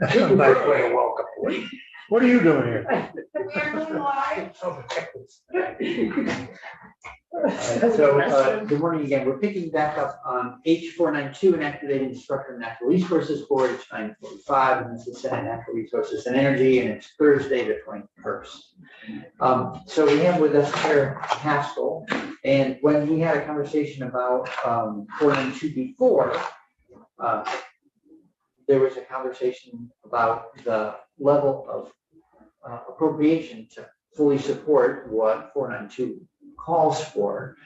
That's a nice way to welcome me. What are you doing here? So, good morning again. We're picking back up on H492 and activating Instructor Natural Resources Board. It's 9:45, and this is Senate Natural Resources and Energy, and it's Thursday the 21st. So we have with us Chair Haskell, and when we had a conversation about 492 before, there was a conversation about the level of appropriation to fully support what 492 calls for.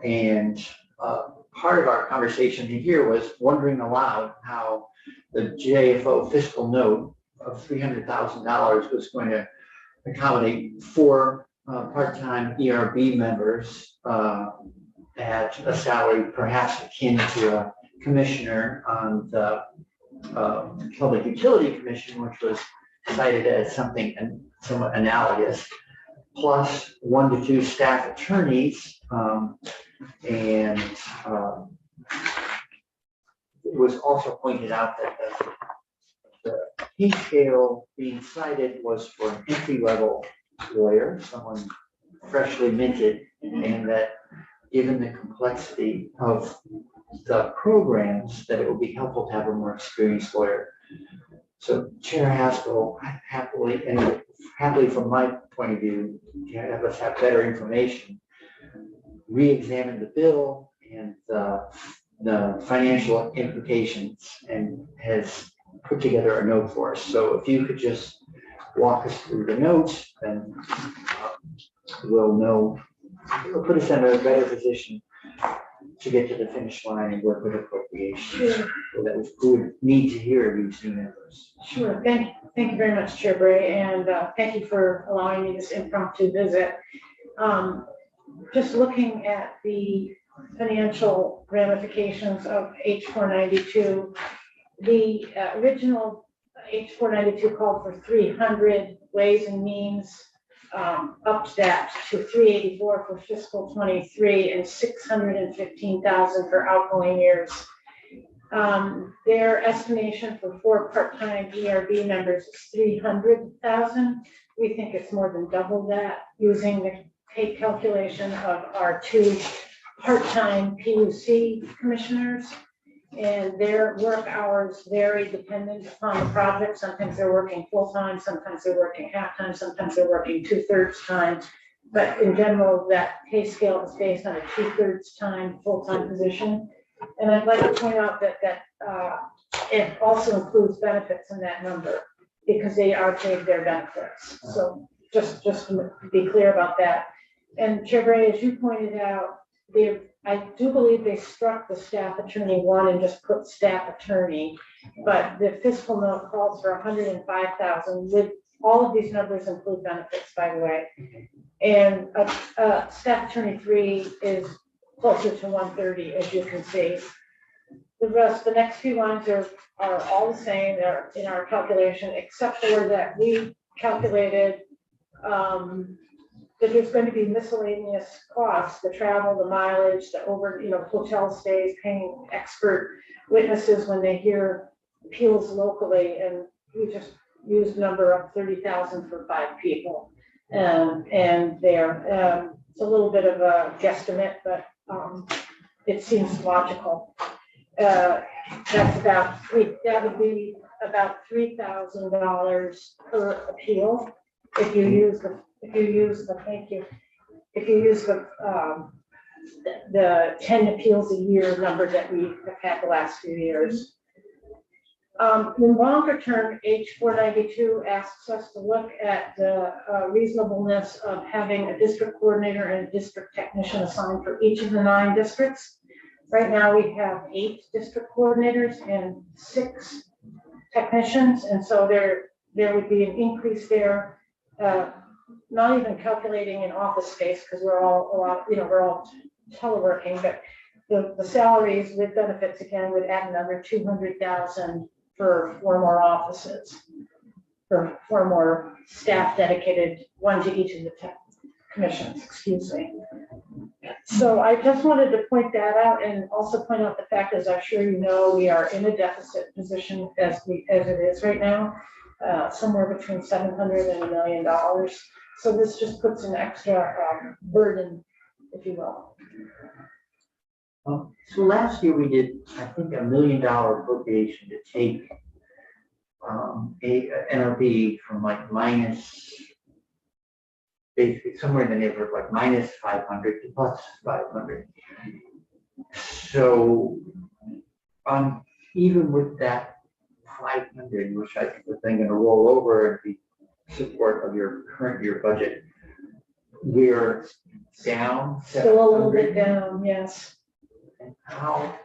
And part of our conversation here was wondering aloud how the JFO fiscal note of $300,000 was going to accommodate 4 part-time ERB members at a salary perhaps akin to a commissioner on the Public Utility Commission, which was cited as something somewhat analogous, plus 1 to 2 staff attorneys, and it was also pointed out that the pay scale being cited was for an entry-level lawyer, someone freshly minted, and that given the complexity of the programs, that it would be helpful to have a more experienced lawyer. So Chair Haskell, happily from my point of view, to have us have better information, re-examine the bill and the financial implications, and has put together a note for us. So if you could just walk us through the notes, then we'll know, it'll put us in a better position to get to the finish line and work with appropriation. Sure. So that we would need to hear these new numbers. Sure. Thank you very much, Chair Bray, and thank you for allowing me this impromptu visit. Just looking at the financial ramifications of H492, the original H492 called for 300 Ways and Means, upped that to 384 for fiscal 23 and 615,000 for outgoing years. Their estimation for 4 part-time ERB members is 300,000. We think it's more than double that using the pay calculation of our 2 part-time PUC commissioners, and their work hours vary dependent upon the project. Sometimes they're working full-time, sometimes they're working half-time, sometimes they're working 2/3 time. But in general, that pay scale is based on a 2/3 time full-time position. And I'd like to point out that it also includes benefits in that number because they are paid their benefits. So just to be clear about that. And Chair Bray, as you pointed out, I do believe they struck the staff attorney 1 and just put staff attorney, but the fiscal note calls for 105,000. With all of these numbers include benefits, by the way. And staff attorney 3 is closer to 130, as you can see. The next few lines are all the same. They're in our calculation, except for that we calculated that there's going to be miscellaneous costs, the travel, the mileage, the hotel stays, paying expert witnesses when they hear appeals locally. And we just used a number of 30,000 for 5 people. And there, it's a little bit of a guesstimate, but it seems logical. That would be about $3,000 per appeal if you use the 10 appeals a year number that we have had the last few years. In longer term, H492 asks us to look at the reasonableness of having a district coordinator and a district technician assigned for each of the 9 districts. Right now we have 8 district coordinators and 6 technicians, and so there would be an increase there. Not even calculating in office space because we're all teleworking, but the salaries with benefits again would add another 200,000 for 4 more offices, for 4 more staff dedicated, 1 to each of the commissions. Excuse me. So I just wanted to point that out and also point out the fact, as I'm sure you know, we are in a deficit position as it is right now, somewhere between $700 and $1 million. So this just puts an extra burden, if you will. So last year we did, I think, $1 million appropriation to take a NRB from like minus, basically somewhere in the neighborhood of like minus 500 to plus 500. So even with that 500, which I think was then going to roll over and be support of your current year budget, we're down. Still a little bit down, yes.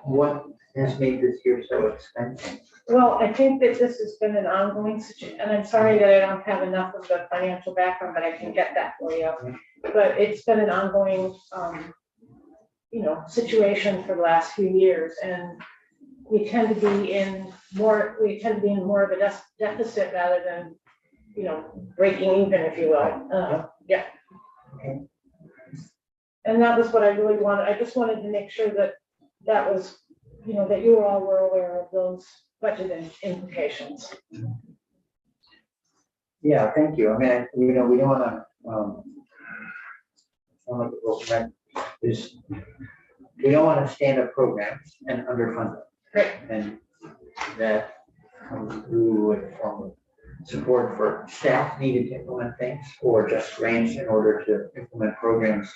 What has made this year so expensive? Well, I think that this has been an ongoing situation, and I'm sorry that I don't have enough of the financial background, but I can get that for you. But it's been an ongoing, situation for the last few years, and we tend to be in more of a deficit rather than, breaking even, if you will. Yeah. Okay. And that was what I really wanted. I just wanted to make sure that was, that you all were aware of those budget implications. Yeah, thank you. I mean, we don't want to, we don't want to stand up programs and underfund them. Right. And that comes through in the form of support for staff needed to implement things, or just grants in order to implement programs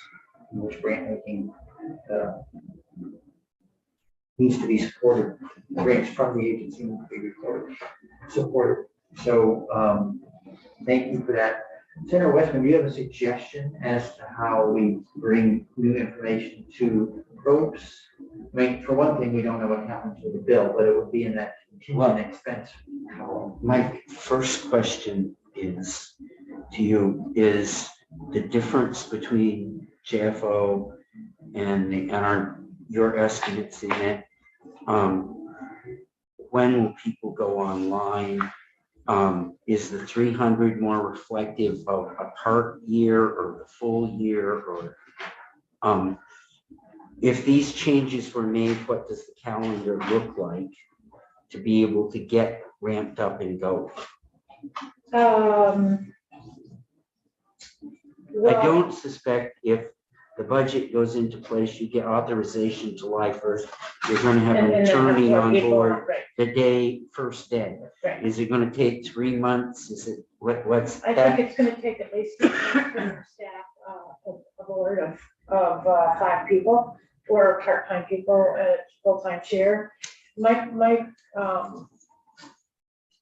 in which grant making needs to be supported. Grants from the agency need to be supported. So thank you for that. Senator Westman, do you have a suggestion as to how we bring new information to probes? I mean, for one thing, we don't know what happens with the bill, but it would be in that contingent expense column. My first question is to you, is the difference between JFO and your estimates in it, when will people go online? Is the 300 more reflective of a part year or the full year? Or if these changes were made, what does the calendar look like to be able to get ramped up and go? Well, I don't suspect if the budget goes into place, you get authorization July 1st, you're going to have an attorney on board the first day. Right. Is it going to take 3 months? Is it what's I that? think it's going to take at least 2 months for our staff, a board of 5 people, or part-time people, full-time chair.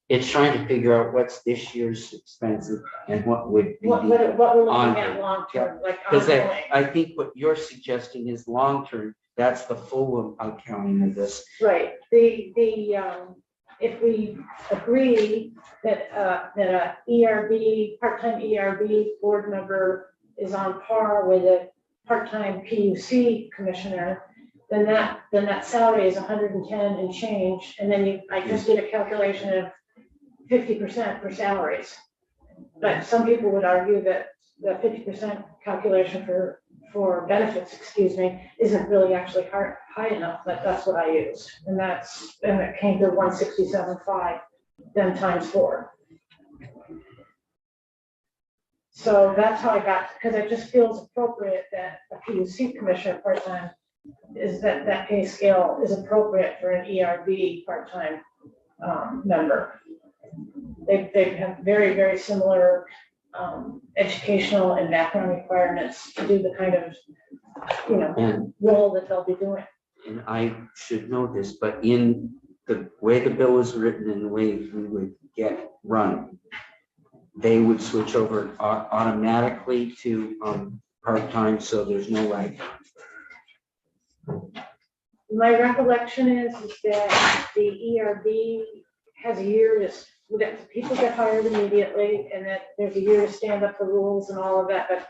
It's trying to figure out what's this year's expenses and what would be what we're looking at ongoing. long-term, like Because ongoing. I think what you're suggesting is long-term. That's the full accounting of this. Right. If we agree that a ERB, part-time ERB board member is on par with a part-time PUC commissioner, then that salary is 110 and change. And then I just did a calculation of 50% for salaries. But some people would argue that the 50% calculation for benefits, isn't really actually high enough, but that's what I used. And it came to 167.5, then times 4. So that's how I got, because it just feels appropriate that a PUC commissioner part-time is that pay scale is appropriate for an ERB part-time member. They have very, very similar educational and background requirements to do the kind of, role that they'll be doing. And I should know this, but in the way the bill is written and the way we would get run, they would switch over automatically to part-time, so there's no lag. My recollection is that the ERB has a year that people get hired immediately, and that there's a year to stand up for rules and all of that, but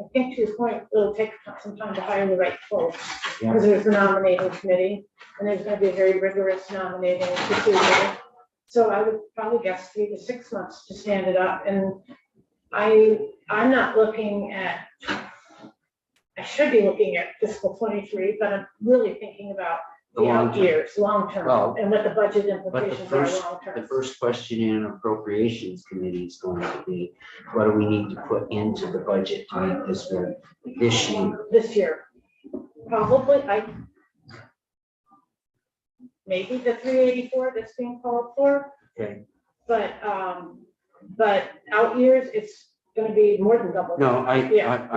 I think to your point, it'll take some time to hire the right folks, because there's a nominating committee, and there's going to be a very rigorous nominating procedure. So I would probably guess 3 to 6 months to stand it up, and I'm not looking at I should be looking at fiscal 23, but I'm really thinking about The the long out term. years, long term, Well, and what the budget But implications are long the term. first question in an appropriations committee is going to be, what do we need to put into the budget to make this work this year? This year, probably, maybe the 384 that's being called for, Okay, but out years, it's gonna be more than double. no, Yeah,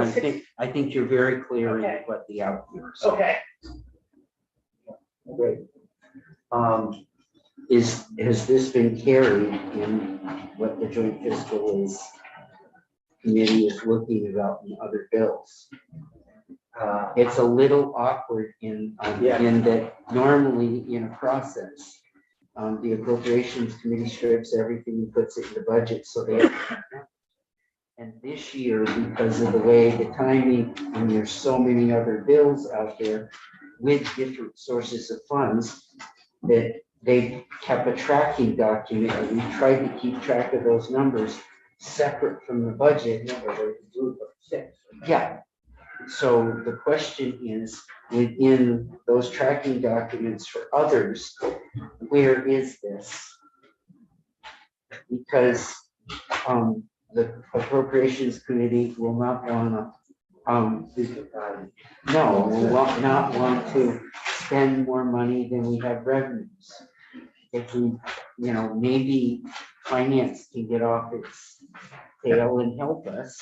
I think you're very clear in Okay. what the out years are. Okay, Great. Has this been carried in what the joint fiscal committee is looking about in other bills? It's a little awkward in that normally in a process, the appropriations committee strips everything and puts it in the budget, so they. And this year, because of the way the timing, and there's so many other bills out there with different sources of funds, that they kept a tracking document, and we tried to keep track of those numbers separate from the budget. Yeah. So the question is, within those tracking documents for others, where is this? Because the appropriations committee will not want to, not want to spend more money than we have revenues. If we, maybe finance can get off its tail and help us.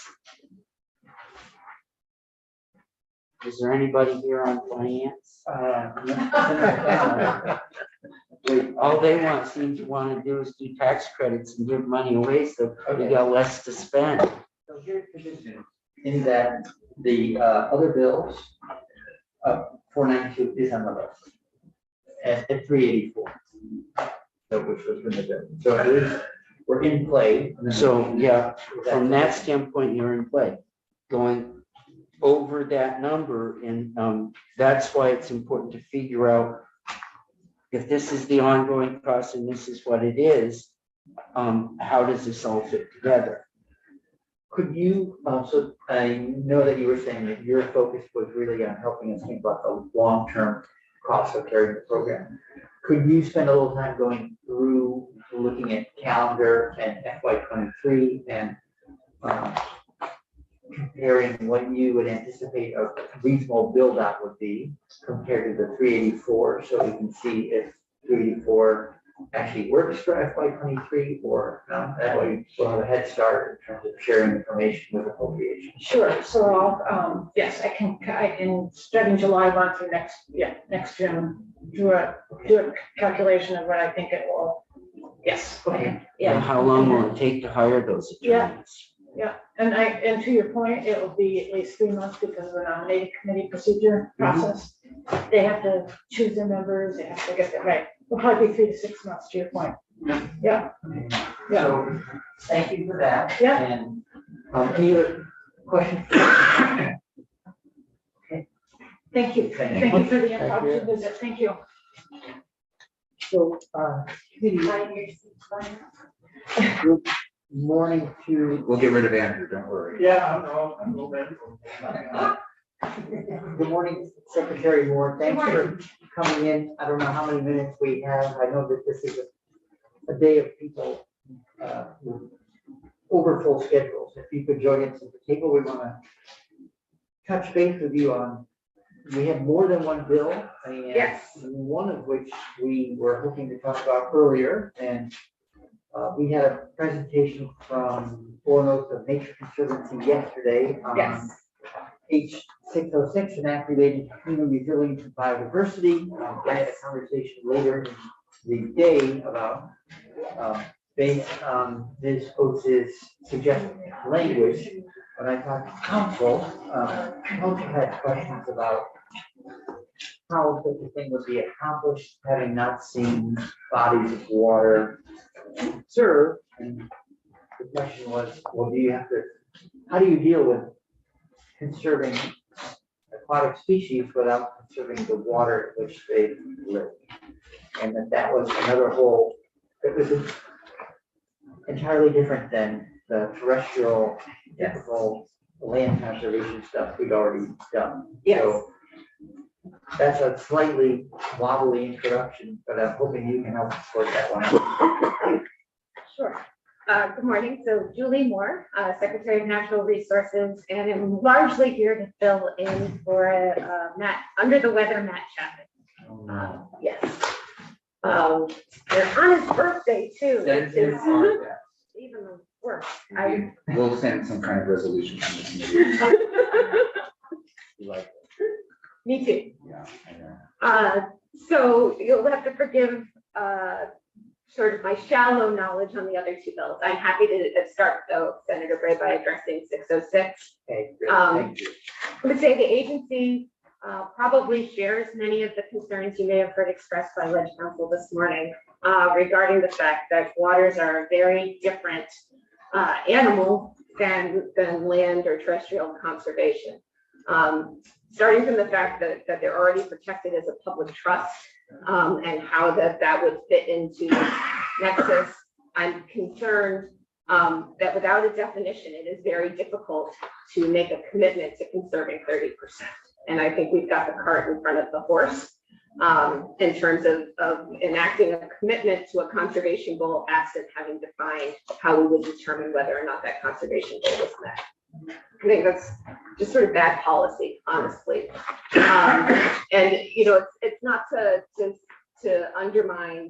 Is there anybody here on finance? All they seem to want to do is do tax credits and give money away, so we got less to spend. So here's the good news, in that the other bills, 492 is on the list, at 384. So which was in the bill. So it is, we're in play. So, yeah, from that standpoint, you're in play. Going over that number, and that's why it's important to figure out if this is the ongoing cost and this is what it is, how does this all fit together? Could you, so I know that you were saying that your focus was really on helping us think about the long-term cost of carrying the program. Could you spend a little time going through looking at calendar and FY23 and comparing what you would anticipate a reasonable build out would be compared to the 384, so we can see if 384 actually works for FY23 or not? That way we'll have a head start in terms of sharing information with appropriations. sure, so I'll, yes, I can, starting July 1 through next June, do a calculation of what I think it will, yes. Okay. And Yeah, how long will it take to hire those attorneys? yeah, and to your point, it will be at least 3 months because of the nominating committee procedure process. They have to choose their members, they have to get that right. It'll probably be 3 to 6 months, to your point. Yeah. Yeah. So thank you for that. Yeah. And any other questions? Thank you. Thank you for the opportunity to visit. Thank you. So, good morning to. We'll get rid of Andrew, don't worry. Yeah, I'm Good morning, Secretary Moore. Thanks for coming in. I don't know how many minutes we have. I know that this is a day of people with over full schedules. If you could join us at the table, we want to touch base with you on, we have more than one bill, and Yes. one of which we were hoping to talk about earlier. And we had a presentation from Bournemouth of Nature Conservancy yesterday on Yes. page 606, and that related to human resilience and biodiversity. I had a conversation later in the day about, based on Ms. Oates' suggested language, when I talked to council, council had questions about how such a thing would be accomplished, having not seen bodies of water conserved. And the question was, well, how do you deal with conserving aquatic species without conserving the water in which they live? And that was another whole, it was entirely different than the terrestrial typical land conservation stuff we'd already done. Yes. So that's a slightly wobbly introduction, but I'm hoping you can help sort that one out. Sure. Good morning. So Julie Moore, Secretary of Natural Resources, and I'm largely here to fill in for Matt, under the weather, Matt Chapman. Yes. And on his birthday too, which is even worse. We'll send some kind of resolution from the committee. Like, Me too. yeah, I know. So you'll have to forgive sort of my shallow knowledge on the other two bills. I'm happy to start though, Senator Bray, by addressing 606. Okay, great, thank you. I would say the agency probably shares many of the concerns you may have heard expressed by Ledge Council this morning regarding the fact that waters are a very different animal than land or terrestrial conservation. Starting from the fact that they're already protected as a public trust and how that would fit into Nexus. I'm concerned that without a definition, it is very difficult to make a commitment to conserving 30%. And I think we've got the cart in front of the horse in terms of enacting a commitment to a conservation goal absent having defined how we would determine whether or not that conservation goal was met. I think that's just sort of bad policy, honestly. And you know, it's not to undermine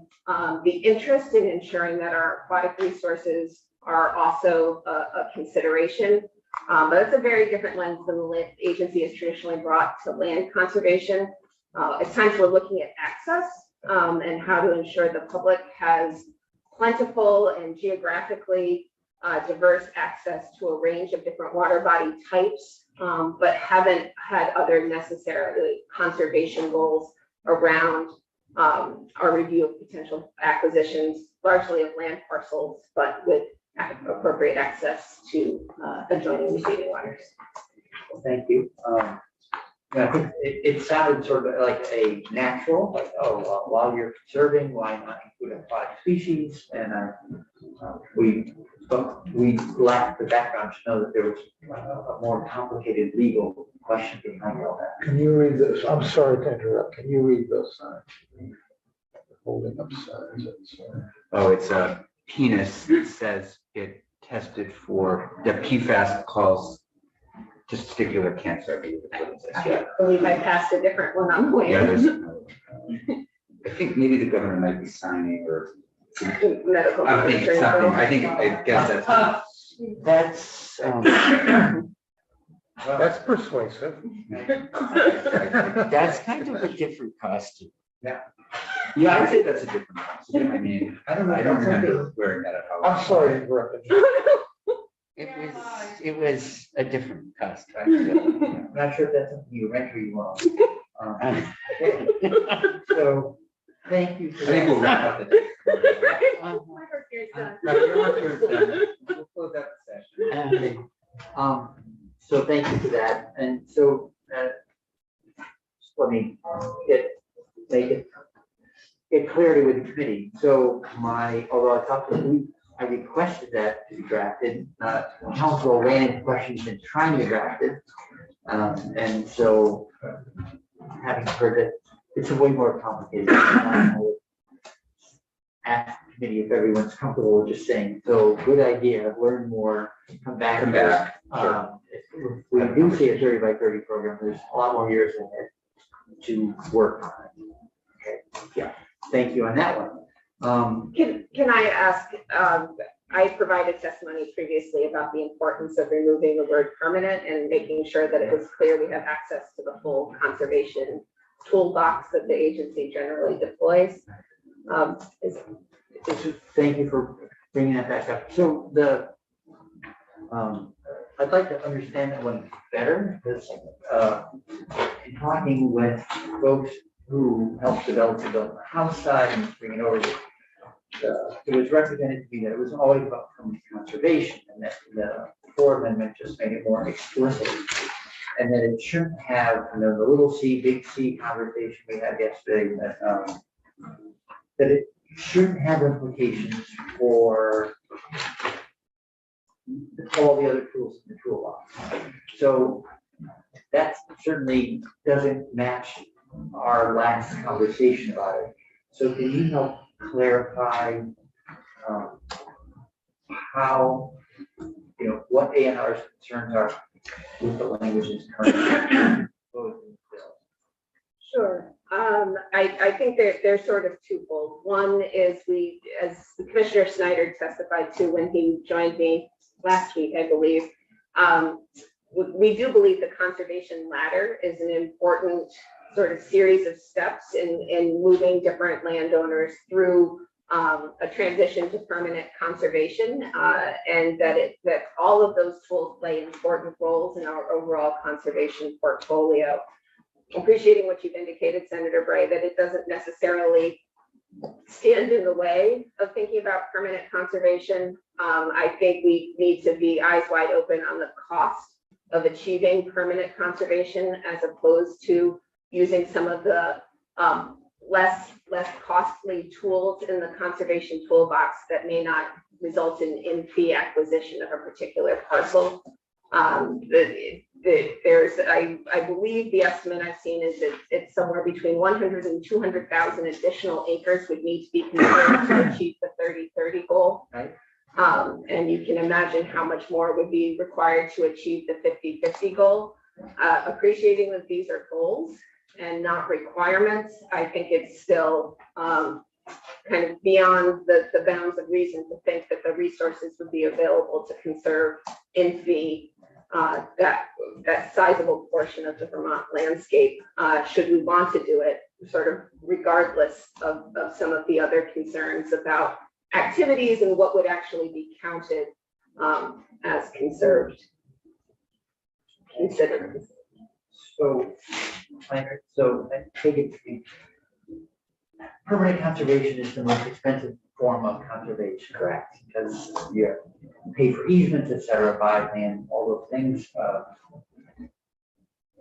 the interest in ensuring that our aquatic resources are also a consideration. But it's a very different lens than the agency has traditionally brought to land conservation. At times we're looking at access and how to ensure the public has plentiful and geographically diverse access to a range of different water body types, but haven't had other necessarily conservation goals around our review of potential acquisitions, largely of land parcels, but with appropriate access to adjoining receiving waters. Well, thank you. I think it sounded sort of like a natural, like, oh, well, while you're conserving, why not include aquatic species? And we lacked the background to know that there was a more complicated legal question behind all that. Can you read this? I'm sorry to interrupt. Can you read those signs? Holding up signs. Oh, it's a penis that says it tested for the Pfas calls testicular cancer. I believe that's what it says. Yeah. I believe I passed a different one on the way. Yeah, there's another one. I think maybe the governor might be signing or Medical. I think something. I guess that's That's persuasive. That's kind of a different costume. yeah, I'd say that's a different costume. I mean, I don't remember wearing that at Halloween. I'm sorry to interrupt you. It was a different costume. I'm not sure if that's something you rent or you want. So, thank you for I think we'll that. wrap up the. My birthday is done. Right, you're on your turn. We'll close out the session. So thank you for that. And so, just let me make it clearly with the committee. So although I requested that to be drafted, council ran into questions and trying to draft it. And so having heard that it's a way more complicated. I would ask the committee if everyone's comfortable with just saying, so good idea, learn more, come back. If we do see a 30 by 30 program, there's a lot more years ahead to work on it. Okay, yeah, thank you on that one. Can I ask, I provided testimony previously about the importance of removing the word permanent and making sure that it was clear we have access to the full conservation toolbox that the agency generally deploys. Thank you for bringing that back up. So I'd like to understand that one better, because in talking with folks who helped develop the bill on the House side and bring it over, it was represented to me that it was always about conservation, and that the floor amendment just made it more explicit, and that it shouldn't have, the little c, big C conversation we had yesterday, that it shouldn't have implications for all the other tools in the toolbox. So that certainly doesn't match our last conversation about it. So can you help clarify how, what A&R's concerns are with the languages currently? Sure. I think they're sort of twofold. One is as Commissioner Snyder testified to when he joined me last week, I believe, we do believe the conservation ladder is an important sort of series of steps in moving different landowners through a transition to permanent conservation, and that all of those tools play important roles in our overall conservation portfolio. Appreciating what you've indicated, Senator Bray, that it doesn't necessarily stand in the way of thinking about permanent conservation. I think we need to be eyes wide open on the cost of achieving permanent conservation as opposed to using some of the less costly tools in the conservation toolbox that may not result in fee acquisition of a particular parcel. I believe the estimate I've seen is that it's somewhere between 100 and 200,000 additional acres would need to be considered to achieve the 30-30 goal. Right. And you can imagine how much more would be required to achieve the 50-50 goal. Appreciating that these are goals and not requirements, I think it's still kind of beyond the bounds of reason to think that the resources would be available to conserve in fee that sizable portion of the Vermont landscape, should we want to do it, sort of regardless of some of the other concerns about activities and what would actually be counted as conserved. Considered. So I take it permanent conservation is the most expensive form of conservation. Correct. Because you pay for easements, et cetera, buy land, all those things.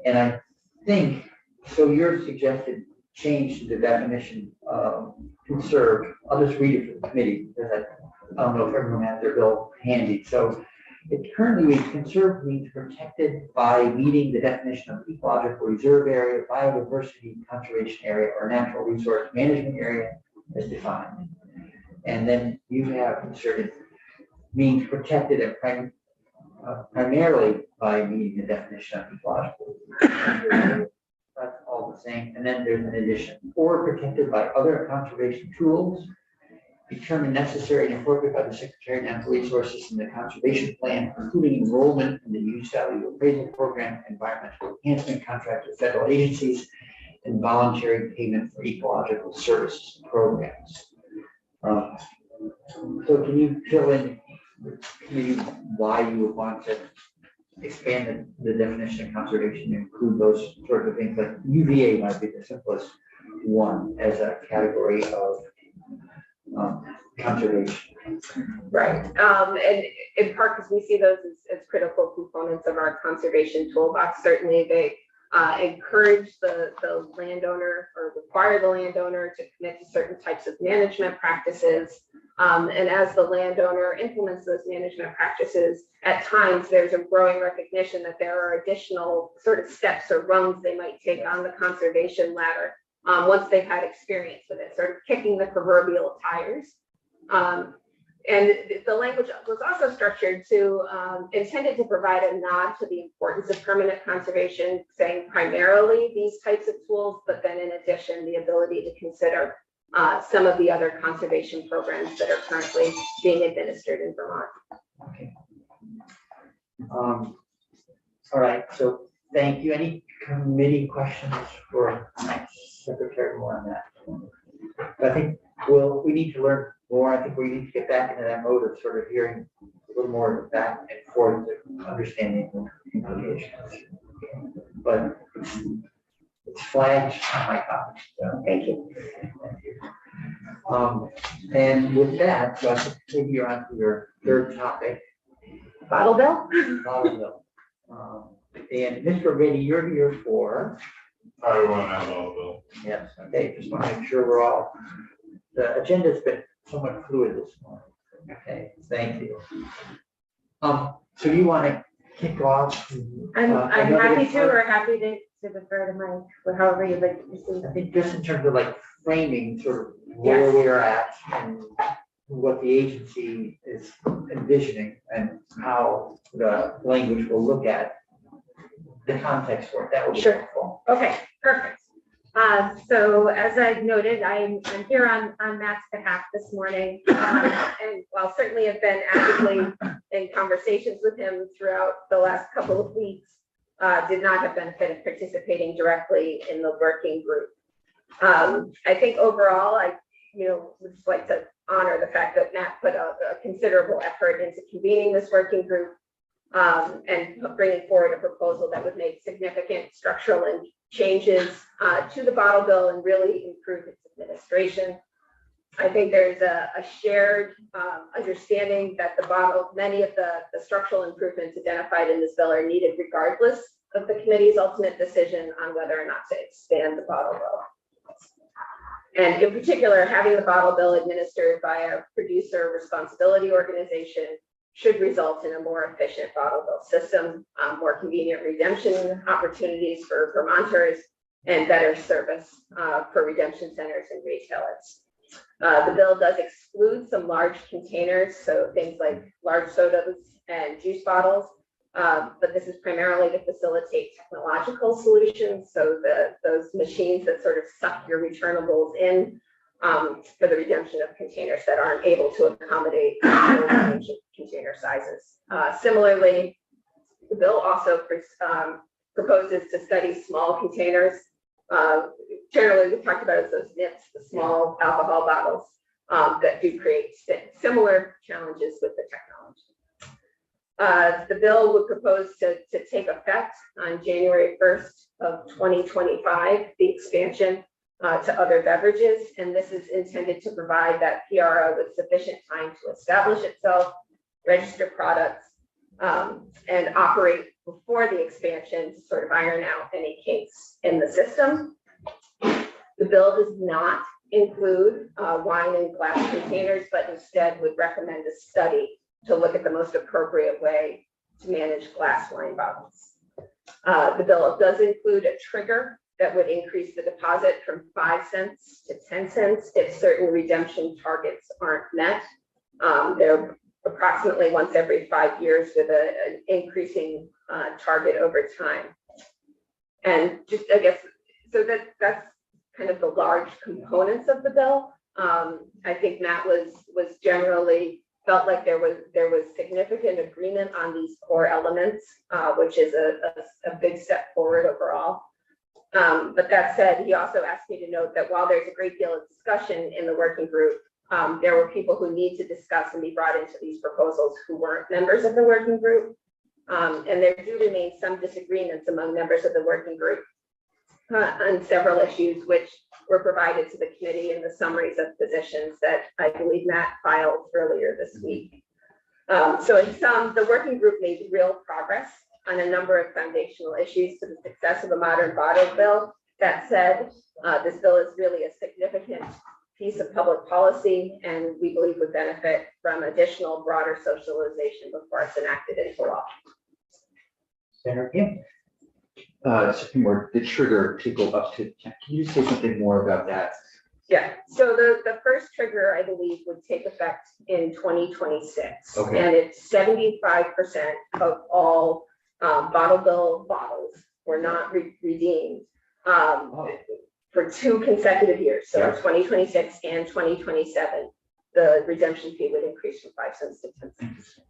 And I think, so your suggested change to the definition of conserved, I'll just read it for the committee because I don't know if everyone has their bill handy. So it currently reads conserved means protected by meeting the definition of ecological reserve area, biodiversity conservation area, or natural resource management area as defined. And then you have inserted means protected and primarily by meeting the definition of ecological. That's all the same. And then there's an addition, or protected by other conservation tools determined necessary and appropriate by the Secretary of Natural Resources in the conservation plan, including enrollment in the use value appraisal program, environmental enhancement contract with federal agencies, and voluntary payment for ecological services programs. So can you fill in maybe why you would want to expand the definition of conservation to include those sorts of things? Like UVA might be the simplest one as a category of conservation. Right. And in part because we see those as critical components of our conservation toolbox. Certainly they encourage the landowner or require the landowner to commit to certain types of management practices. And as the landowner implements those management practices, at times there's a growing recognition that there are additional sort of steps or rungs they might take on the conservation ladder once they've had experience with it, sort of kicking the proverbial tires. And the language was also structured to intended to provide a nod to the importance of permanent conservation, saying primarily these types of tools, but then in addition, the ability to consider some of the other conservation programs that are currently being administered in Vermont. Okay. All right, so thank you. Any committee questions for Secretary Moore on that? I think we need to learn more. I think we need to get back into that mode of sort of hearing a little more back and forth to understanding the implications. But it's flagged on my copy. So Thank you. thank you. And with that, so I think maybe you're on to your third topic. Bottle bill? Bottle bill. And Mr. Vinnie, you're here for. I want to have all bill. Yes, okay, just want to make sure we're all, the agenda's been somewhat fluid this morning. Okay, thank you. So you want to kick off? I'm I know that happy it's to, hard- or happy to defer to Mike, or however you'd like to I proceed. think just in terms of like framing sort of where we are at and what the agency is envisioning and how the language will look at the context for it, that would be Sure. helpful. Okay, perfect. So as I noted, I'm here on Matt's behalf this morning. And while certainly have been actively in conversations with him throughout the last couple of weeks, did not have benefit of participating directly in the working group. I think overall, I would just like to honor the fact that Matt put a considerable effort into convening this working group and bringing forward a proposal that would make significant structural changes to the bottle bill and really improve its administration. I think there's a shared understanding that many of the structural improvements identified in this bill are needed regardless of the committee's ultimate decision on whether or not to expand the bottle bill. And in particular, having the bottle bill administered by a producer responsibility organization should result in a more efficient bottle bill system, more convenient redemption opportunities for Vermonters, and better service for redemption centers and retailers. The bill does exclude some large containers, so things like large sodas and juice bottles, but this is primarily to facilitate technological solutions. So those machines that sort of suck your returnables in for the redemption of containers that aren't able to accommodate a range of container sizes. Similarly, the bill also proposes to study small containers. Generally, we talked about as those NIPs, the small alcohol bottles that do create similar challenges with the technology. The bill would propose to take effect on January 1st of 2025, the expansion to other beverages, and this is intended to provide that PRO with sufficient time to establish itself, register products, and operate before the expansion to sort of iron out any kinks in the system. The bill does not include wine and glass containers, but instead would recommend a study to look at the most appropriate way to manage glass wine bottles. The bill does include a trigger that would increase the deposit from 5 cents to 10 cents if certain redemption targets aren't met. They're approximately once every 5 years with an increasing target over time. And just, I guess, so that's kind of the large components of the bill. I think Matt was generally felt like there was significant agreement on these core elements, which is a big step forward overall. But that said, he also asked me to note that while there's a great deal of discussion in the working group, there were people who need to discuss and be brought into these proposals who weren't members of the working group. And there do remain some disagreements among members of the working group on several issues, which were provided to the committee in the summaries of positions that I believe Matt filed earlier this week. So in sum, the working group made real progress on a number of foundational issues to the success of the modern bottle bill. That said, this bill is really a significant piece of public policy, and we believe would benefit from additional broader socialization before it's enacted into law. Senator Kim? Something more, the trigger to go up to, can you say something more about that? Yeah, so the first trigger, I believe, would take effect in 2026. Okay. And it's 75% of all bottle bill bottles were not redeemed for 2 consecutive years. So in 2026 and 2027, the redemption fee would increase from 5 cents to 10 cents.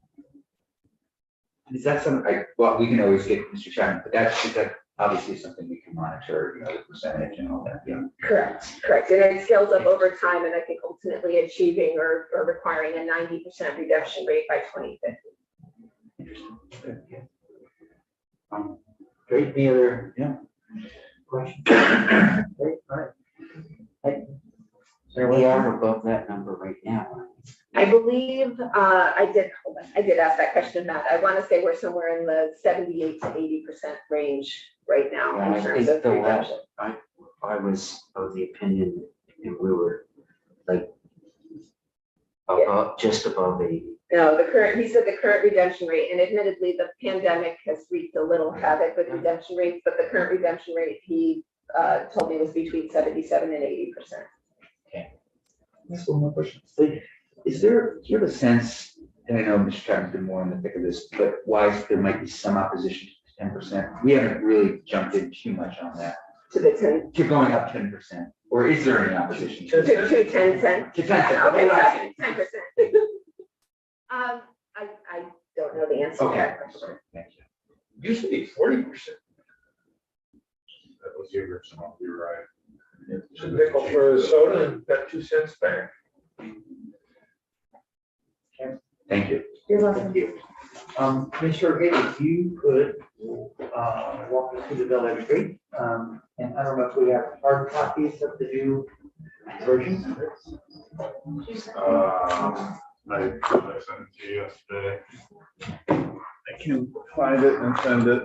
Is that something, well, we can always get Mr. Chapman, but is that obviously something we can monitor, the percentage and all that, yeah. Correct. And it scales up over time, and I think ultimately achieving or requiring a 90% redemption rate by 2050. Interesting. Good. Great, any other questions? Great, all right. We are above that number right now. I believe I did ask that question, Matt. I want to say we're somewhere in the 78 to 80% range right now Yeah, I in terms think of the redemption. last, I was of the opinion, and we were like just above 80. No, he said the current redemption rate, and admittedly, the pandemic has wreaked a little havoc with redemption rates, but the current redemption rate, he told me was between 77% and 80%. That's one more question. Is there, do you have a sense, and I know Mr. Chapman's been more in the thick of this, but why there might be some opposition to 10%? We haven't really jumped in too much on that. To the 10, To going up 10%, or is there any opposition? to 10 cents. To 10%. Okay, 10%. I don't know the answer to Okay. that question. Thank you. Used to be 40%. That was the original, you're right. It's a nickel for a soda and got 2 cents back. Thank you. You're welcome. Thank you. Mr. Maybe if you could, walk us through the bill every week. And I don't know if we have hard copies of the new version. I sent it to you yesterday. I can find it and send it.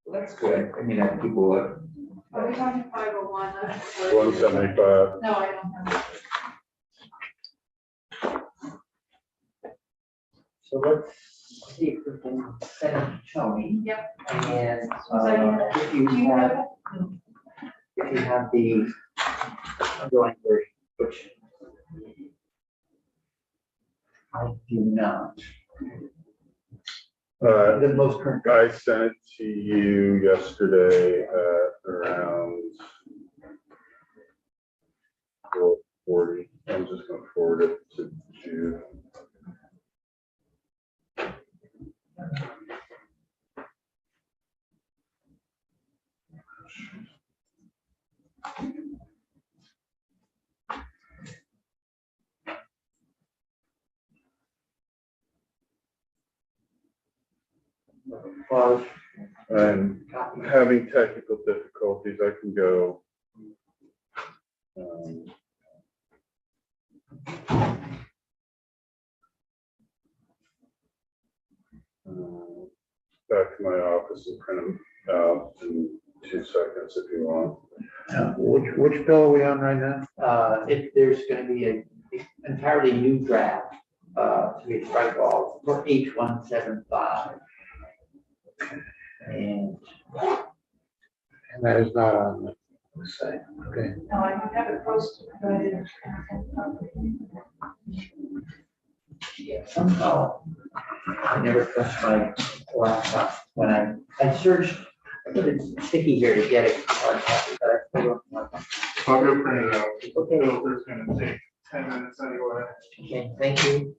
Well, that's good. I mean, people Are we talking 501? 175. No, I don't have. So let's see if we can send it to Tony. Yep. And if Do you have it? if you have the underlying version, which I do not. The most current. I sent it to you yesterday at around 4:40. I'm just gonna forward it to Jude. Pause. I'm having technical difficulties. I can go. Back to my office and print them out in 2 seconds if you want. Which bill are we on right now? If there's gonna be an entirely new draft, to be strike all for H175. And that is not on the site. Okay. No, I don't have it posted, but I didn't. somehow I never touched my laptop when I searched. I put it sticky here to get it. Hard copy, but I still don't know. I'll go print it out. Okay. Filter's gonna take 10 minutes anyway. Okay, thank you.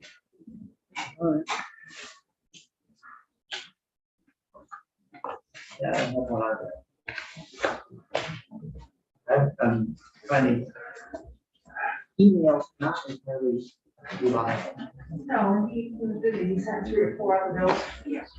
Yeah, I have a lot of that. I'm finding emails not entirely reliable. No, he was busy, he sent 3 or 4 other notes. Yes.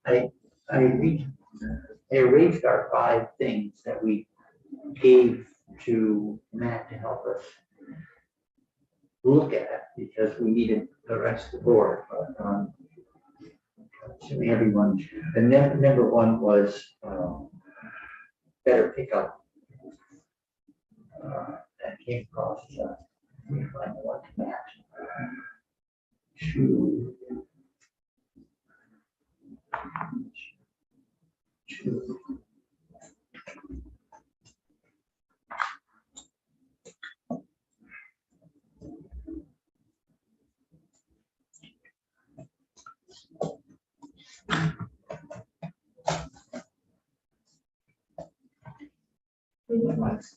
I erased our 5 things that we gave to Matt to help us look at because we needed the rest of the board. But assuming everyone, the number 1 was better pickup. That came across. Let me find the one to match. 2.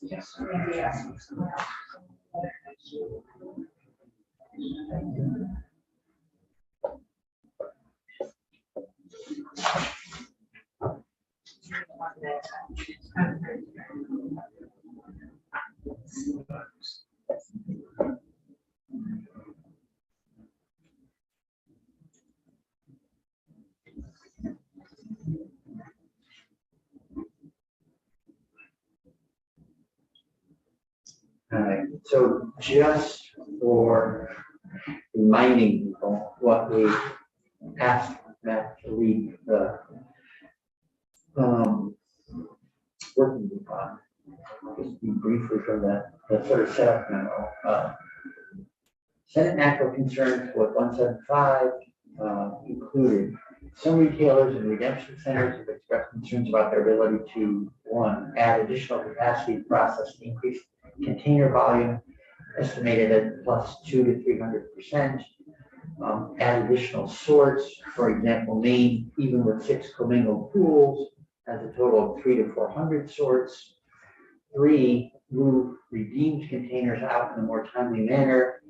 Yes, maybe ask someone else. So just for reminding people what we asked Matt to lead the working group on, just be briefly from the sort of setup memo. Senate natural concerns for 175 included some retailers and redemption centers have expressed concerns about their ability to, one, add additional capacity to process increased container volume estimated at +200 to 300%. Add additional sorts, for example, Maine, even with 6 commingled pools, has a total of 300 to 400 sorts. 3, move redeemed containers out in a more timely manner.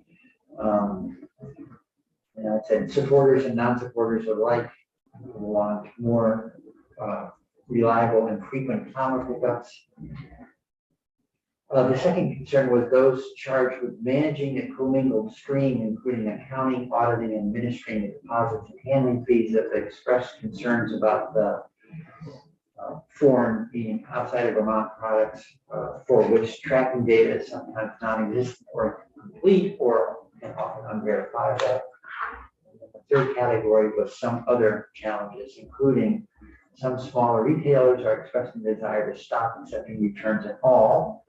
And I said supporters and non-supporters alike want more reliable and frequent comma pickups. The second concern was those charged with managing the commingled stream, including accounting, auditing, and administering the deposits and handling fees, that expressed concerns about the form being outside of Vermont products for which tracking data is sometimes non-existent or incomplete or and often unverifiable. The third category was some other challenges, including some smaller retailers are expressing the desire to stop accepting returns at all.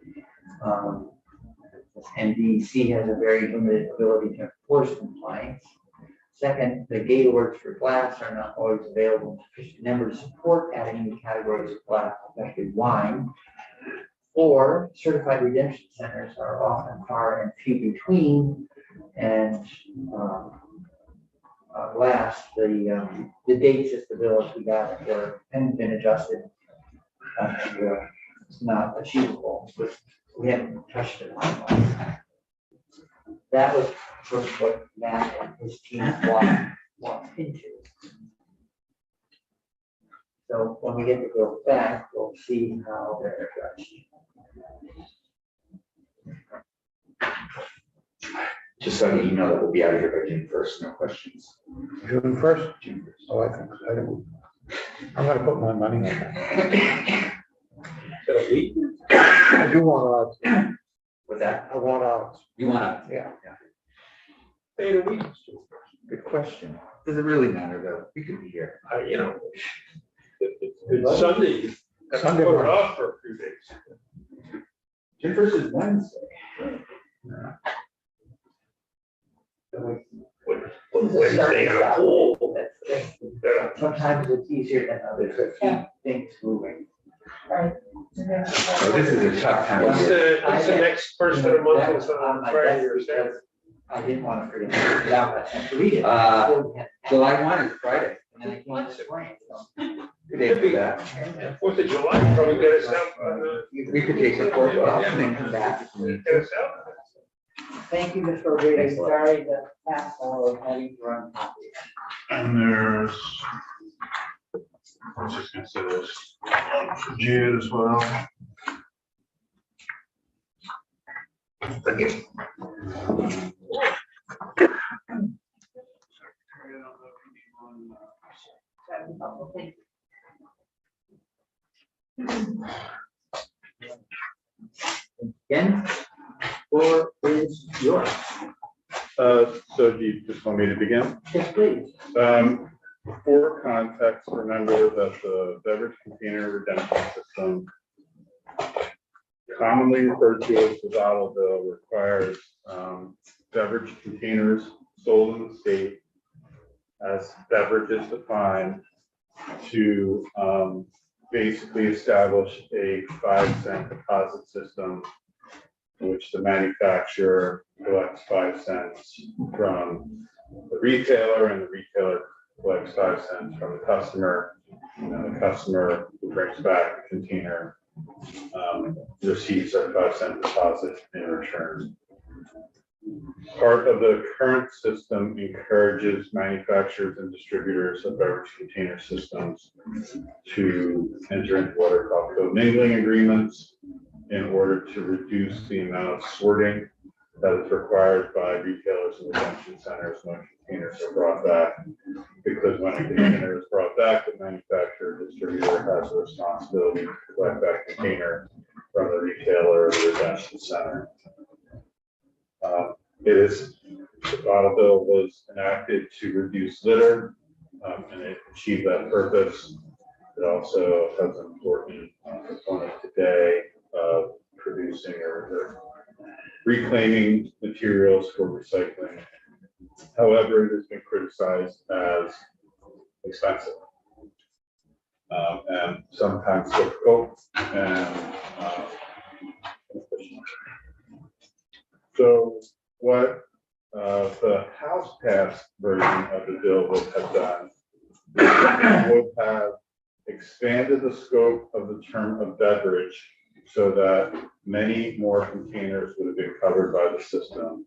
NDC has a very limited ability to enforce compliance. Second, the gate orders for glass are not always available in sufficient number to support adding new categories of glass, especially wine. 4, certified redemption centers are often far and few between. And last, the dates as the bills we got hadn't been adjusted. It's not achievable, but we haven't touched it. That was sort of what Matt and his team walked into. So when we get the bill back, we'll see how they're addressed. Just so you know that we'll be out of here by June 1st, no questions. June 1st? June 1st. Oh, I think, I'm gonna put my money on that. I do want odds. With that, I want odds. you want to? Yeah. Hey, a week. Good question. Does it really matter though? We could be here. You know, it's Sunday. Sunday Put it morning. off for a few days. June 1st is Wednesday. Wednesday on a pool. Sometimes it's easier than others to keep things moving. So this is a tough time. What's of year. the next first of the month That is was on my Friday desk or Saturday? because I didn't want to forget to read it out and to read it. July 1 is Friday. And then I came to spring, so. Good day for that. 4th of July, probably get us out on the. We could take the 4th off and then come back if we need Get to. us out. Thank you, Mr. O'Grady. Sorry that past all of having to run copies. And there's, I was just gonna say this, Jude as well. Thank you. Again, floor is yours. So do you just want me to begin? Yes, please. For context, remember that the beverage container redemption system, commonly referred to as the bottle bill, requires beverage containers sold in the state as beverages defined to basically establish a 5-cent deposit system in which the manufacturer collects 5 cents from the retailer and the retailer collects 5 cents from the customer. And then the customer who brings back the container receives a 5-cent deposit in return. Part of the current system encourages manufacturers and distributors of beverage container systems to enter into what are called co-mingling agreements in order to reduce the amount of sorting that is required by retailers and redemption centers when containers are brought back. Because when a container is brought back, the manufacturer or distributor has a responsibility to collect that container from the retailer or the redemption center. The bottle bill was enacted to reduce litter, and it achieved that purpose. It also has an important component today of producing or reclaiming materials for recycling. However, it has been criticized as expensive and sometimes difficult and inefficient. So what the House passed version of the bill would have done would have expanded the scope of the term of beverage so that many more containers would have been covered by the system.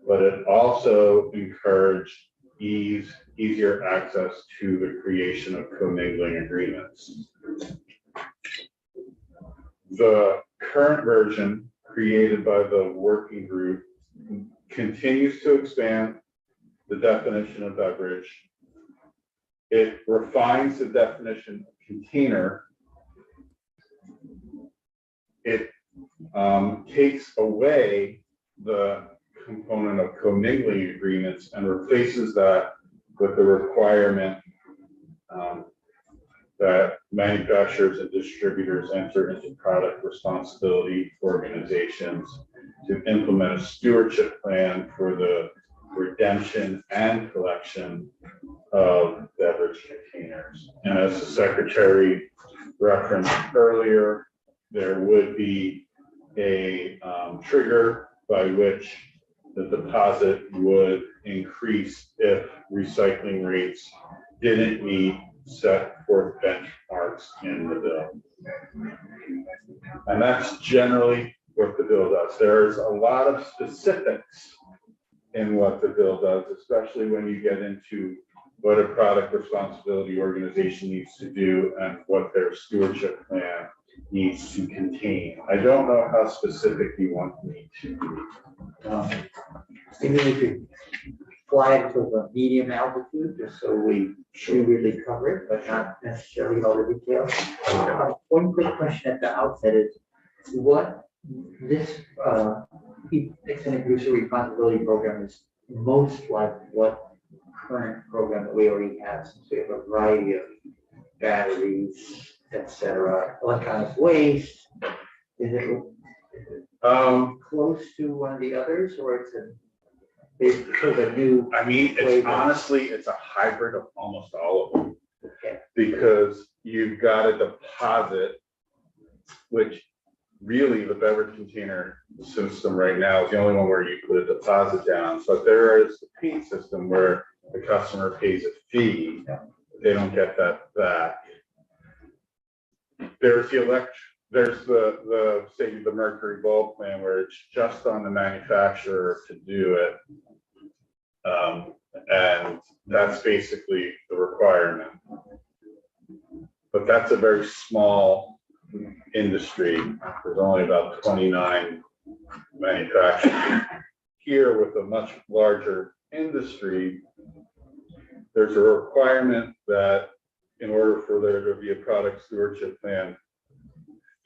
But it also encouraged easier access to the creation of commingling agreements. The current version created by the working group continues to expand the definition of beverage. It refines the definition of container. It takes away the component of commingling agreements and replaces that with the requirement that manufacturers and distributors enter into product responsibility organizations to implement a stewardship plan for the redemption and collection of beverage containers. And as the secretary referenced earlier, there would be a trigger by which the deposit would increase if recycling rates didn't meet set forth benchmarks in the bill. And that's generally what the bill does. There's a lot of specifics in what the bill does, especially when you get into what a product responsibility organization needs to do and what their stewardship plan needs to contain. I don't know how specific you want me to be. Maybe we could fly it to a medium altitude just so we should really cover it, but not necessarily all the details. One quick question at the outset is what this extended producer responsibility program is most like what current program that we already have, since we have a variety of batteries, etc., electronic waste. Is it close to one of the others, or it's sort of a new? I mean, it's a hybrid of almost all of them. Okay. Because you've got a deposit, which really the beverage container system right now is the only one where you put a deposit down. But there is the paint system where the customer pays a fee. They don't get that back. There's the say the mercury bulb plan where it's just on the manufacturer to do it. And that's basically the requirement. But that's a very small industry. There's only about 29 manufacturers. Here with a much larger industry, there's a requirement that in order for there to be a product stewardship plan,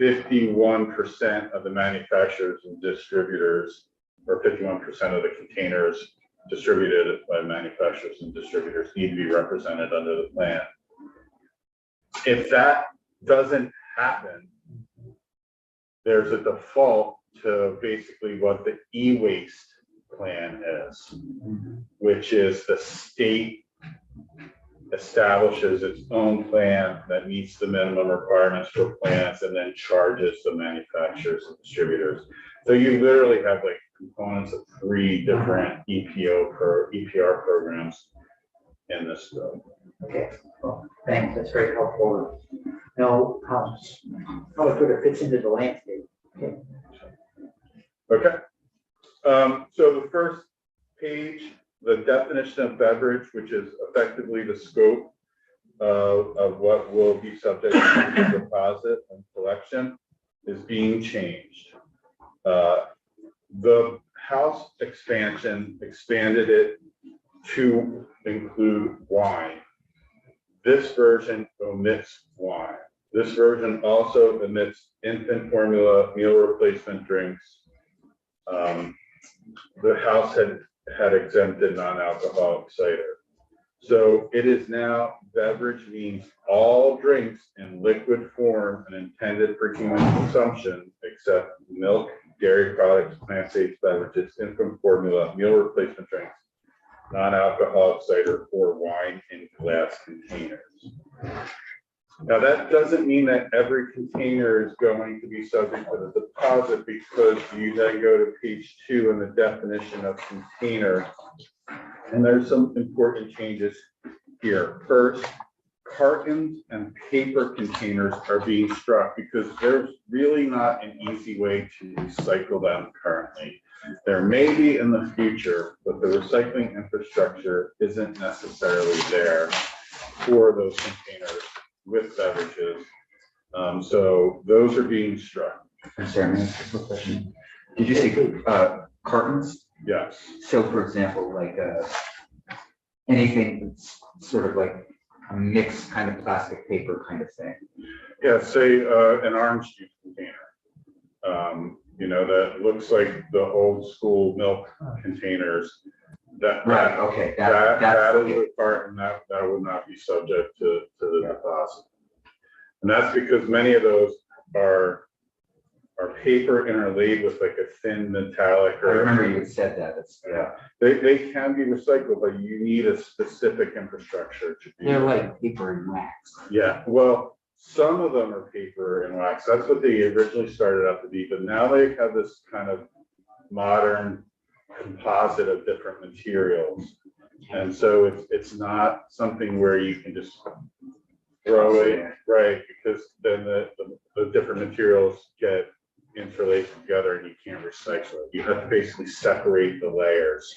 51% of the manufacturers and distributors, or 51% of the containers distributed by manufacturers and distributors need to be represented under the plan. If that doesn't happen, there's a default to basically what the e-waste plan is, which is the state establishes its own plan that meets the minimum requirements for plants and then charges the manufacturers and distributors. So you literally have like components of 3 different EPR programs in this bill. Okay, well, thanks, that's very helpful. Know how it sort of fits into the landscape. Okay. So the first page, the definition of beverage, which is effectively the scope of what will be subject to deposit and collection, is being changed. The House expansion expanded it to include wine. This version omits wine. This version also omits infant formula, meal replacement drinks, the House had exempted non-alcoholic cider. So it is now beverage means all drinks in liquid form and intended for human consumption, except milk, dairy products, plant-based beverages, infant formula, meal replacement drinks, non-alcoholic cider, or wine in glass containers. Now, that doesn't mean that every container is going to be subject to the deposit, because you then go to page 2 in the definition of container. And there's some important changes here. First, cartons and paper containers are being struck because there's really not an easy way to recycle them currently. There may be in the future, but the recycling infrastructure isn't necessarily there for those containers with beverages. So those are being struck. I'm sorry, may I ask a question? Did you say cartons? Yes. So for example, like anything that's sort of like a mixed kind of plastic paper kind of thing. Yeah, say an orange juice container. You know, that looks like the old school milk containers. Right, okay. That That's is the part, and that would not be subject to the deposit. And that's because many of those are paper interlaid with like a thin metallic. I remember you had said that. It's, Yeah, they can be recycled, but you need a specific infrastructure to be. They're like paper and wax. Yeah, well, some of them are paper and wax. That's what they originally started out to be, but now they have this kind of modern composite of different materials. And so it's not something where you can just throw it, right? Because then the different materials get interlaced together and you can't recycle it. You have to basically separate the layers.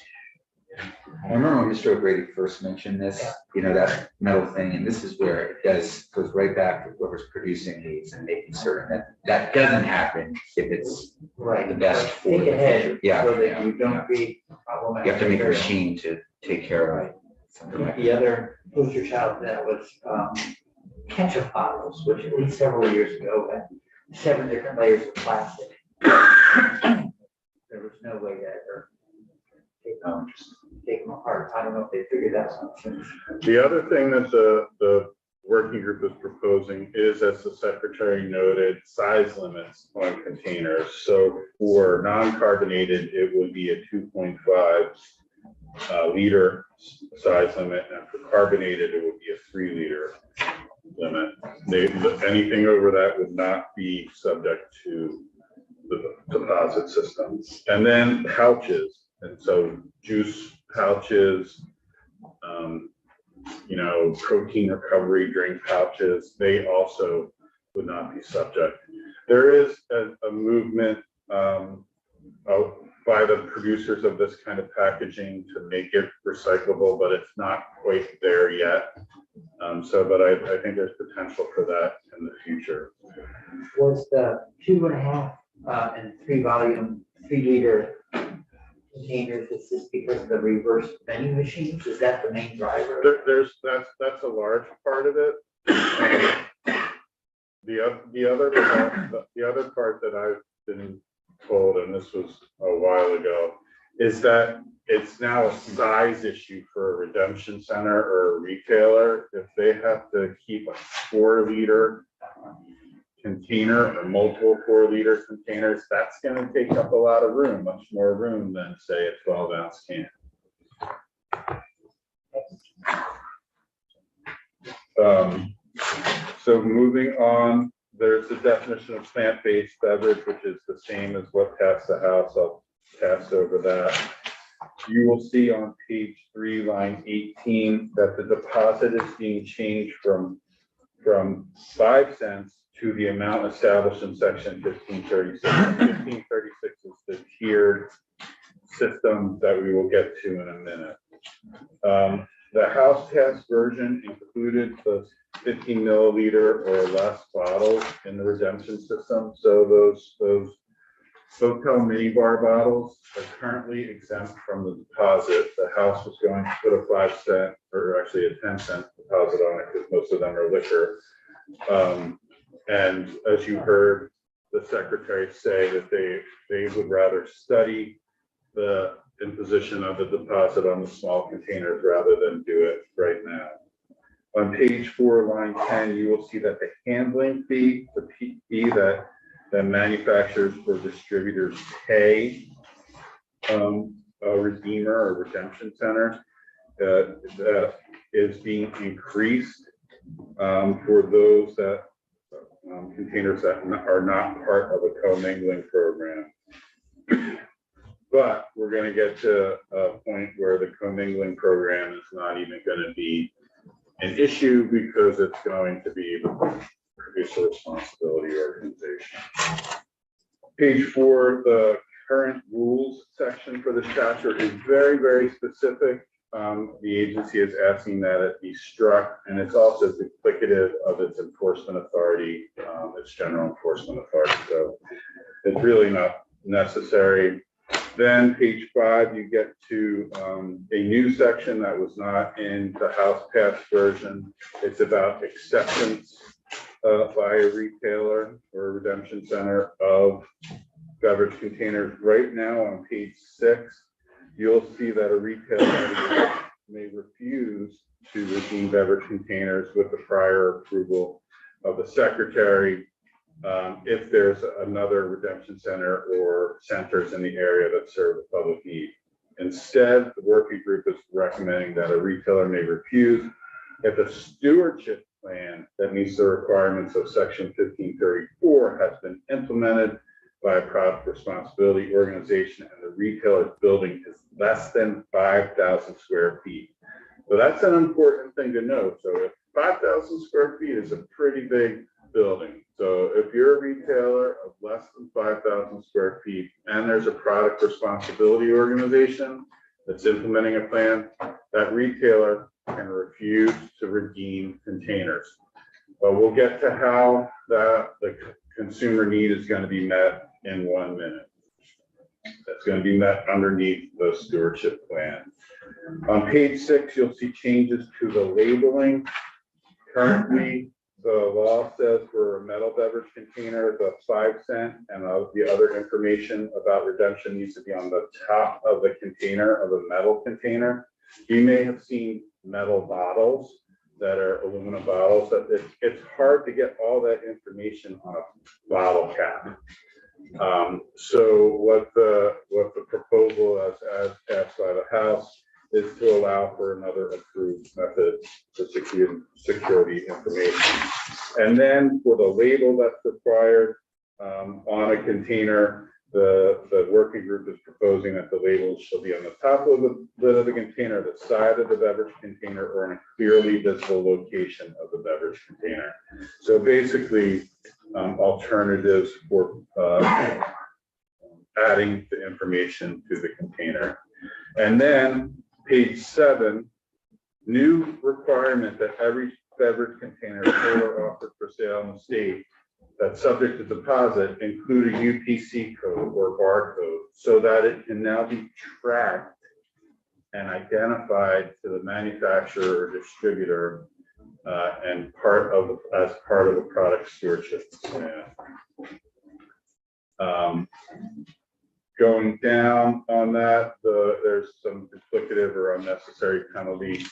I remember when Mr. O'Grady first mentioned this, you know, that metal thing, and this is where it goes right back to whoever's producing these and making certain that doesn't happen if it's the best for Think the ahead, future. Yeah, so that yeah, you don't yeah. be problematic. You have to make a machine to take care of something like that. The other poster child for that was ketchup bottles, which at least several years ago had 7 different layers of plastic. There was no way to ever take them apart. I don't know if they figured that out since. The other thing that the working group is proposing is, as the secretary noted, size limits on containers. So for non-carbonated, it would be a 2.5 liter size limit, and for carbonated, it would be a 3 liter limit. Anything over that would not be subject to the deposit system. And then pouches, and so juice pouches, you know, protein recovery drink pouches, they also would not be subject. There is a movement by the producers of this kind of packaging to make it recyclable, but it's not quite there yet. But I think there's potential for that in the future. Was the 2.5 and 3 volume, 3 liter containers, is this because of the reverse vending machines? Is that the main driver? That's a large part of it. The other part that I've been told, and this was a while ago, is that it's now a size issue for a redemption center or a retailer. If they have to keep a 4 liter container or multiple 4 liter containers, that's going to take up a lot of room, much more room than say a 12 ounce can. So moving on, there's the definition of plant-based beverage, which is the same as what passed the House. I'll pass over that. You will see on page 3, line 18, that the deposit is being changed from 5 cents to the amount established in section 1536. 1536 is the tiered system that we will get to in a minute. The House passed version included the 15 milliliter or less bottles in the redemption system. So those hotel minibar bottles are currently exempt from the deposit. The House was going to put a 5 cent or actually a 10 cent deposit on it because most of them are liquor. And as you heard the secretary say, that they would rather study the imposition of the deposit on the small containers rather than do it right now. On page 4, line 10, you will see that the handling fee, the fee that manufacturers or distributors pay a redeemer or redemption center that is being increased for those that containers that are not part of a commingling program. But we're going to get to a point where the commingling program is not even going to be an issue because it's going to be the producer responsibility organization. Page 4, the current rules section for this chapter is very, very specific. The agency is asking that it be struck, and it's also duplicative of its enforcement authority, its general enforcement authority. So it's really not necessary. Then page 5, you get to a new section that was not in the House passed version. It's about acceptance by a retailer or a redemption center of beverage containers. Right now on page 6, you'll see that a retailer may refuse to redeem beverage containers with the prior approval of the secretary if there's another redemption center or centers in the area that serve the public need. Instead, the working group is recommending that a retailer may refuse if a stewardship plan that meets the requirements of section 1534 has been implemented by a product responsibility organization and the retailer's building is less than 5,000 square feet. So that's an important thing to know. So if 5,000 square feet is a pretty big building. So if you're a retailer of less than 5,000 square feet and there's a product responsibility organization that's implementing a plan, that retailer can refuse to redeem containers. But we'll get to how the consumer need is going to be met in 1 minute. That's going to be met underneath the stewardship plan. On page 6, you'll see changes to the labeling. Currently, the law says for a metal beverage container, the 5-cent and the other information about redemption needs to be on the top of the container, of a metal container. You may have seen metal bottles that are aluminum bottles. That it's hard to get all that information on a bottle cap. So what the proposal as passed by the House is to allow for another approved method for security information. And then for the label that's required on a container, the working group is proposing that the label shall be on the top of the lid of the container, the side of the beverage container, or in a clearly visible location of the beverage container. So basically, alternatives for adding the information to the container. And then page 7, new requirement that every beverage container sold or offered for sale in the state that's subject to deposit include a UPC code or barcode so that it can now be tracked and identified to the manufacturer or distributor and as part of the product stewardship. Going down on that, there's some duplicative or unnecessary penalty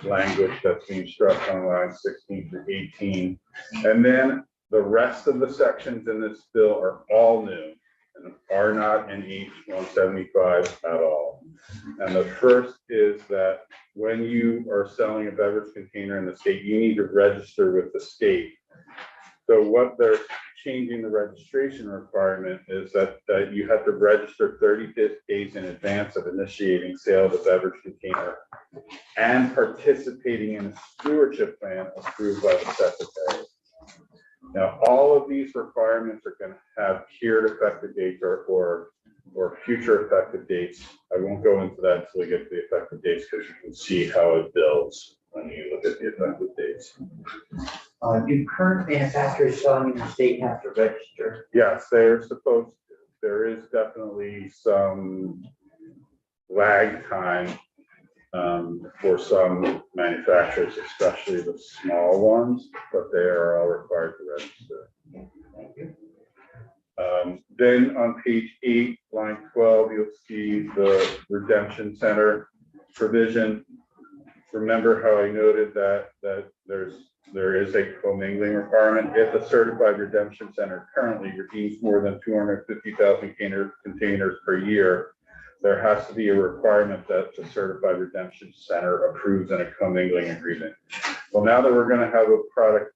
language that's being struck on lines 16 through 18. And then the rest of the sections in this bill are all new and are not in H-175 at all. And the first is that when you are selling a beverage container in the state, you need to register with the state. So what they're changing the registration requirement is that you have to register 30 days in advance of initiating sale of the beverage container and participating in a stewardship plan approved by the secretary. Now, all of these requirements are going to have tiered effective dates or future effective dates. I won't go into that until we get to the effective dates because you can see how it builds when you look at the effective dates. Do current manufacturers selling in the state have to register? Yes, they're supposed to. There is definitely some lag time for some manufacturers, especially the small ones, but they are all required to register. Thank you. Then on page 8, line 12, you'll see the redemption center provision. Remember how I noted that there is a commingling requirement. If a certified redemption center currently redeems more than 250,000 containers per year, there has to be a requirement that the certified redemption center approves in a commingling agreement. Well, now that we're going to have a product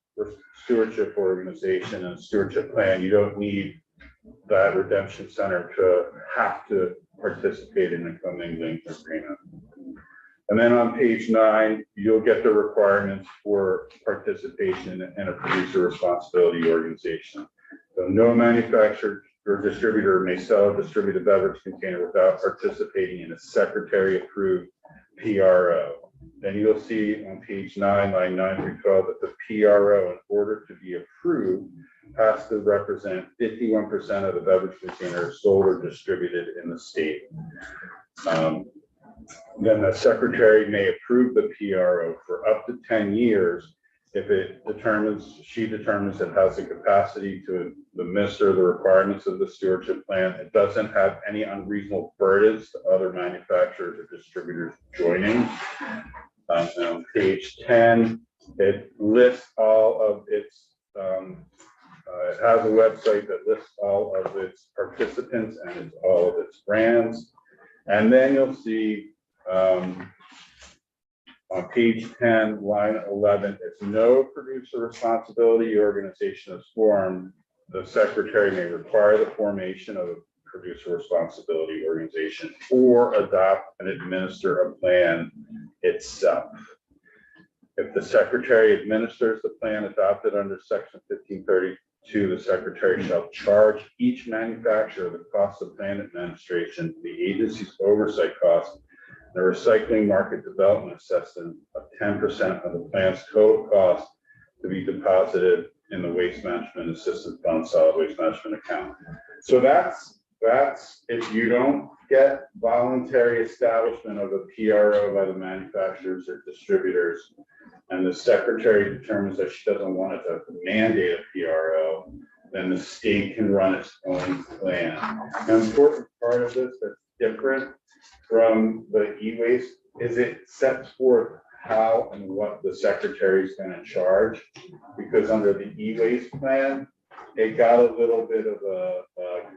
stewardship organization and stewardship plan, you don't need that redemption center to have to participate in a commingling agreement. And then on page 9, you'll get the requirements for participation in a producer responsibility organization. So no manufacturer or distributor may sell or distribute a beverage container without participating in a secretary-approved PRO. Then you'll see on page 9, line 9 through 12, that the PRO, in order to be approved, has to represent 51% of the beverage containers sold or distributed in the state. Then the secretary may approve the PRO for up to 10 years if she determines it has the capacity to administer the requirements of the stewardship plan. It doesn't have any unreasonable burdens to other manufacturers or distributors joining. On page 10, it lists all of its, it has a website that lists all of its participants and all of its brands. And then you'll see on page 10, line 11, if no producer responsibility organization is formed, the secretary may require the formation of a producer responsibility organization or adopt and administer a plan itself. If the secretary administers the plan adopted under section 1532, the secretary shall charge each manufacturer the cost of plan administration, the agency's oversight costs, the recycling market development assessment of 10% of the plan's total cost to be deposited in the Waste Management Assistance Fund Solid Waste Management account. So that's if you don't get voluntary establishment of a PRO by the manufacturers or distributors, and the secretary determines that she doesn't want it to mandate a PRO, then the state can run its own plan. An important part of this that's different from the e-waste is it sets forth how and what the secretary is going to charge, because under the e-waste plan, it got a little bit of a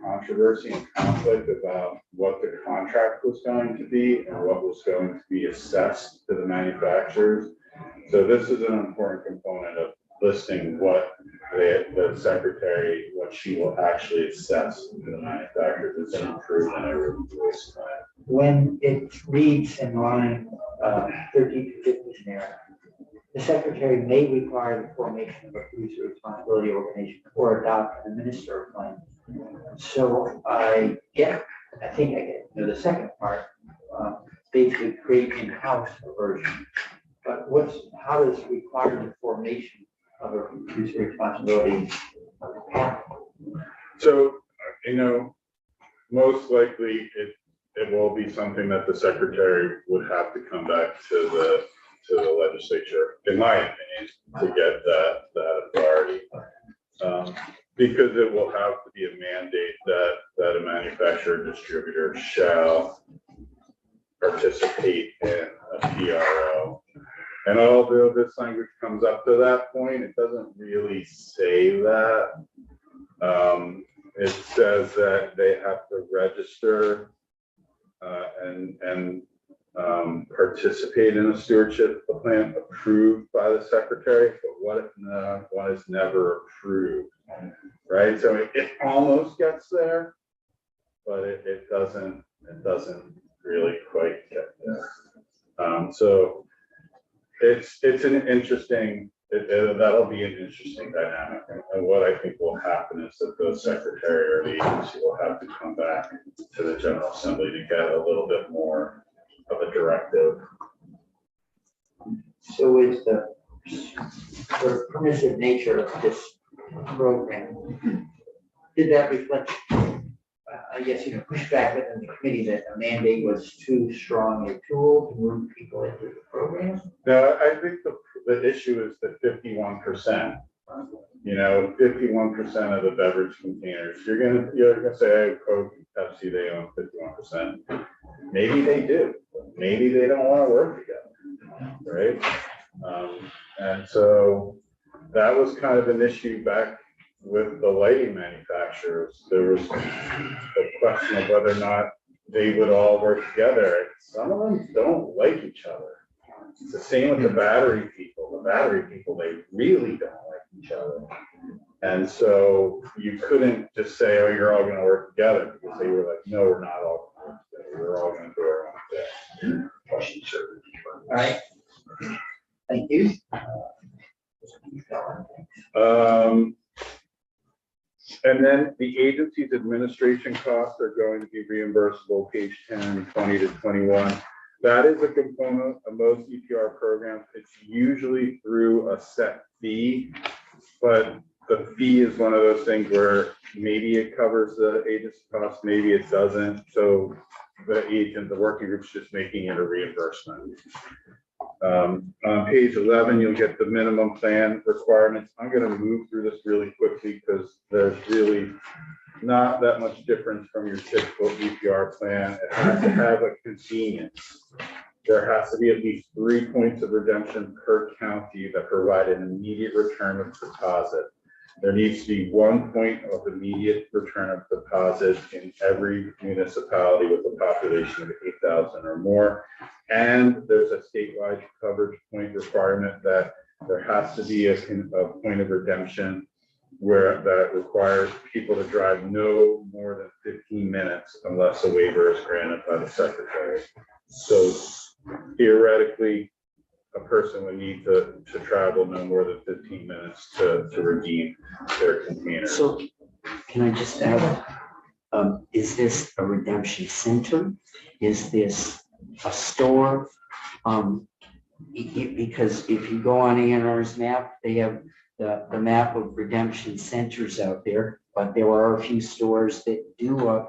controversy and conflict about what the contract was going to be and what was going to be assessed to the manufacturers. So this is an important component of listing what the secretary, what she will actually assess to the manufacturers. It's an improvement over the waste plan. When it reads in line 13 to 15 there, the secretary may require the formation of a producer responsibility organization or adopt and administer a plan. So I think I get the second part, basically create in-house a version. But how does require the formation of a producer responsibility happen? So, most likely it will be something that the secretary would have to come back to the legislature, in my opinion, to get that authority. Because it will have to be a mandate that a manufacturer distributor shall participate in a PRO. And although this language comes up to that point, it doesn't really say that. It says that they have to register and participate in a stewardship plan approved by the secretary, but what if one is never approved, right? So it almost gets there, but it doesn't really quite get there. So it's an interesting, that'll be an interesting dynamic. And what I think will happen is that the secretary or the agency will have to come back to the General Assembly to get a little bit more of a directive. So is the sort of permissive nature of this program, did that reflect, I guess, pushback within the committee that a mandate was too strong a tool to move people into the program? Now, I think the issue is the 51%. you know, 51% of the beverage containers, you're gonna say, hey, Coke, Pepsi, they own 51%. Maybe they do, maybe they don't want to work together, right? And so that was kind of an issue back with the lighting manufacturers. There was a question of whether or not they would all work together. Some of them don't like each other. It's the same with the battery people. The battery people, they really don't like each other. And so you couldn't just say, oh, you're all going to work together, because they were like, no, we're not all going to work together. We're all going to do our own thing. All right. Thank you. And then the agency's administration costs are going to be reimbursable, page 10, 20 to 21. That is a component of most EPR programs. It's usually through a set fee, but the fee is one of those things where maybe it covers the agency cost, maybe it doesn't. So the working group's just making it a reimbursement. On page 11, you'll get the minimum plan requirements. I'm going to move through this really quickly because there's really not that much difference from your typical EPR plan. It has to have a convenience. There has to be at least 3 points of redemption per county that provide an immediate return of deposit. There needs to be 1 point of immediate return of deposit in every municipality with a population of 8,000 or more. And there's a statewide coverage point requirement that there has to be a point of redemption where that requires people to drive no more than 15 minutes unless a waiver is granted by the secretary. So theoretically, a person would need to travel no more than 15 minutes to redeem their container. So can I just add, is this a redemption center? Is this a store? Because if you go on A&R's map, they have the map of redemption centers out there, but there are a few stores that do,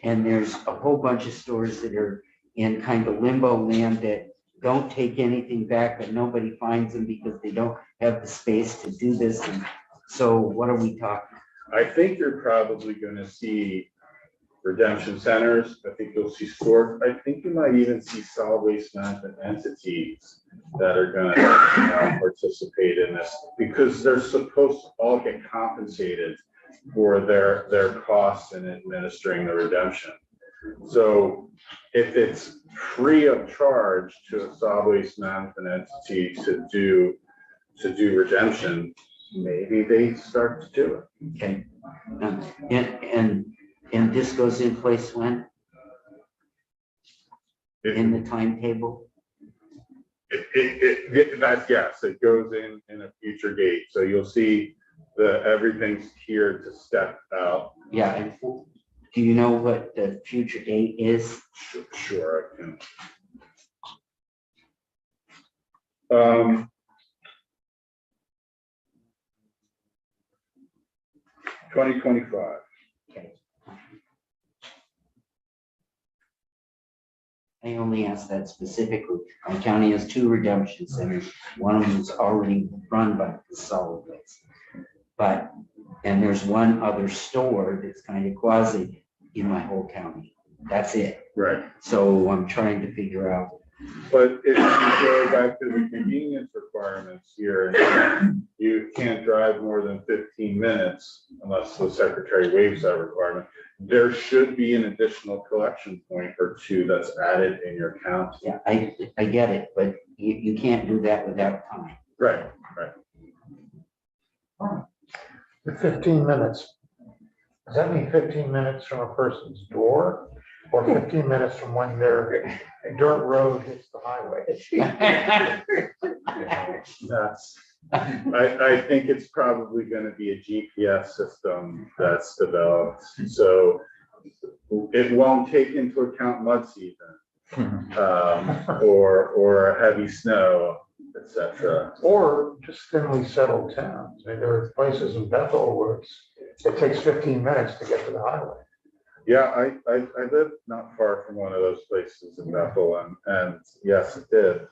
and there's a whole bunch of stores that are in kind of limbo land that don't take anything back, but nobody finds them because they don't have the space to do this. And so what are we talking? I think you're probably going to see redemption centers. I think you'll see stores. I think you might even see solid waste management entities that are going to participate in this, because they're supposed to all get compensated for their costs in administering the redemption. So if it's free of charge to a solid waste management entity to do redemption, maybe they start to do it. Okay. And this goes in place when? In the timetable? Yes, it goes in a future date. So you'll see everything's tiered to step out. Yeah. And do you know what the future date is? Sure, I can. 2025. Okay. I only asked that specifically. My county has 2 redemption centers. One of them is already run by the solid waste. And there's one other store that's kind of quasi in my whole county. That's it. Right. So I'm trying to figure out. But if you go back to the convenience requirements here, you can't drive more than 15 minutes unless the secretary waives that requirement. There should be an additional collection point or 2 that's added in your county. Yeah, I get it, but you can't do that without time. Right. The 15 minutes, does that mean 15 minutes from a person's door, or 15 minutes from when their dirt road hits the highway? I think it's probably going to be a GPS system that's developed, so it won't take into account mud season, or heavy snow, etc. Or just thinly settled towns. I mean, there are places in Bethel where it takes 15 minutes to get to the highway. Yeah, I live not far from one of those places in Bethel, and yes, it did.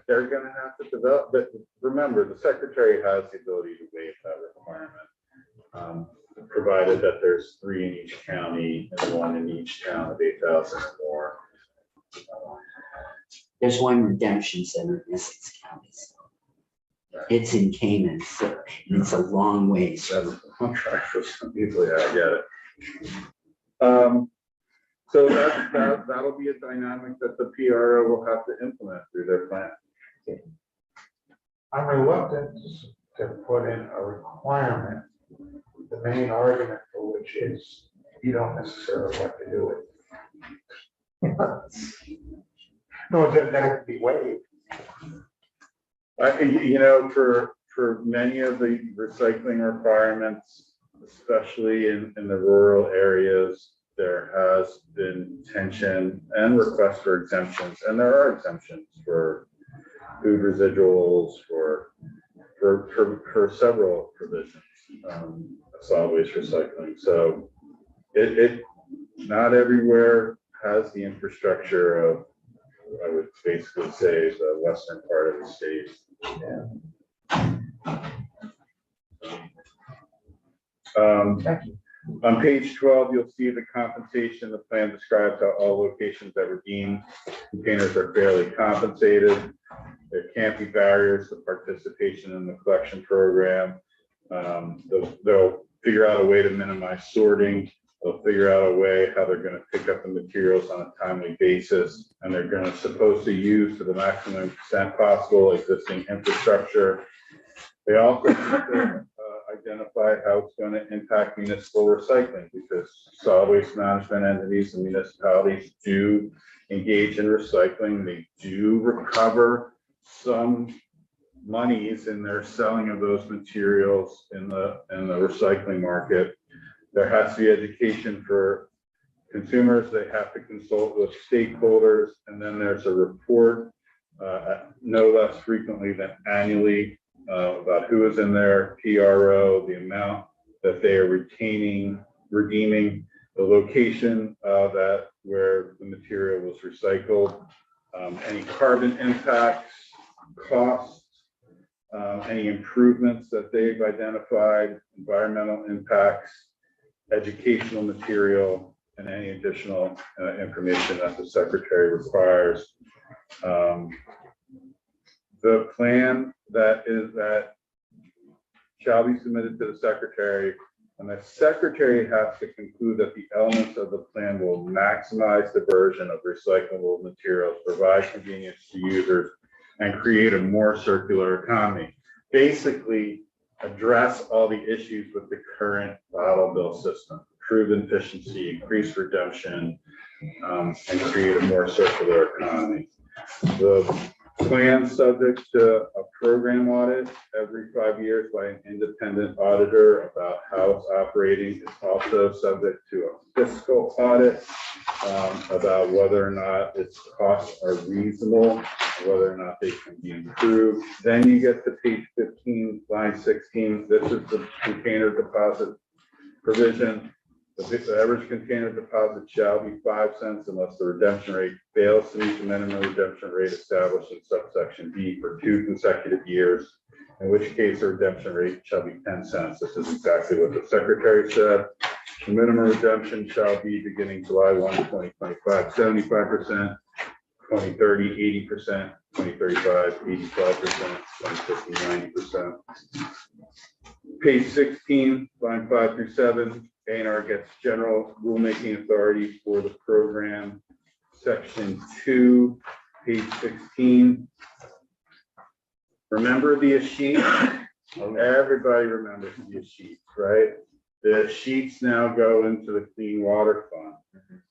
they're gonna have to develop, but remember, the secretary has the ability to waive that requirement. Provided that there's 3 in each county and 1 in each town of 8,000 or more. There's one redemption center in Essex County. So it's in Canaan, so it's a long ways. That's a contract for some people, yeah, I get it. So that'll be a dynamic that the PRO will have to implement through their plan. I'm reluctant to put in a requirement. The main argument for which is you don't necessarily have to do it. No, that could be waived. You know, for many of the recycling requirements, especially in the rural areas, there has been tension and requests for exemptions, and there are exemptions for food residuals, for several provisions, solid waste recycling. So it not everywhere has the infrastructure of, I would basically say, the western part of the state. Thank you. On page 12, you'll see the compensation. The plan describes how all locations that redeem containers are fairly compensated. There can't be barriers to participation in the collection program. They'll figure out a way to minimize sorting. They'll figure out a way how they're going to pick up the materials on a timely basis, and they're going to supposed to use to the maximum extent possible existing infrastructure. They also need to identify how it's going to impact municipal recycling, because solid waste management entities and municipalities do engage in recycling. They do recover some monies in their selling of those materials in the recycling market. There has to be education for consumers. They have to consult with stakeholders, and then there's a report no less frequently than annually about who is in their PRO, the amount that they are redeeming, the location that where the material was recycled, any carbon impacts, costs, any improvements that they've identified, environmental impacts, educational material, and any additional information that the secretary requires. The plan that shall be submitted to the secretary, and the secretary has to conclude that the elements of the plan will maximize diversion of recyclable materials, provide convenience to users, and create a more circular economy. Basically, address all the issues with the current bottle bill system, improve efficiency, increase redemption, and create a more circular economy. The plan subject to a program audit every 5 years by an independent auditor about how it's operating. It's also subject to a fiscal audit about whether or not its costs are reasonable, whether or not they can be improved. Then you get to page 15, line 16. This is the container deposit provision. The average container deposit shall be 5 cents unless the redemption rate fails to meet the minimum redemption rate established in subsection B for 2 consecutive years, in which case the redemption rate shall be 10 cents. This is exactly what the secretary said. The minimum redemption shall be beginning July 1, 2025, 75%, 2030, 80%, 2035, 85%, 2050, 90%. Page 16, line 5 through 7. A&R gets general rulemaking authority for the program. Section 2, page 16. Remember the sheet? Everybody remembers the sheets, right? The sheets now go into the Clean Water Fund.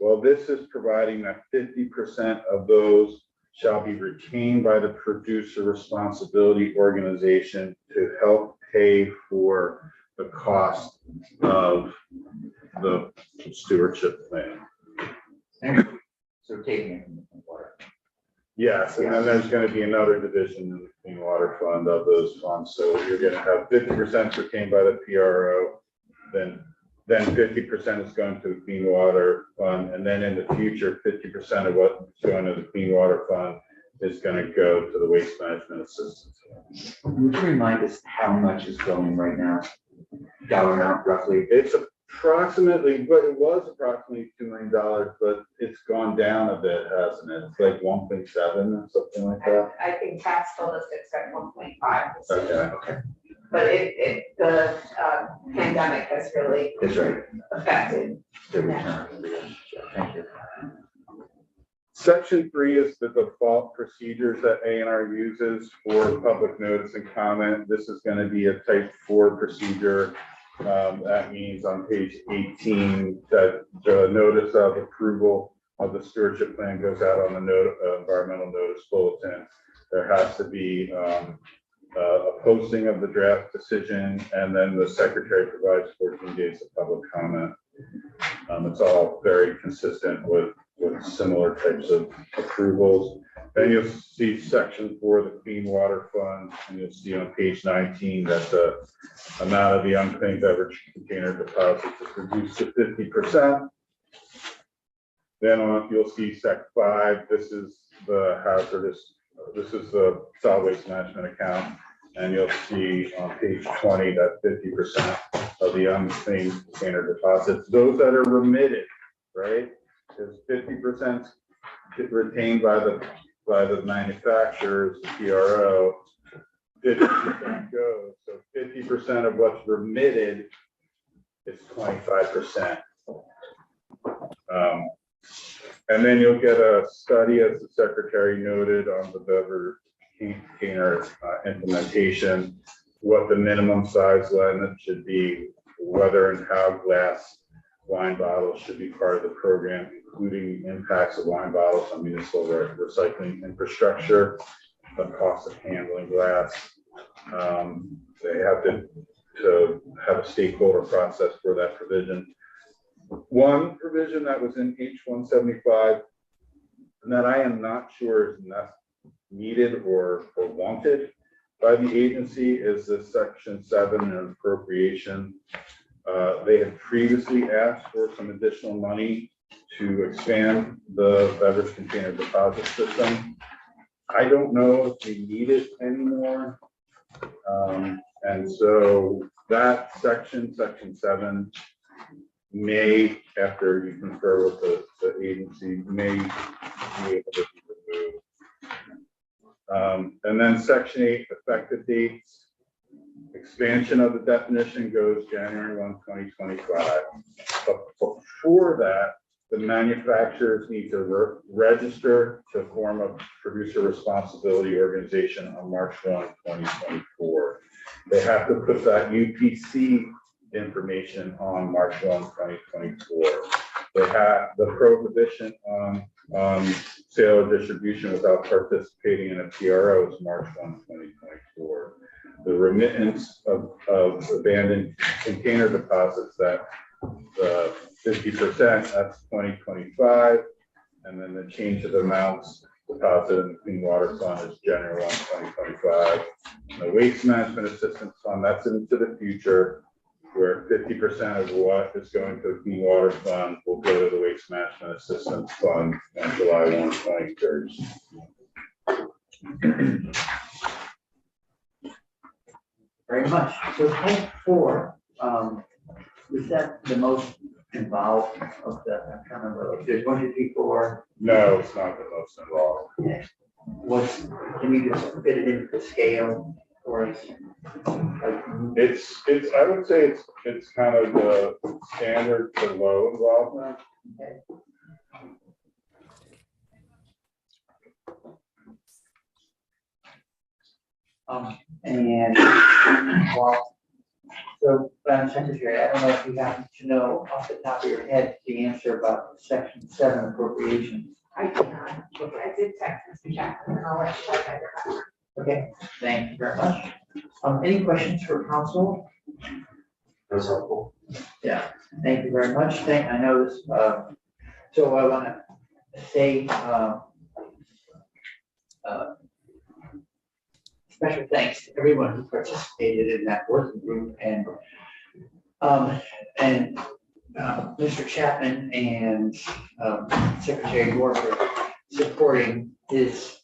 Well, this is providing that 50% of those shall be retained by the producer responsibility organization to help pay for the cost of the stewardship plan. So taking it from the water. Yes, and then there's going to be another division in the Clean Water Fund of those funds. So you're going to have 50% retained by the PRO, then 50% is going to the Clean Water Fund, and then in the future, 50% of what's going to the Clean Water Fund is gonna go to the waste management assistance. Would you remind us how much is going right now? Dollar amount roughly? It's approximately, but it was approximately $2 million, but it's gone down a bit, hasn't it? It's like 1.7 or something like that. I think Pat's told us to expect 1.5. Okay. But the pandemic has really That's right. affected. The return. Thank you. Section 3 is the default procedures that A&R uses for public notice and comment. This is going to be a type 4 procedure. That means on page 18 that the notice of approval of the stewardship plan goes out on the environmental notice bulletin. There has to be a posting of the draft decision, and then the secretary provides 14 days of public comment. It's all very consistent with similar types of approvals. Then you'll see section 4, the Clean Water Fund, and you'll see on page 19 that the amount of the unclaimed beverage container deposits is reduced to 50%. Then you'll see sec 5, this is the solid waste management account, and you'll see on page 20 that 50% of the unclaimed container deposits, those that are remitted, right? Because 50% get retained by the manufacturers, the PRO, 50% goes. So 50% of what's remitted is 25%. And then you'll get a study, as the secretary noted, on the beverage container implementation, what the minimum size limit should be, whether and how glass wine bottles should be part of the program, including impacts of wine bottles on municipal recycling infrastructure, the cost of handling glass. They have to have a stakeholder process for that provision. One provision that was in H175, and that I am not sure is needed or wanted by the agency, is this section 7 in appropriation. They had previously asked for some additional money to expand the beverage container deposit system. I don't know if we need it anymore. And so that section 7, may, after you confer with the agency, may be able to be removed. And then section 8, effective dates. Expansion of the definition goes January 1, 2025. But before that, the manufacturers need to register to form a producer responsibility organization on March 1, 2024. They have to put that UPC information on March 1, 2024. They have the prohibition on sale or distribution without participating in a PRO is March 1, 2024. The remittance of abandoned container deposits, that the 50%, that's 2025. And then the change of amounts deposited in the Clean Water Fund is January 1, 2025. And the Waste Management Assistance Fund, that's into the future, where 50% of what is going to the Clean Water Fund will go to the Waste Management Assistance Fund on July 1, 2030. Very much. So type 4, was that the most involved of the, I'm trying to remember, like, there's 1, 2, 3, 4. No, it's not the most involved. What's, can you just fit it into the scale for us? It's, I would say it's kind of the standard to low involvement. Okay. And well, so Madam Secretary, I don't know if you happen to know off the top of your head the answer about section 7 appropriations. I do not. Okay, I did text Mr. Jackson, and I'll let you know if I remember. Okay, thank you very much. Any questions for council? That's helpful. Yeah, thank you very much. I know this, so I want to say, special thanks to everyone who participated in that working group, and Mr. Chapman and Secretary Moore for supporting his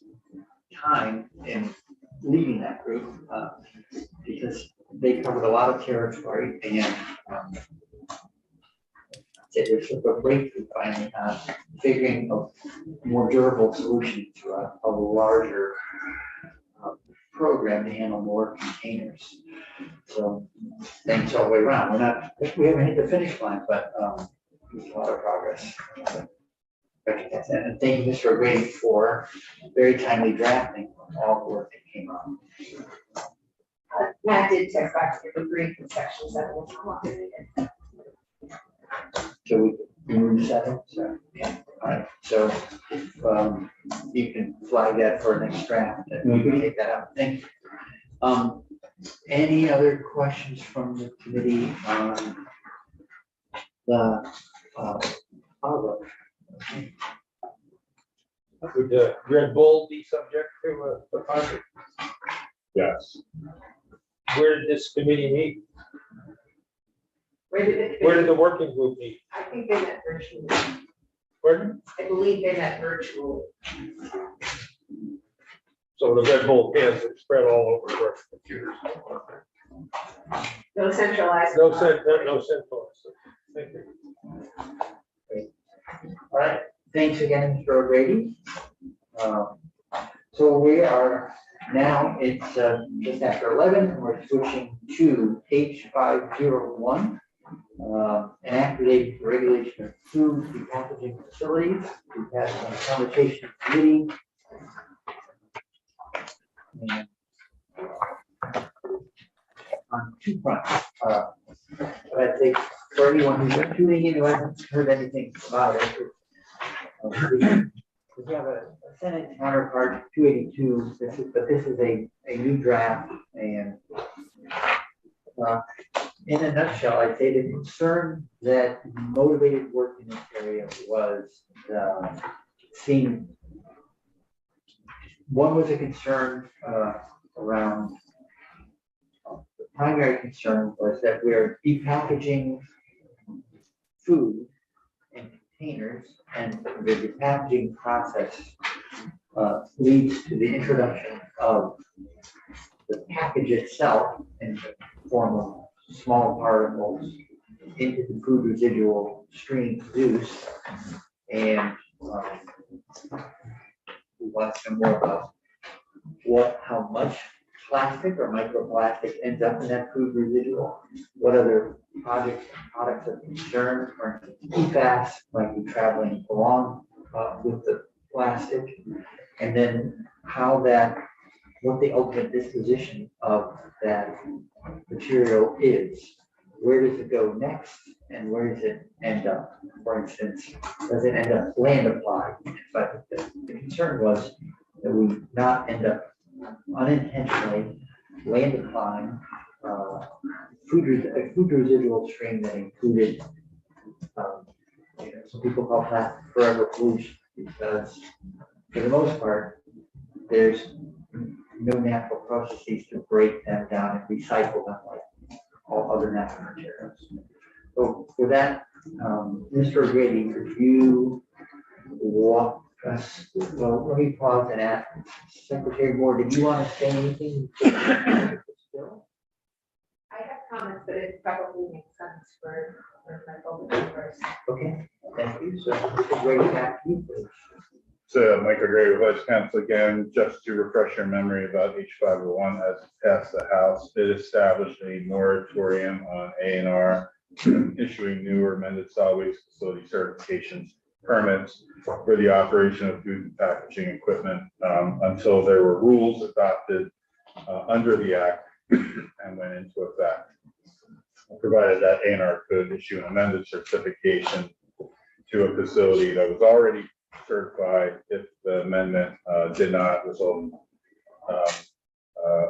time in leading that group, because they covered a lot of territory and it was sort of a breakthrough finally, figuring a more durable solution to a larger program to handle more containers. So thanks all the way around. We haven't hit the finish line, but there's a lot of progress. And thank you, Mr. O'Grady, for very timely drafting of all the work that came up. Matt did text back to the brief in section 7, which I'm not doing it. So we can move 7, so, okay, all right, so, you can flag that for next draft, and we can take that out, thank you. Any other questions from the committee on the, outlook? Would Red Bull be subject to a project? Yes. Where did this committee meet? Where did it? Where did the working group meet? I think they met virtually. Pardon? I believe they met virtually. So the Red Bull cans are spread all over where computers. No centralized. No centralized. Thank you. All right, thanks again, Mr. O'Grady. So we are now, it's just after 11, and we're switching to page 501. An act related to regulation of food repackaging facilities. We've had a conversation committee. And on two fronts, but I think for anyone who's been tuning in who hasn't heard anything about it, we have a Senate counterpart 282, but this is a new draft, and in a nutshell, I'd say the concern that motivated work in this area was seeing, one was a concern around, the primary concern was that we're depackaging food in containers, and the repackaging process leads to the introduction of the package itself in the form of small particles into the food residual stream produced. And we want to know more about how much plastic or microplastic ends up in that food residual, what other products of concern or Pfas might be traveling along with the plastic, and then what the ultimate disposition of that material is. Where does it go next, and where does it end up? For instance, does it end up land applied? But the concern was that we not end up unintentionally land applying food residual stream that included some people call that forever pollution, because for the most part, there's no natural processes to break them down and recycle them like all other natural materials. So for that, Mr. O'Grady, could you walk us, well, let me pause and ask Secretary Moore, did you want to say anything? I have comments, but it probably makes sense for my public first. Okay, thank you. So Mr. O'Grady, back to you, please. So Mike O'Grady, Vice Counsel again, just to refresh your memory about H501 as it passed the House, it established a moratorium on A&R issuing new or amended solid waste facility certifications permits for the operation of food and packaging equipment until there were rules adopted under the Act and went into effect. Provided that A&R could issue an amended certification to a facility that was already certified if the amendment did not result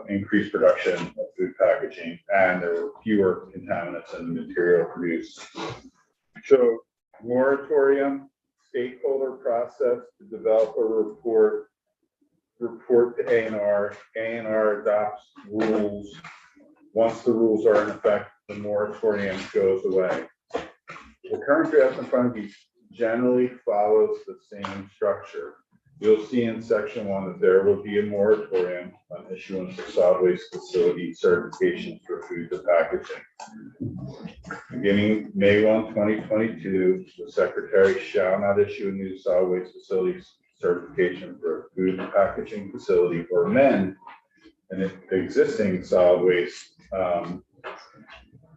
in increased production of food packaging and there were fewer contaminants in the material produced. So moratorium, stakeholder process to develop a report to A&R. A&R adopts rules. Once the rules are in effect, the moratorium goes away. The current draft in front of you generally follows the same structure. you'll see in section 1 that there will be a moratorium on issuance of solid waste facility certifications for food and packaging. Beginning May 1, 2022, the secretary shall not issue a new solid waste facility certification for a food and packaging facility or amend an existing solid waste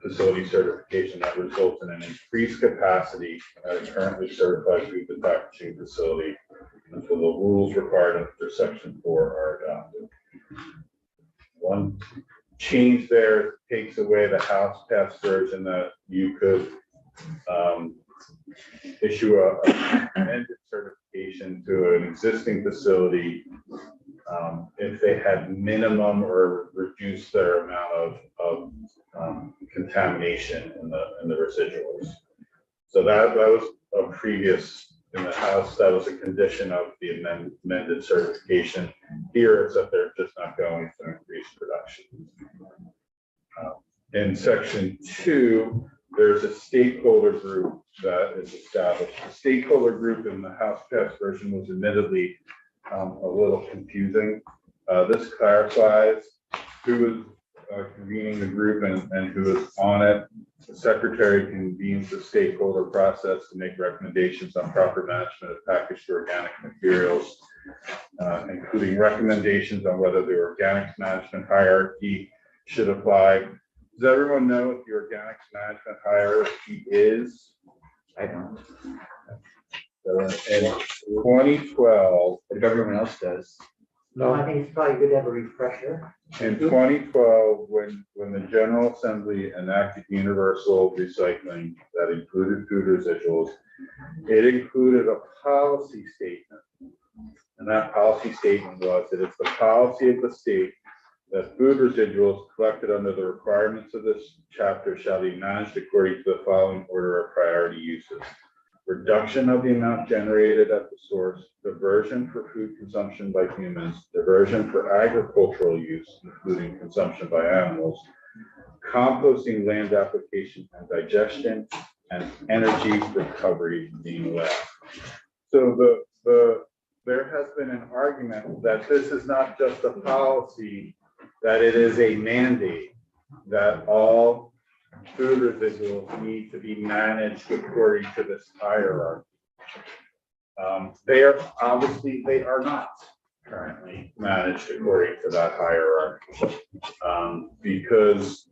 facility certification that results in an increased capacity at a currently certified food and packaging facility until the rules required under section 4 are adopted. One change there takes away the house pass version that you could issue a amended certification to an existing facility if they had minimum or reduced their amount of contamination in the residuals. So that was a previous in the house, that was a condition of the amended certification. Here it's that they're just not going to increase production. In section 2, there's a stakeholder group that is established. The stakeholder group in the House passed version was admittedly a little confusing. This clarifies who is convening the group and who is on it. The secretary convenes the stakeholder process to make recommendations on proper management of packaged organic materials, including recommendations on whether the organics management hierarchy should apply. Does everyone know what the organics management hierarchy is? I don't. In 2012, But if everyone else does, No, I think it's probably good to have a refresher. in 2012, when the General Assembly enacted universal recycling that included food residuals, it included a policy statement. And that policy statement was that it's the policy of the state that food residuals collected under the requirements of this chapter shall be managed according to the following order of priority uses: reduction of the amount generated at the source, diversion for food consumption by humans, diversion for agricultural use, including consumption by animals, composting, land application and digestion, and energy recovery being left. So there has been an argument that this is not just a policy, that it is a mandate that all food residuals need to be managed according to this hierarchy. They are not currently managed according to that hierarchy because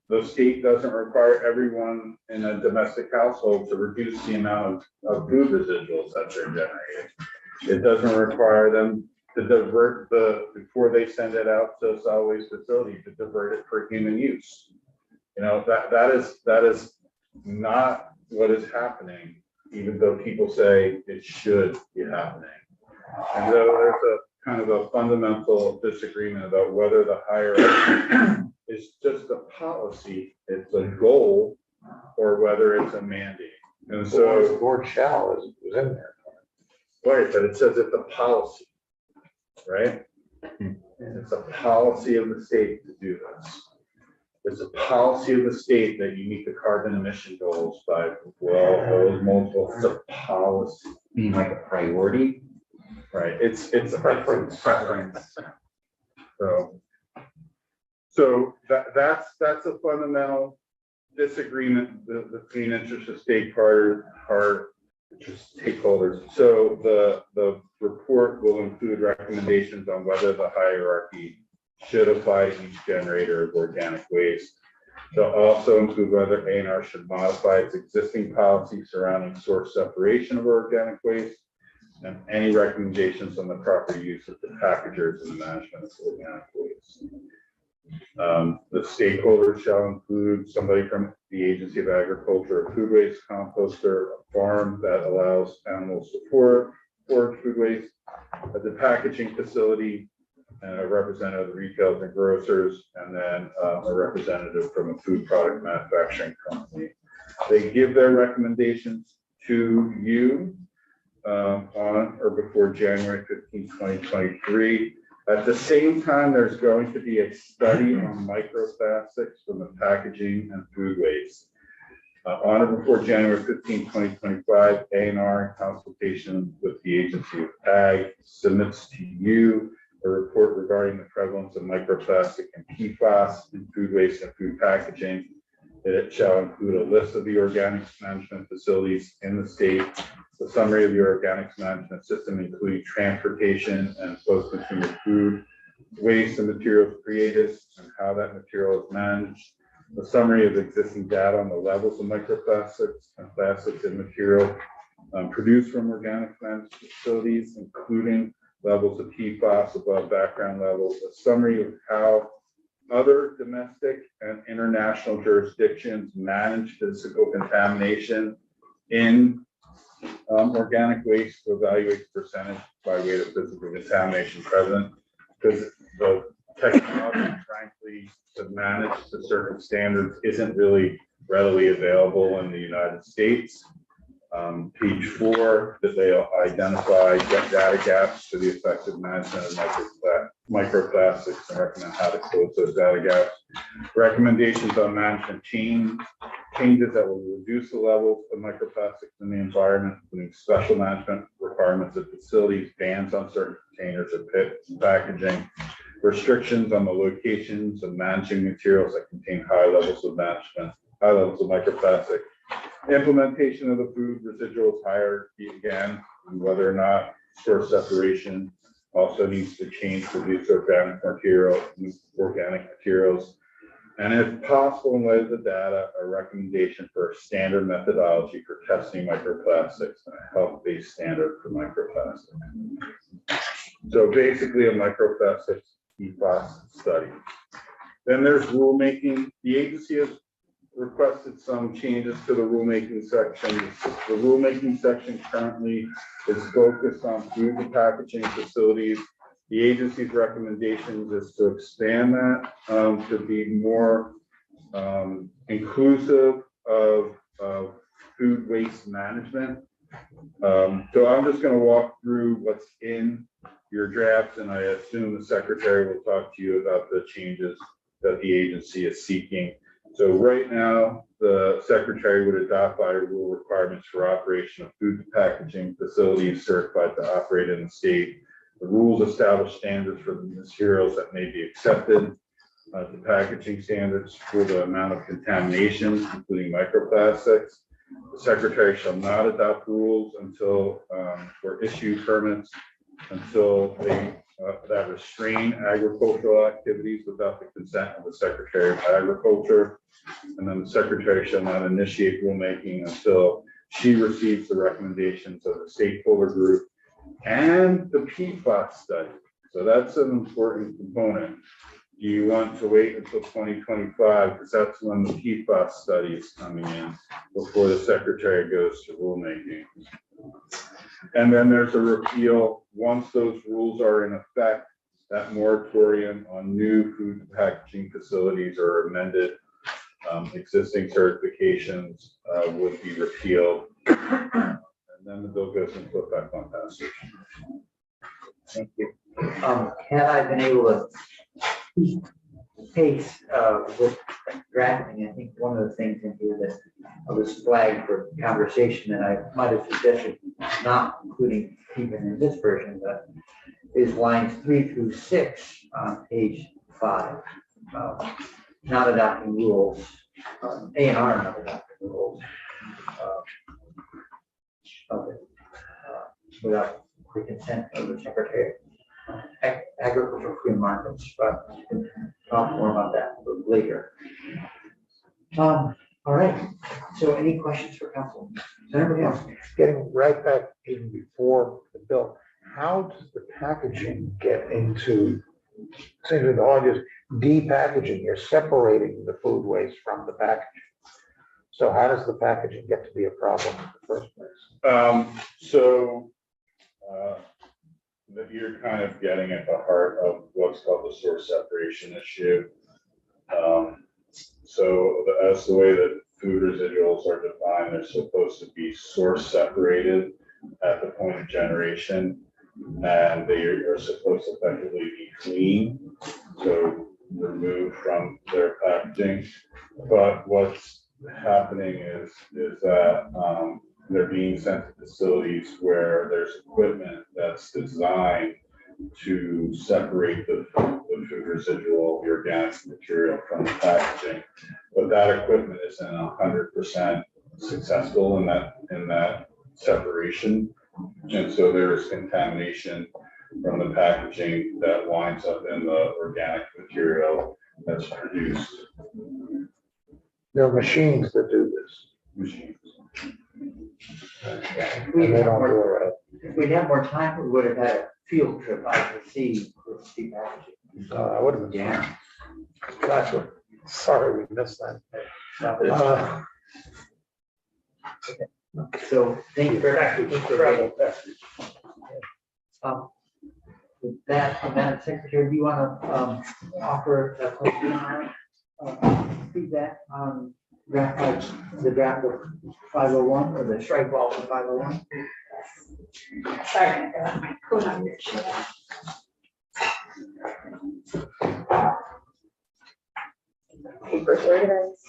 the state doesn't require everyone in a domestic household to reduce the amount of food residuals that they're generating. It doesn't require them to divert before they send it out to a solid waste facility, to divert it for human use. You know, that is not what is happening, even though people say it should be happening. And so there's a kind of a fundamental disagreement about whether the hierarchy is just a policy, it's a goal, or whether it's a mandate. And so the board shall is in there. right, but it says it's a policy, right? And it's a policy of the state to do this. It's a policy of the state that you meet the carbon emission goals by, well, those multiple, it's a policy. being like a priority. Right, it's a preference. Preference. So that's a fundamental disagreement between interested stakeholders. So the report will include recommendations on whether the hierarchy should apply to each generator of organic waste. They'll also include whether A&R should modify its existing policy surrounding source separation of organic waste, and any recommendations on the proper use of the packagers and the management of organic waste. The stakeholders shall include somebody from the Agency of Agriculture or Food Waste, composter, a farm that allows animals to forage food waste, the packaging facility, and a representative of the retailers and grocers, and then a representative from a food product manufacturing company. They give their recommendations to you on or before January 15, 2023. At the same time, there's going to be a study on microplastics from the packaging and food waste. On or before January 15, 2025, A&R in consultation with the Agency of Ag submits to you a report regarding the prevalence of microplastic and Pfas in food waste and food packaging. It shall include a list of the organics management facilities in the state, the summary of the organics management system, including transportation and post-consumer food waste and materials created and how that material is managed, the summary of existing data on the levels of microplastics and plastics in material produced from organic management facilities, including levels of PFAS above background levels, a summary of how other domestic and international jurisdictions manage physical contamination in organic waste to evaluate the percentage by weight of physical contamination present. Because the technology, frankly, to manage to certain standards isn't really readily available in the United States. Page 4, that they identify data gaps to the effective management of microplastics and recommend how to close those data gaps. Recommendations on management changes that will reduce the levels of microplastics in the environment, including special management requirements of facilities, bans on certain containers or packaging, restrictions on the locations of managing materials that contain high levels of microplastic. Implementation of the food residuals hierarchy again, and whether or not source separation also needs to change for these organic materials. And if possible, in light of the data, a recommendation for a standard methodology for testing microplastics and a health-based standard for microplastics. So basically a microplastics PFAS study. Then there's rulemaking. The agency has requested some changes to the rulemaking section. The rulemaking section currently is focused on food and packaging facilities. The agency's recommendations is to expand that to be more inclusive of food waste management. So I'm just going to walk through what's in your drafts, and I assume the secretary will talk to you about the changes that the agency is seeking. So right now, the secretary would adopt by rule requirements for operation of food and packaging facilities certified to operate in the state. The rules establish standards for the materials that may be accepted. The packaging standards for the amount of contamination, including microplastics. The secretary shall not adopt rules until or issue permits until they that restrain agricultural activities without the consent of the Secretary of Agriculture. And then the secretary shall not initiate rulemaking until she receives the recommendations of the stakeholder group and the PFAS study. So that's an important component. Do you want to wait until 2025? Because that's when the PFAS study is coming in before the secretary goes to rulemaking. And then there's a repeal. Once those rules are in effect, that moratorium on new food and packaging facilities or amended existing certifications would be repealed. And then the bill goes into effect on passage. Thank you. Had I been able to keep pace with drafting, I think one of the things in here that was flagged for conversation, and I might have suggested not including even in this version, but is lines 3 through 6 on page 5. Not adopting rules, A&R not adopting rules of it without the consent of the Secretary of Agricultural Free Markets, but we can talk more about that later. All right, so any questions for council? Is there anybody else? Getting right back even before the bill, how does the packaging get into, seems like all just depackaging, you're separating the food waste from the packaging. So how does the packaging get to be a problem in the first place? That you're kind of getting at the heart of what's called the source separation issue. So as the way that food residuals are defined, they're supposed to be source separated at the point of generation, and they are supposed to effectively be clean, so removed from their packaging. But what's happening is that, they're being sent to facilities where there's equipment that's designed to separate the food residual, the organic material from the packaging. But that equipment isn't 100% successful in that separation. And so there is contamination from the packaging that winds up in the organic material that's produced. There are machines that do this. Machines. If And we they had don't do it more, right. if we'd had more time, we would have had a field trip out to see the packaging. That would have been fun. Yeah. That's what, sorry, we missed that. So thank you very much. Travel test. With that, Madam Secretary, do you want to offer a question on feedback on the draft of 501 or the strike ball for 501? Sorry, I got my coat on your chair. Papers organized.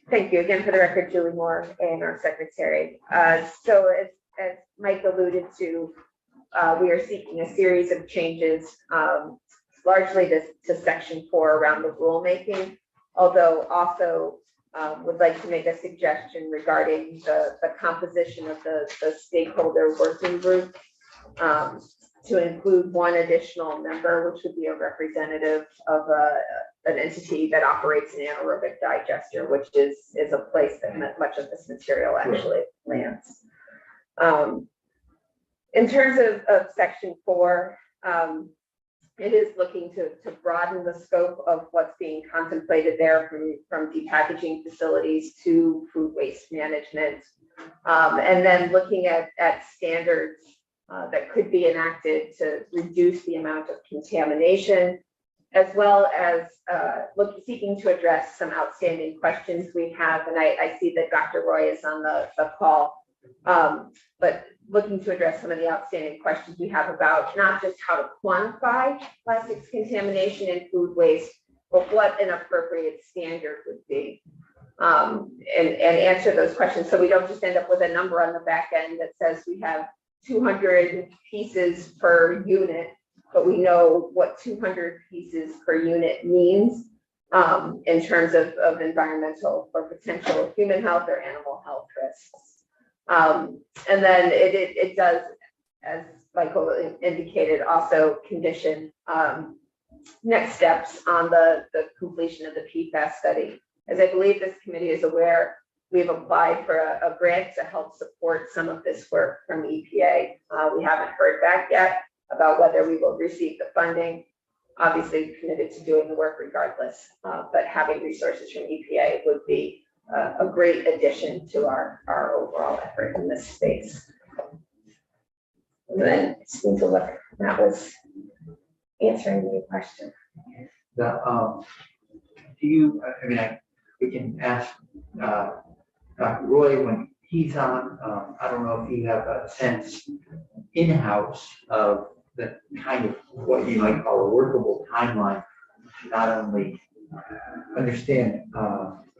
Thank you again for the record, Julie Moore and our secretary. So as Mike alluded to, we are seeking a series of changes, largely to section 4 around the rulemaking, although also would like to make a suggestion regarding the composition of the stakeholder working group, to include one additional member, which would be a representative of an entity that operates an anaerobic digester, which is a place that much of this material actually lands. In terms of section 4, it is looking to broaden the scope of what's being contemplated there from depackaging facilities to food waste management. And then looking at standards that could be enacted to reduce the amount of contamination, as well as seeking to address some outstanding questions we have. And I see that Dr. Roy is on the call, but looking to address some of the outstanding questions we have about not just how to quantify plastics contamination and food waste, but what an appropriate standard would be, and answer those questions so we don't just end up with a number on the back end that says we have 200 pieces per unit, but we know what 200 pieces per unit means in terms of environmental or potential human health or animal health risks. And then it does, as Michael indicated, also condition next steps on the completion of the Pfas study. As I believe this committee is aware, we've applied for a grant to help support some of this work from EPA. We haven't heard back yet about whether we will receive the funding. Obviously, we're committed to doing the work regardless, but having resources from EPA would be a great addition to our overall effort in this space. And then just need to look, that was answering your question. We can ask Dr. Roy when he's on. I don't know if you have a sense in-house of the kind of what you might call a workable timeline, not only understand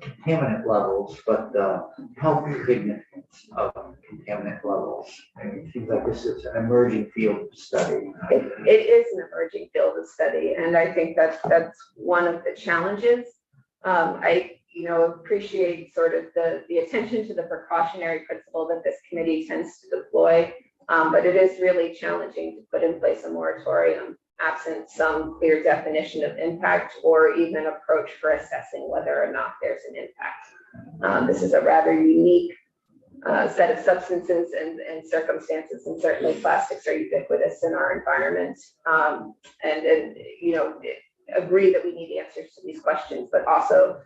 contaminant levels, but the health significance of contaminant levels. I mean, it seems like this is an emerging field of study. It is an emerging field of study, and I think that's one of the challenges. I appreciate sort of the attention to the precautionary principle that this committee tends to deploy, but it is really challenging to put in place a moratorium absent some clear definition of impact or even approach for assessing whether or not there's an impact. This is a rather unique set of substances and circumstances, and certainly plastics are ubiquitous in our environment. And agree that we need answers to these questions, but also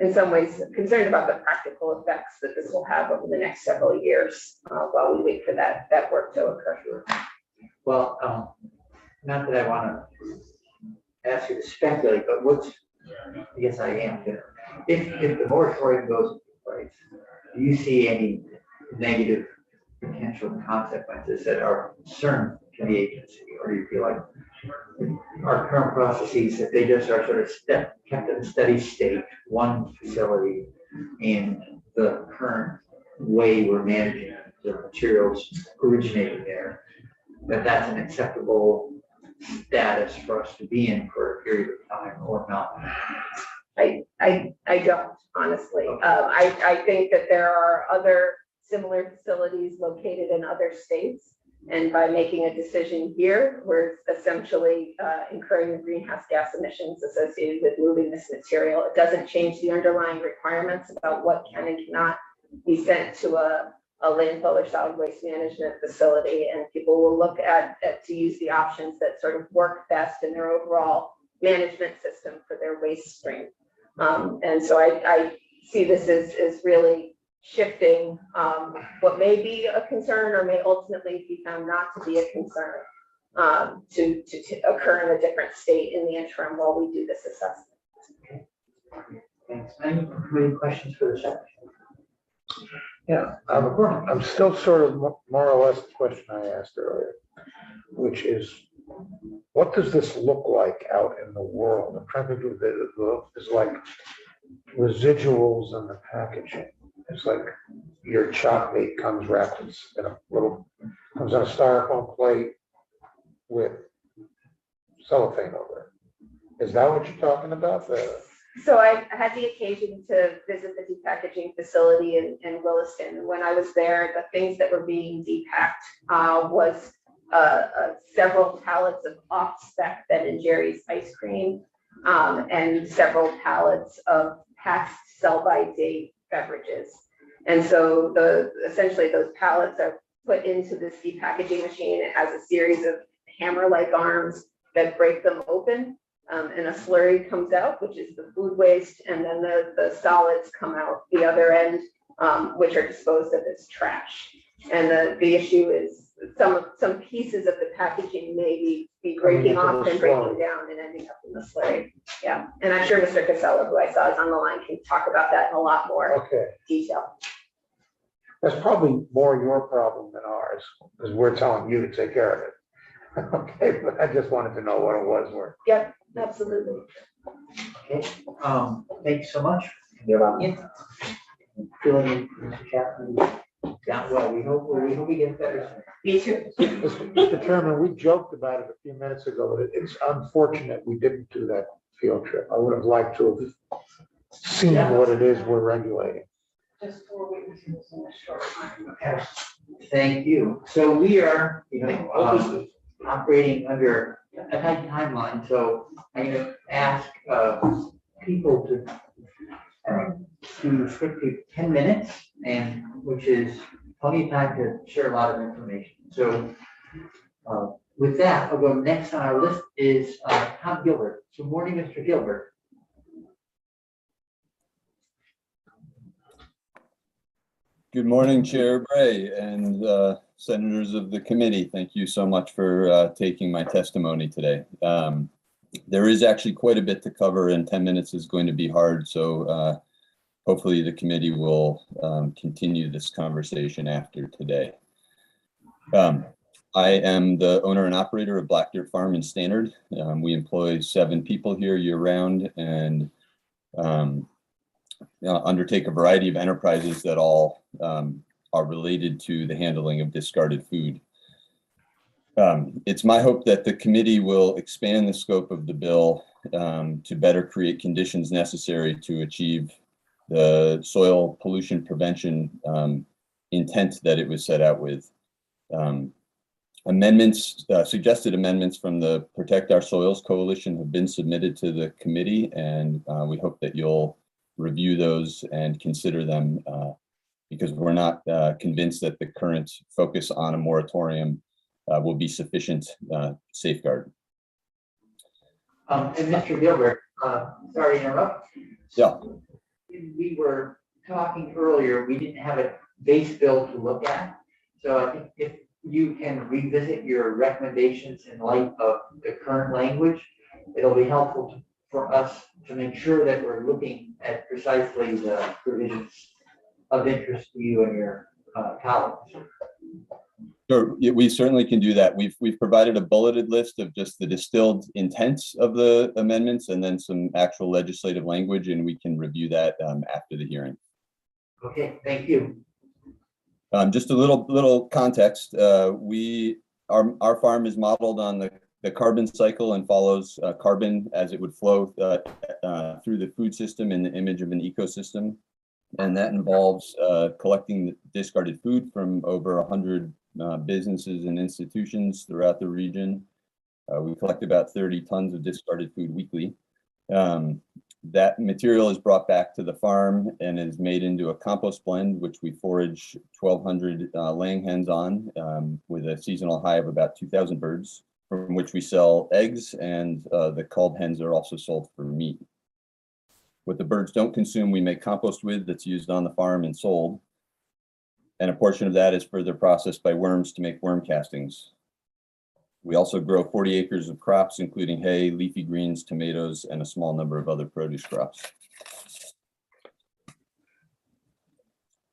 in some ways concerned about the practical effects that this will have over the next several years while we wait for that work to occur. Well, not that I want to ask you to speculate, but I guess I am. If the moratorium goes into place, do you see any negative potential consequences that are to the agency? Or do you feel like our current processes, if they just are sort of kept in a steady state, one facility, and the current way we're managing the materials originating there, that's an acceptable status for us to be in for a period of time or not? I don't, honestly. I think that there are other similar facilities located in other states. And by making a decision here, we're essentially incurring the greenhouse gas emissions associated with moving this material. It doesn't change the underlying requirements about what can and cannot be sent to a landfill or solid waste management facility. And people will look at to use the options that sort of work best in their overall management system for their waste stream. And so I see this as really shifting what may be a concern or may ultimately be found not to be a concern to occur in a different state in the interim while we do this assessment. Okay. Thanks. Any questions for the secretary? Yeah, I'm still sort of more or less the question I asked earlier, which is, what does this look like out in the world? I'm trying to do it's like residuals in the packaging. It's like your chopped meat comes wrapped in comes on a styrofoam plate with cellophane over it. Is that what you're talking about? So I had the occasion to visit the depackaging facility in Williston. When I was there, the things that were being depacked was several pallets of off-spec Ben and Jerry's ice cream and several pallets of past sell-by date beverages. And so essentially those pallets are put into this depackaging machine. It has a series of hammer-like arms that break them open. And a slurry comes out, which is the food waste, and then the solids come out the other end, which are disposed of as trash. And the issue is some pieces of the packaging may be breaking off and breaking down and ending up in the slurry. Yeah, and I'm sure Mr. Casella, who I saw is on the line, can talk about that in a lot more detail. That's probably more your problem than ours, because we're telling you to take care of it. Okay, but I just wanted to know what it was. Yep, absolutely. Okay, thanks so much. Filling in, Mr. Chapman. Down well. We hope we get better. Me too. Mr. Chairman, we joked about it a few minutes ago, but it's unfortunate we didn't do that field trip. I would have liked to have seen what it is we're regulating. Just 4 witnesses in a short time. Okay. Thank you. So we are, operating under a tight timeline. So I'm going to ask people to stick to 10 minutes, and which is plenty of time to share a lot of information. So with that, I'll go next on our list is Tom Gilbert. Good morning, Mr. Gilbert. Good morning, Chair Bray and senators of the committee. Thank you so much for taking my testimony today. There is actually quite a bit to cover, and 10 minutes is going to be hard. So hopefully the committee will continue this conversation after today. I am the owner and operator of Black Dirt Farm in Stannard. We employ 7 people here year-round and undertake a variety of enterprises that all are related to the handling of discarded food. It's my hope that the committee will expand the scope of the bill to better create conditions necessary to achieve the soil pollution prevention intent that it was set out with. Suggested amendments from the Protect Our Soils Coalition have been submitted to the committee, and we hope that you'll review those and consider them because we're not convinced that the current focus on a moratorium will be sufficient safeguard. And Mr. Gilbert, sorry to interrupt. Yeah. We were talking earlier, we didn't have a base bill to look at. So I think if you can revisit your recommendations in light of the current language, it'll be helpful for us to make sure that we're looking at precisely the provisions of interest to you and your colleagues. Sure, yeah, we certainly can do that. We've provided a bulleted list of just the distilled intents of the amendments and then some actual legislative language, and we can review that after the hearing. Okay, thank you. Just a little context. Our farm is modeled on the carbon cycle and follows carbon as it would flow through the food system in the image of an ecosystem. And that involves collecting discarded food from over 100 businesses and institutions throughout the region. We collect about 30 tons of discarded food weekly. That material is brought back to the farm and is made into a compost blend, which we forage 1,200 laying hens on with a seasonal high of about 2,000 birds, from which we sell eggs, and the culled hens are also sold for meat. What the birds don't consume, we make compost with that's used on the farm and sold. And a portion of that is further processed by worms to make worm castings. We also grow 40 acres of crops, including hay, leafy greens, tomatoes, and a small number of other produce crops.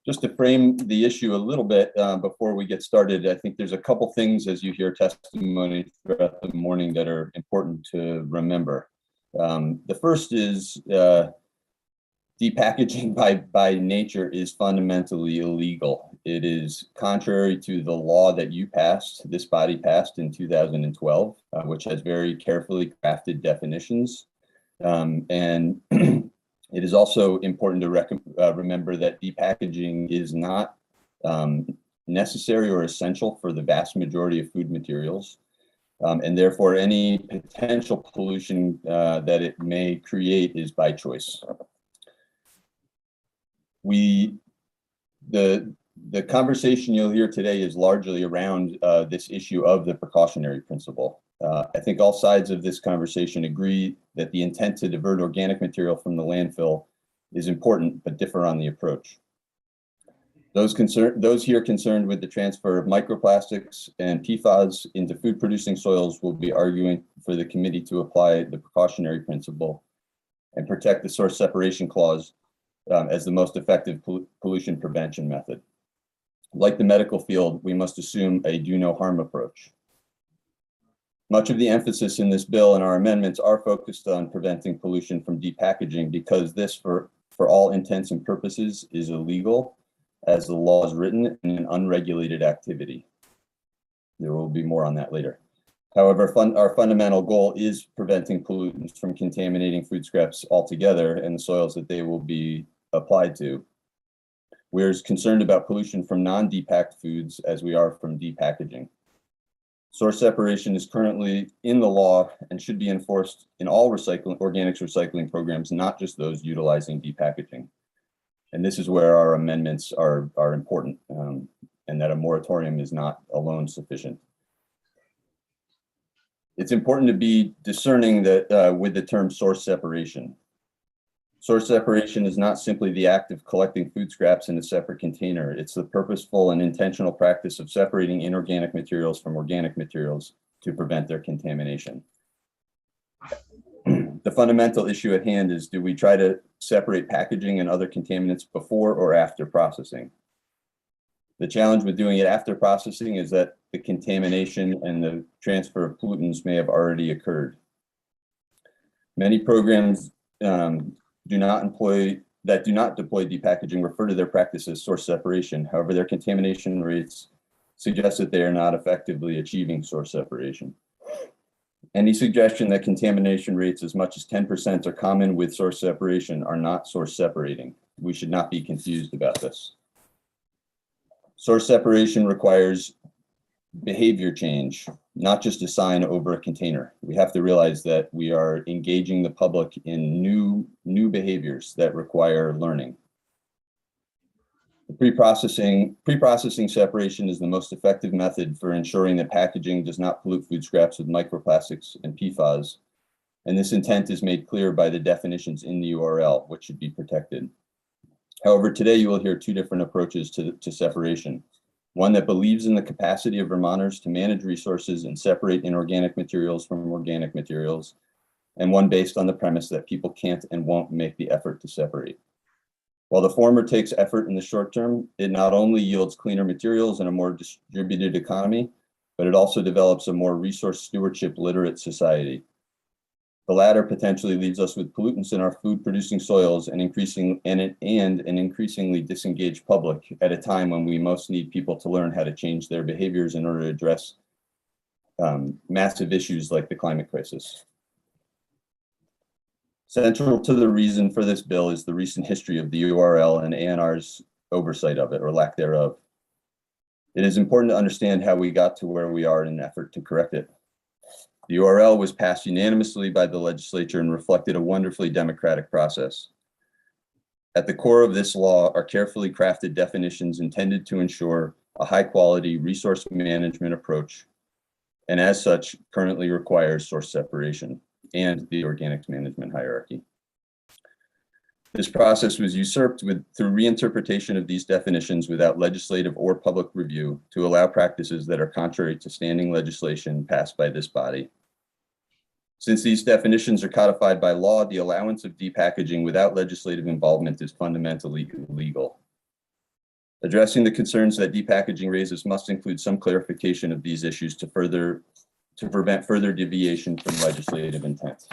Just to frame the issue a little bit before we get started, I think there's a couple things as you hear testimony throughout the morning that are important to remember. The first is depackaging by nature is fundamentally illegal. It is contrary to the law that this body passed in 2012, which has very carefully crafted definitions. And it is also important to remember that depackaging is not necessary or essential for the vast majority of food materials. And therefore, any potential pollution that it may create is by choice. The conversation you'll hear today is largely around this issue of the precautionary principle. I think all sides of this conversation agree that the intent to divert organic material from the landfill is important, but differ on the approach. Those here concerned with the transfer of microplastics and PFAS into food-producing soils will be arguing for the committee to apply the precautionary principle and protect the source separation clause as the most effective pollution prevention method. Like the medical field, we must assume a do no harm approach. Much of the emphasis in this bill and our amendments are focused on preventing pollution from depackaging because this, for all intents and purposes, is illegal as the law is written in an unregulated activity. There will be more on that later. However, our fundamental goal is preventing pollutants from contaminating food scraps altogether and the soils that they will be applied to. We're as concerned about pollution from non-depacked foods as we are from depackaging. Source separation is currently in the law and should be enforced in all organics recycling programs, not just those utilizing depackaging. And this is where our amendments are important, and that a moratorium is not alone sufficient. It's important to be discerning that with the term source separation. Source separation is not simply the act of collecting food scraps in a separate container. It's the purposeful and intentional practice of separating inorganic materials from organic materials to prevent their contamination. The fundamental issue at hand is, do we try to separate packaging and other contaminants before or after processing? The challenge with doing it after processing is that the contamination and the transfer of pollutants may have already occurred. Many programs do not deploy depackaging refer to their practice as source separation. However, their contamination rates suggest that they are not effectively achieving source separation. Any suggestion that contamination rates as much as 10% are common with source separation are not source separating. We should not be confused about this. Source separation requires behavior change, not just a sign over a container. We have to realize that we are engaging the public in new behaviors that require learning. The pre-processing separation is the most effective method for ensuring that packaging does not pollute food scraps with microplastics and PFAS. And this intent is made clear by the definitions in the URL, which should be protected. However, today you will hear two different approaches to separation. One that believes in the capacity of Vermonters to manage resources and separate inorganic materials from organic materials, and one based on the premise that people can't and won't make the effort to separate. While the former takes effort in the short term, it not only yields cleaner materials and a more distributed economy, but it also develops a more resource stewardship literate society. The latter potentially leaves us with pollutants in our food producing soils and an increasingly disengaged public at a time when we most need people to learn how to change their behaviors in order to address massive issues like the climate crisis. Central to the reason for this bill is the recent history of the URL and ANR's oversight of it, or lack thereof. It is important to understand how we got to where we are in an effort to correct it. The URL was passed unanimously by the legislature and reflected a wonderfully democratic process. At the core of this law are carefully crafted definitions intended to ensure a high-quality resource management approach, and as such, currently requires source separation and the organics management hierarchy. This process was usurped through reinterpretation of these definitions without legislative or public review to allow practices that are contrary to standing legislation passed by this body. Since these definitions are codified by law, the allowance of depackaging without legislative involvement is fundamentally illegal. Addressing the concerns that depackaging raises must include some clarification of these issues to prevent further deviation from legislative intent.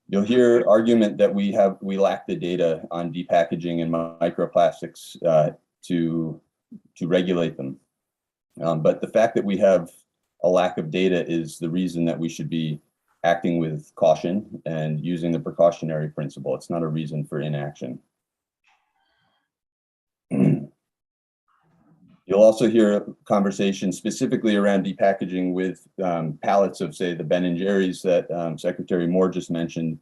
You'll hear argument that we lack the data on depackaging and microplastics to regulate them. But the fact that we have a lack of data is the reason that we should be acting with caution and using the precautionary principle. It's not a reason for inaction. You'll also hear a conversation specifically around depackaging with pallets of, say, the Ben & Jerry's that Secretary Moore just mentioned.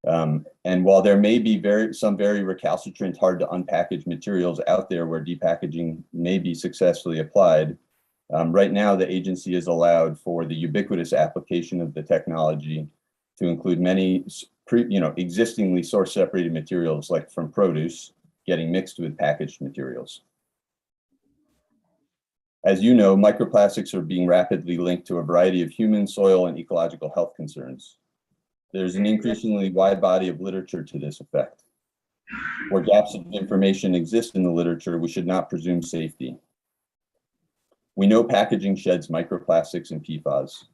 And while there may be some very recalcitrant, hard to unpackage materials out there where depackaging may be successfully applied, right now the agency is allowed for the ubiquitous application of the technology to include many existingly source separated materials, like from produce, getting mixed with packaged materials. As you know, microplastics are being rapidly linked to a variety of human, soil, and ecological health concerns. There's an increasingly wide body of literature to this effect. Where gaps of information exist in the literature, we should not presume safety. We know packaging sheds microplastics and Pfas.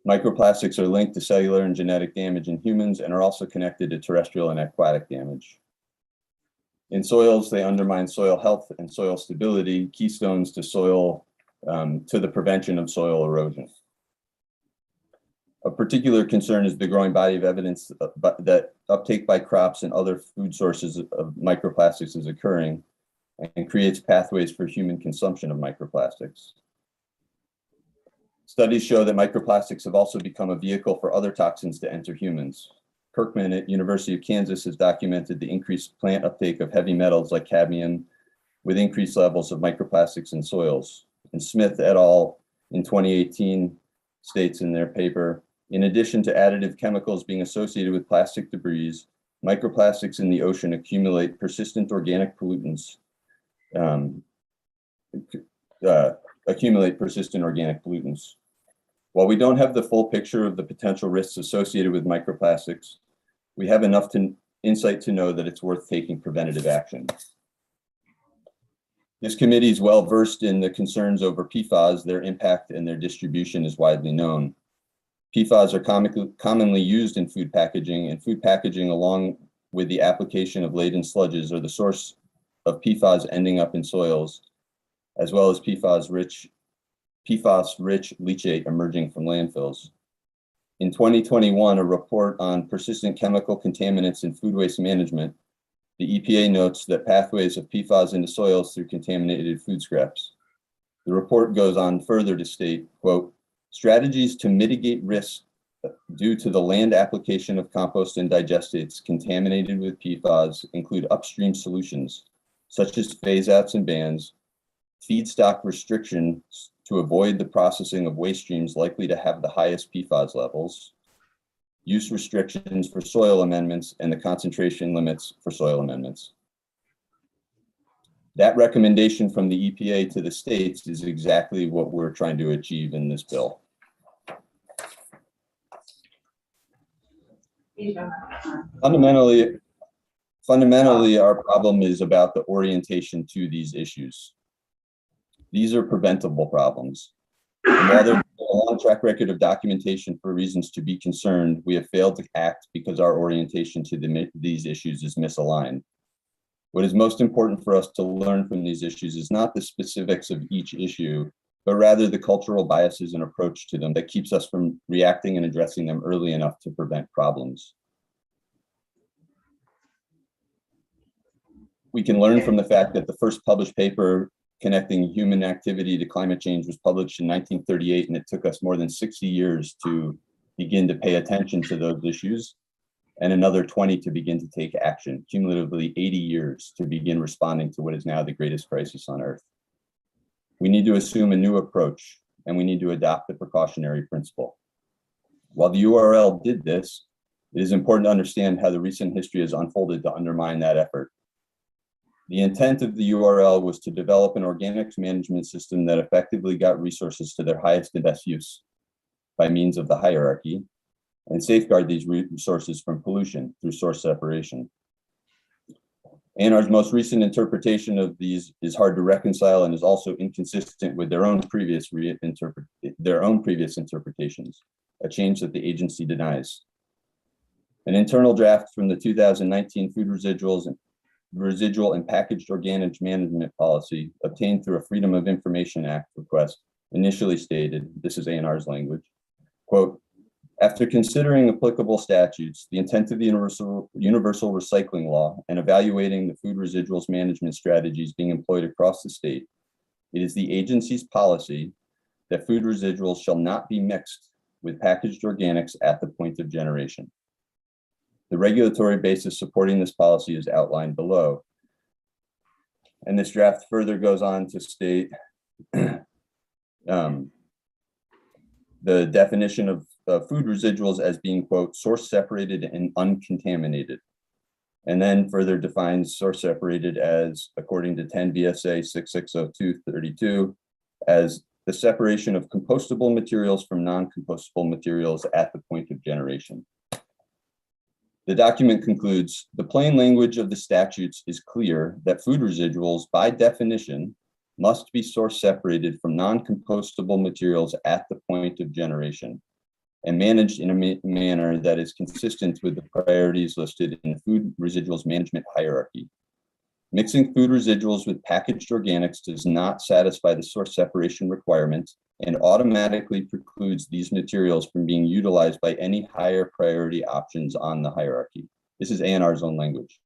Microplastics are linked to cellular and genetic damage in humans and are also connected to terrestrial and aquatic damage. In soils, they undermine soil health and soil stability, keystones to the prevention of soil erosion. A particular concern is the growing body of evidence that uptake by crops and other food sources of microplastics is occurring and creates pathways for human consumption of microplastics. Studies show that microplastics have also become a vehicle for other toxins to enter humans. Kirkman at University of Kansas has documented the increased plant uptake of heavy metals like cadmium with increased levels of microplastics in soils. And Smith et al. In 2018 states in their paper, in addition to additive chemicals being associated with plastic debris, microplastics in the ocean accumulate persistent organic pollutants. While we don't have the full picture of the potential risks associated with microplastics, we have enough insight to know that it's worth taking preventative action. This committee is well versed in the concerns over PFAS. Their impact and their distribution is widely known. PFAS are commonly used in food packaging, and food packaging, along with the application of laden sludges, are the source of PFAS ending up in soils, as well as PFAS-rich leachate emerging from landfills. In 2021, a report on persistent chemical contaminants in food waste management, the EPA notes that pathways of PFAS into soils through contaminated food scraps. The report goes on further to state, quote, strategies to mitigate risks due to the land application of compost and digestates contaminated with PFAS include upstream solutions, such as phase outs and bans, feedstock restrictions to avoid the processing of waste streams likely to have the highest PFAS levels, use restrictions for soil amendments, and the concentration limits for soil amendments. That recommendation from the EPA to the states is exactly what we're trying to achieve in this bill. Fundamentally, our problem is about the orientation to these issues. These are preventable problems. And while there's a long track record of documentation for reasons to be concerned, we have failed to act because our orientation to these issues is misaligned. What is most important for us to learn from these issues is not the specifics of each issue, but rather the cultural biases and approach to them that keeps us from reacting and addressing them early enough to prevent problems. We can learn from the fact that the first published paper connecting human activity to climate change was published in 1938, and it took us more than 60 years to begin to pay attention to those issues, and another 20 to begin to take action, cumulatively 80 years to begin responding to what is now the greatest crisis on Earth. We need to assume a new approach, and we need to adopt the precautionary principle. While the URL did this, it is important to understand how the recent history has unfolded to undermine that effort. The intent of the URL was to develop an organics management system that effectively got resources to their highest and best use by means of the hierarchy, and safeguard these resources from pollution through source separation. ANR's most recent interpretation of these is hard to reconcile and is also inconsistent with their own previous interpretations, a change that the agency denies. An internal draft from the 2019 Food Residual and Packaged Organics Management Policy obtained through a Freedom of Information Act request initially stated, this is ANR's language, quote, after considering applicable statutes, the intent of the universal recycling law, and evaluating the food residuals management strategies being employed across the state, it is the agency's policy that food residuals shall not be mixed with packaged organics at the point of generation. The regulatory basis supporting this policy is outlined below. And this draft further goes on to state the definition of food residuals as being, quote, source separated and uncontaminated. And then further defines source separated as, according to 10 VSA 660232, as the separation of compostable materials from non-compostable materials at the point of generation. The document concludes, the plain language of the statutes is clear that food residuals, by definition, must be source separated from non-compostable materials at the point of generation and managed in a manner that is consistent with the priorities listed in the food residuals management hierarchy. Mixing food residuals with packaged organics does not satisfy the source separation requirement and automatically precludes these materials from being utilized by any higher priority options on the hierarchy. This is ANR's own language.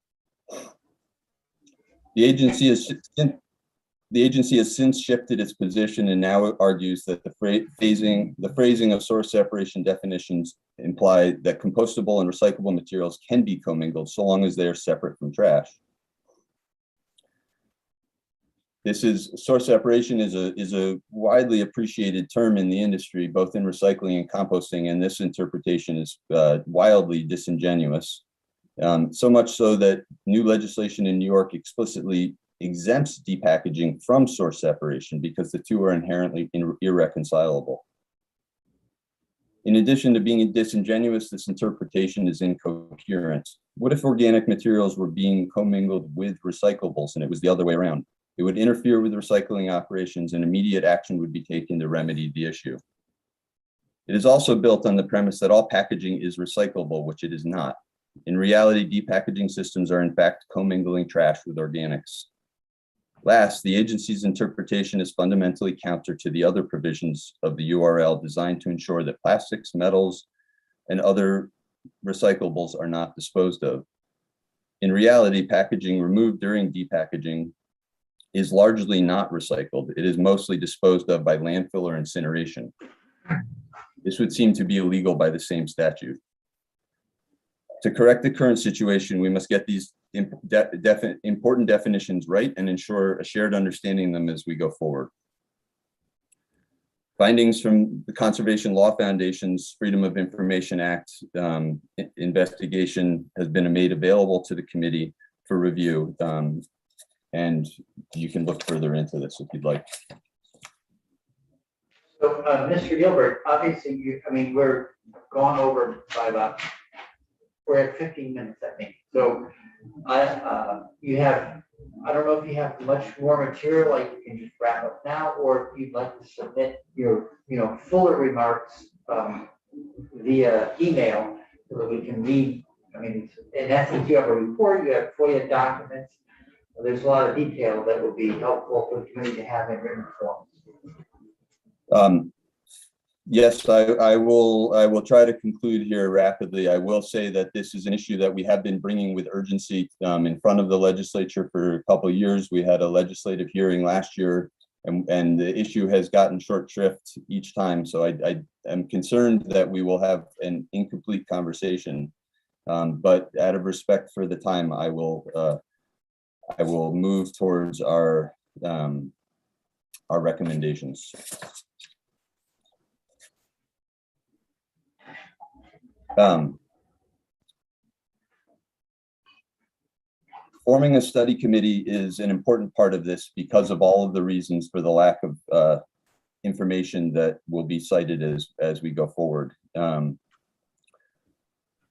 The agency has since shifted its position and now argues that the phrasing of source separation definitions imply that compostable and recyclable materials can be commingled so long as they are separate from trash. Source separation is a widely appreciated term in the industry, both in recycling and composting, and this interpretation is wildly disingenuous. So much so that new legislation in New York explicitly exempts depackaging from source separation because the two are inherently irreconcilable. In addition to being disingenuous, this interpretation is incoherent. What if organic materials were being commingled with recyclables and it was the other way around? It would interfere with recycling operations and immediate action would be taken to remedy the issue. It is also built on the premise that all packaging is recyclable, which it is not. In reality, depackaging systems are in fact commingling trash with organics. Last, the agency's interpretation is fundamentally counter to the other provisions of the URL designed to ensure that plastics, metals, and other recyclables are not disposed of. In reality, packaging removed during depackaging is largely not recycled. It is mostly disposed of by landfill or incineration. This would seem to be illegal by the same statute. To correct the current situation, we must get these important definitions right and ensure a shared understanding of them as we go forward. Findings from the Conservation Law Foundation's Freedom of Information Act investigation has been made available to the committee for review. And you can look further into this if you'd like. So, Mr. Gilbert, obviously, we're gone over by about we're at 15 minutes, I think. So you have, I don't know if you have much more material, like you can just wrap up now, or if you'd like to submit your, fuller remarks via email so that we can read. I mean, in essence, you have a report, you have FOIA documents. There's a lot of detail that would be helpful for the committee to have in written form. Yes, I will try to conclude here rapidly. I will say that this is an issue that we have been bringing with urgency in front of the legislature for a couple of years. We had a legislative hearing last year, and the issue has gotten short shrift each time. So I am concerned that we will have an incomplete conversation. But out of respect for the time, I will move towards our recommendations. Forming a study committee is an important part of this because of all of the reasons for the lack of information that will be cited as we go forward.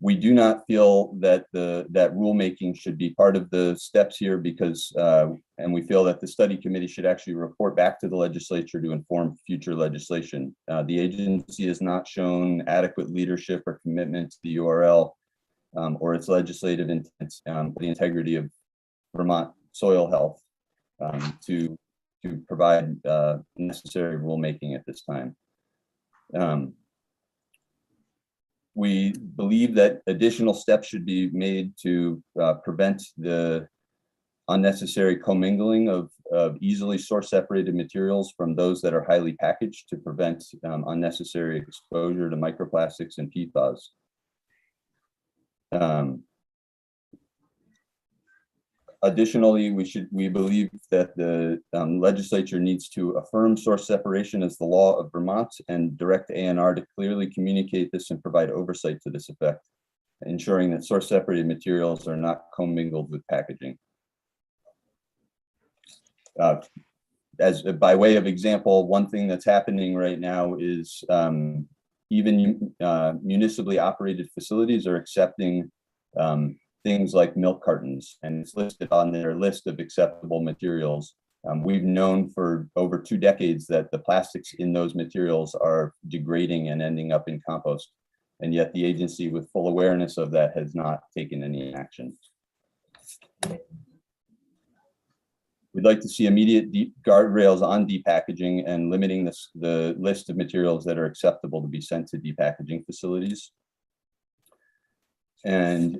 We do not feel that that rulemaking should be part of the steps here because, and we feel that the study committee should actually report back to the legislature to inform future legislation. The agency has not shown adequate leadership or commitment to the URL or its legislative intent, the integrity of Vermont soil health to provide necessary rulemaking at this time. We believe that additional steps should be made to prevent the unnecessary commingling of easily source separated materials from those that are highly packaged to prevent unnecessary exposure to microplastics and Pfas. Additionally, we believe that the legislature needs to affirm source separation as the law of Vermont and direct ANR to clearly communicate this and provide oversight to this effect, ensuring that source separated materials are not commingled with packaging. As by way of example, one thing that's happening right now is even municipally operated facilities are accepting things like milk cartons, and it's listed on their list of acceptable materials. We've known for over 2 decades that the plastics in those materials are degrading and ending up in compost, and yet the agency, with full awareness of that, has not taken any action. We'd like to see immediate guardrails on depackaging and limiting the list of materials that are acceptable to be sent to depackaging facilities. And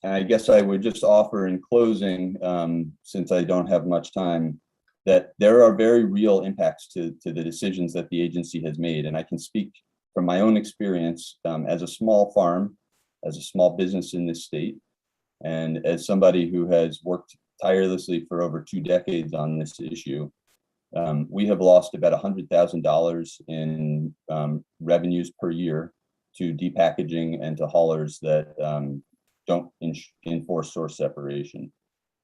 I guess I would just offer in closing, since I don't have much time, that there are very real impacts to the decisions that the agency has made. And I can speak from my own experience as a small farm, as a small business in this state, and as somebody who has worked tirelessly for over 2 decades on this issue. We have lost about $100,000 in revenues per year to depackaging and to haulers that don't enforce source separation.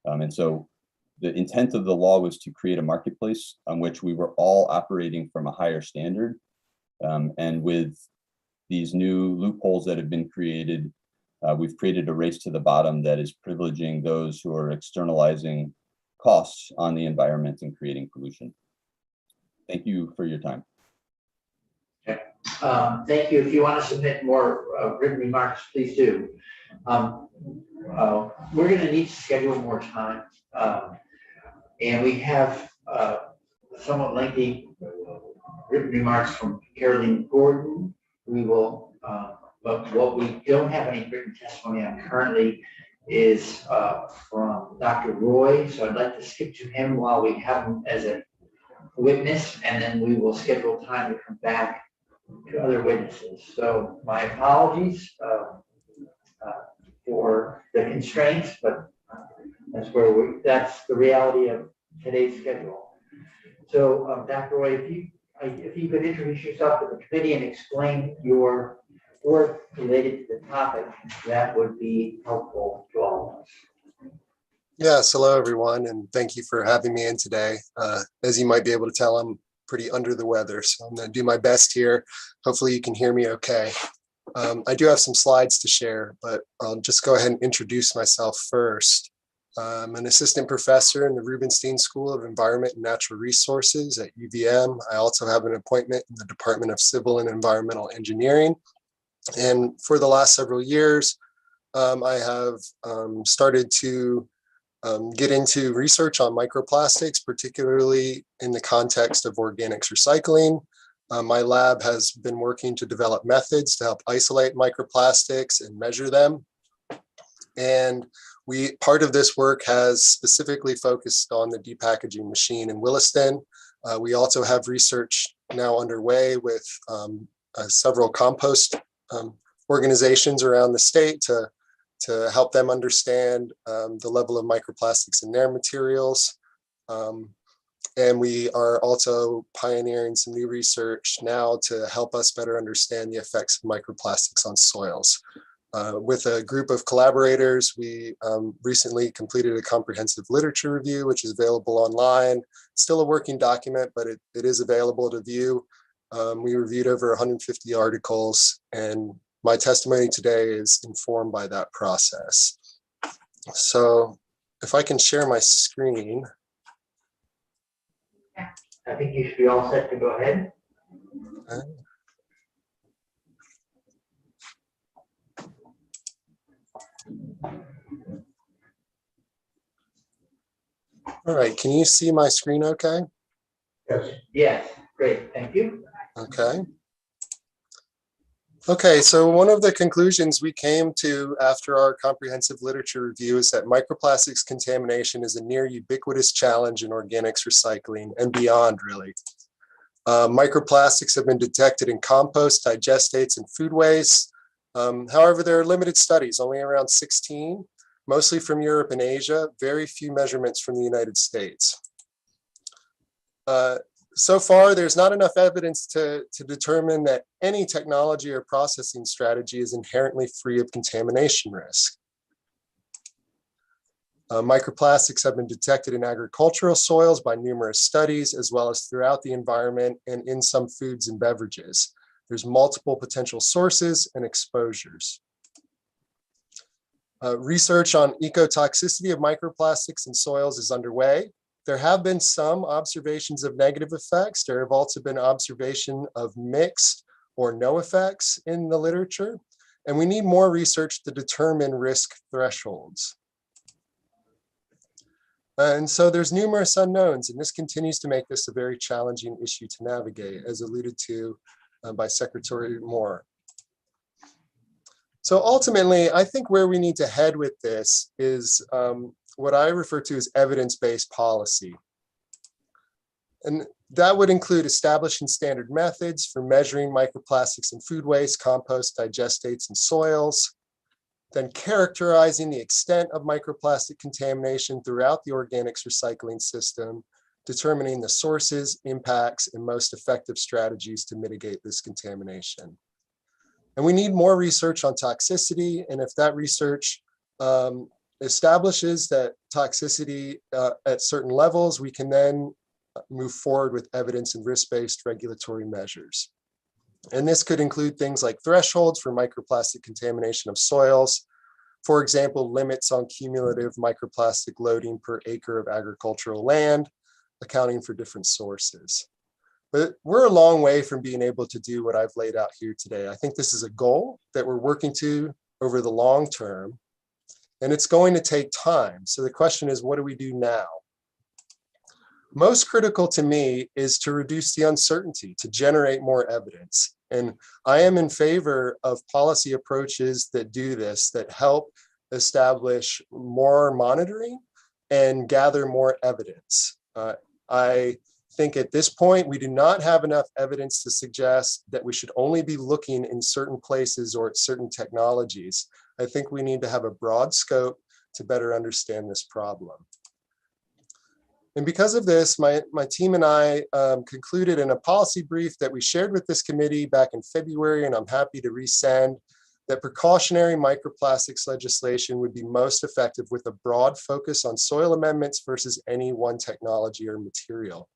And so the intent of the law was to create a marketplace on which we were all operating from a higher standard. And with these new loopholes that have been created, we've created a race to the bottom that is privileging those who are externalizing costs on the environment and creating pollution. Thank you for your time. Thank you. If you want to submit more written remarks, please do. We're going to need to schedule more time. And we have somewhat lengthy written remarks from Caroline Gordon. We will, but what we don't have any written testimony on currently is from Dr. Roy. So I'd like to skip to him while we have him as a witness, and then we will schedule time to come back to other witnesses. So my apologies for the constraints, but that's the reality of today's schedule. So Dr. Roy, if you could introduce yourself to the committee and explain your work related to the topic, that would be helpful to all of us. Yes, hello everyone, and thank you for having me in today. As you might be able to tell, I'm pretty under the weather, so I'm going to do my best here. Hopefully you can hear me okay. I do have some slides to share, but I'll just go ahead and introduce myself first. I'm an assistant professor in the Rubenstein School of Environment and Natural Resources at UVM. I also have an appointment in the Department of Civil and Environmental Engineering. And for the last several years, I have started to get into research on microplastics, particularly in the context of organics recycling. My lab has been working to develop methods to help isolate microplastics and measure them. And part of this work has specifically focused on the depackaging machine in Williston. We also have research now underway with several compost organizations around the state to help them understand the level of microplastics in their materials. And we are also pioneering some new research now to help us better understand the effects of microplastics on soils. With a group of collaborators, we recently completed a comprehensive literature review, which is available online. Still a working document, but it is available to view. We reviewed over 150 articles, and my testimony today is informed by that process. So if I can share my screen. I think you should be all set to go ahead. Okay. All right, can you see my screen okay? Yes. Yes, great, thank you. Okay. Okay, so one of the conclusions we came to after our comprehensive literature review is that microplastics contamination is a near ubiquitous challenge in organics recycling and beyond, really. Microplastics have been detected in compost, digestates, and food waste. However, there are limited studies, only around 16, mostly from Europe and Asia, very few measurements from the United States. So far, there's not enough evidence to determine that any technology or processing strategy is inherently free of contamination risk. Microplastics have been detected in agricultural soils by numerous studies, as well as throughout the environment and in some foods and beverages. There's multiple potential sources and exposures. Research on ecotoxicity of microplastics in soils is underway. There have been some observations of negative effects. There have also been observation of mixed or no effects in the literature. And we need more research to determine risk thresholds. And so there's numerous unknowns, and this continues to make this a very challenging issue to navigate, as alluded to by Secretary Moore. So ultimately, I think where we need to head with this is what I refer to as evidence-based policy. And that would include establishing standard methods for measuring microplastics in food waste, compost, digestates, and soils, then characterizing the extent of microplastic contamination throughout the organics recycling system, determining the sources, impacts, and most effective strategies to mitigate this contamination. And we need more research on toxicity, and if that research establishes that toxicity at certain levels, we can then move forward with evidence and risk-based regulatory measures. And this could include things like thresholds for microplastic contamination of soils. For example, limits on cumulative microplastic loading per acre of agricultural land, accounting for different sources. But we're a long way from being able to do what I've laid out here today. I think this is a goal that we're working to over the long term, and it's going to take time. So the question is, what do we do now? Most critical to me is to reduce the uncertainty, to generate more evidence. And I am in favor of policy approaches that do this, that help establish more monitoring and gather more evidence. I think at this point, we do not have enough evidence to suggest that we should only be looking in certain places or at certain technologies. I think we need to have a broad scope to better understand this problem. And because of this, my team and I concluded in a policy brief that we shared with this committee back in February, and I'm happy to resend, that precautionary microplastics legislation would be most effective with a broad focus on soil amendments versus any one technology or material.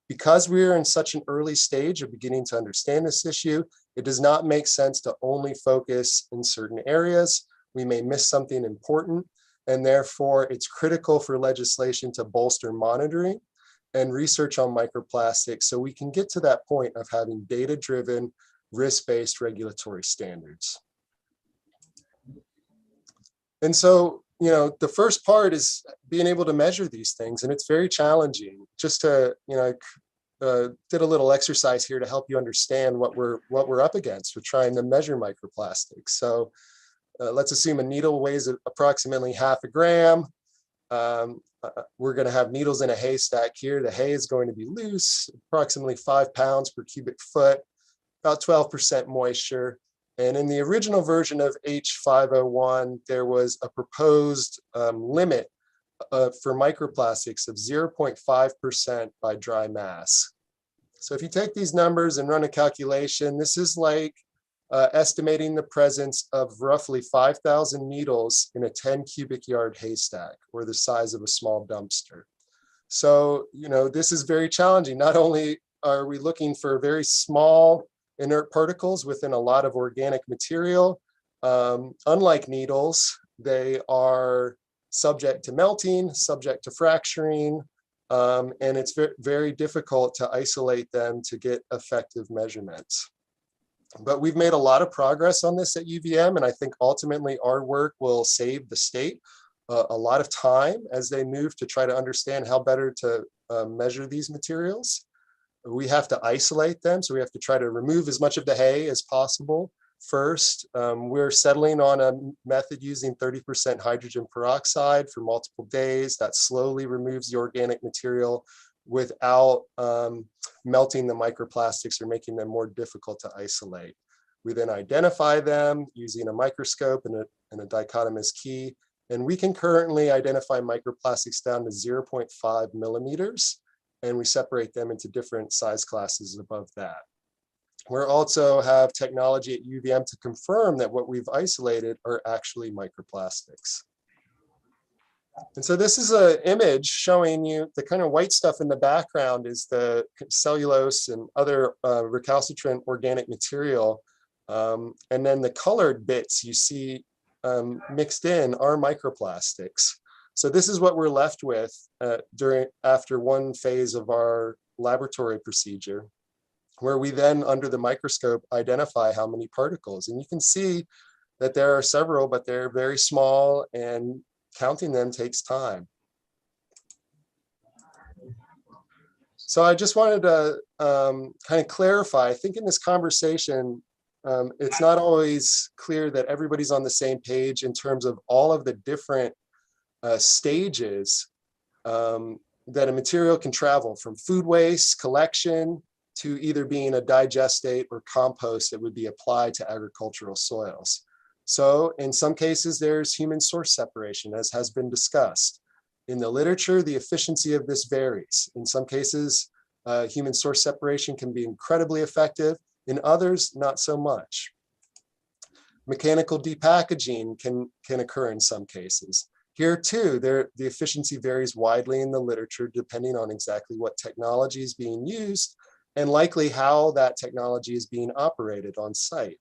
Because we're in such an early stage of beginning to understand this issue, it does not make sense to only focus in certain areas. We may miss something important, and therefore it's critical for legislation to bolster monitoring and research on microplastics so we can get to that point of having data-driven, risk-based regulatory standards. And so, you know, the first part is being able to measure these things, and it's very challenging. Just to, you know, did a little exercise here to help you understand what we're up against with trying to measure microplastics. So let's assume a needle weighs approximately 0.5 gram. We're going to have needles in a haystack here. The hay is going to be loose, approximately 5 pounds per cubic foot, about 12% moisture. And in the original version of H501, there was a proposed limit for microplastics of 0.5% by dry mass. So if you take these numbers and run a calculation, this is like estimating the presence of roughly 5,000 needles in a 10 cubic yard haystack, or the size of a small dumpster. So, you know, this is very challenging. Not only are we looking for very small inert particles within a lot of organic material, unlike needles, they are subject to melting, subject to fracturing, and it's very, very difficult to isolate them to get effective measurements. But we've made a lot of progress on this at UVM, and I think ultimately our work will save the state a lot of time as they move to try to understand how better to measure these materials. We have to isolate them, so we have to try to remove as much of the hay as possible first. We're settling on a method using 30% hydrogen peroxide for multiple days. That slowly removes the organic material without melting the microplastics or making them more difficult to isolate. We then identify them using a microscope and a dichotomous key, and we can currently identify microplastics down to 0.5 millimeters, and we separate them into different size classes above that. We also have technology at UVM to confirm that what we've isolated are actually microplastics. And so this is an image showing you the kind of white stuff in the background is the cellulose and other recalcitrant organic material. And then the colored bits you see mixed in are microplastics. So this is what we're left with after one phase of our laboratory procedure, where we then under the microscope identify how many particles. And you can see that there are several, but they're very small, and counting them takes time. So I just wanted to kind of clarify, I think in this conversation, it's not always clear that everybody's on the same page in terms of all of the different stages that a material can travel, from food waste collection to either being a digestate or compost that would be applied to agricultural soils. So in some cases, there's human source separation, as has been discussed. In the literature, the efficiency of this varies. In some cases, human source separation can be incredibly effective. In others, not so much. Mechanical depackaging can occur in some cases. Here too, the efficiency varies widely in the literature depending on exactly what technology is being used and likely how that technology is being operated on site.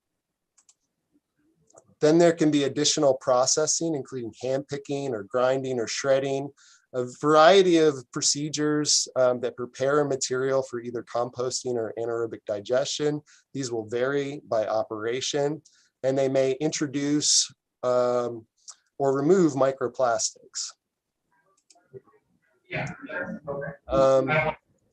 Then there can be additional processing, including hand picking or grinding or shredding, a variety of procedures that prepare a material for either composting or anaerobic digestion. These will vary by operation, and they may introduce or remove microplastics.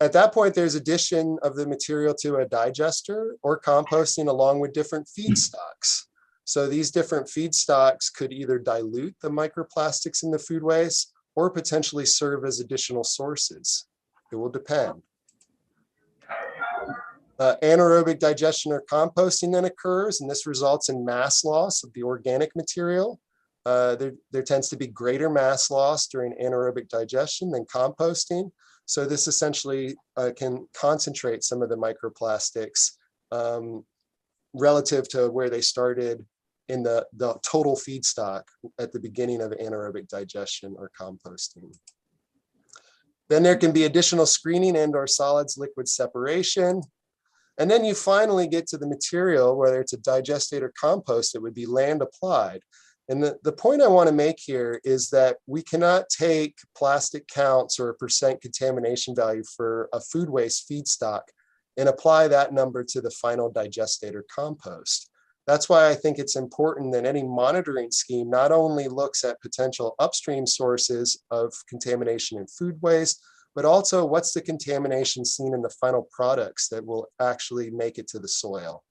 At that point, there's addition of the material to a digester or composting along with different feedstocks. So these different feedstocks could either dilute the microplastics in the food waste or potentially serve as additional sources. It will depend. Anaerobic digestion or composting then occurs, and this results in mass loss of the organic material. There tends to be greater mass loss during anaerobic digestion than composting. So this essentially can concentrate some of the microplastics relative to where they started in the total feedstock at the beginning of anaerobic digestion or composting. Then there can be additional screening and/or solids liquid separation. And then you finally get to the material, whether it's a digestate or compost, it would be land applied. And the point I want to make here is that we cannot take plastic counts or a percent contamination value for a food waste feedstock and apply that number to the final digestate or compost. That's why I think it's important that any monitoring scheme not only looks at potential upstream sources of contamination in food waste, but also what's the contamination seen in the final products that will actually make it to the soil.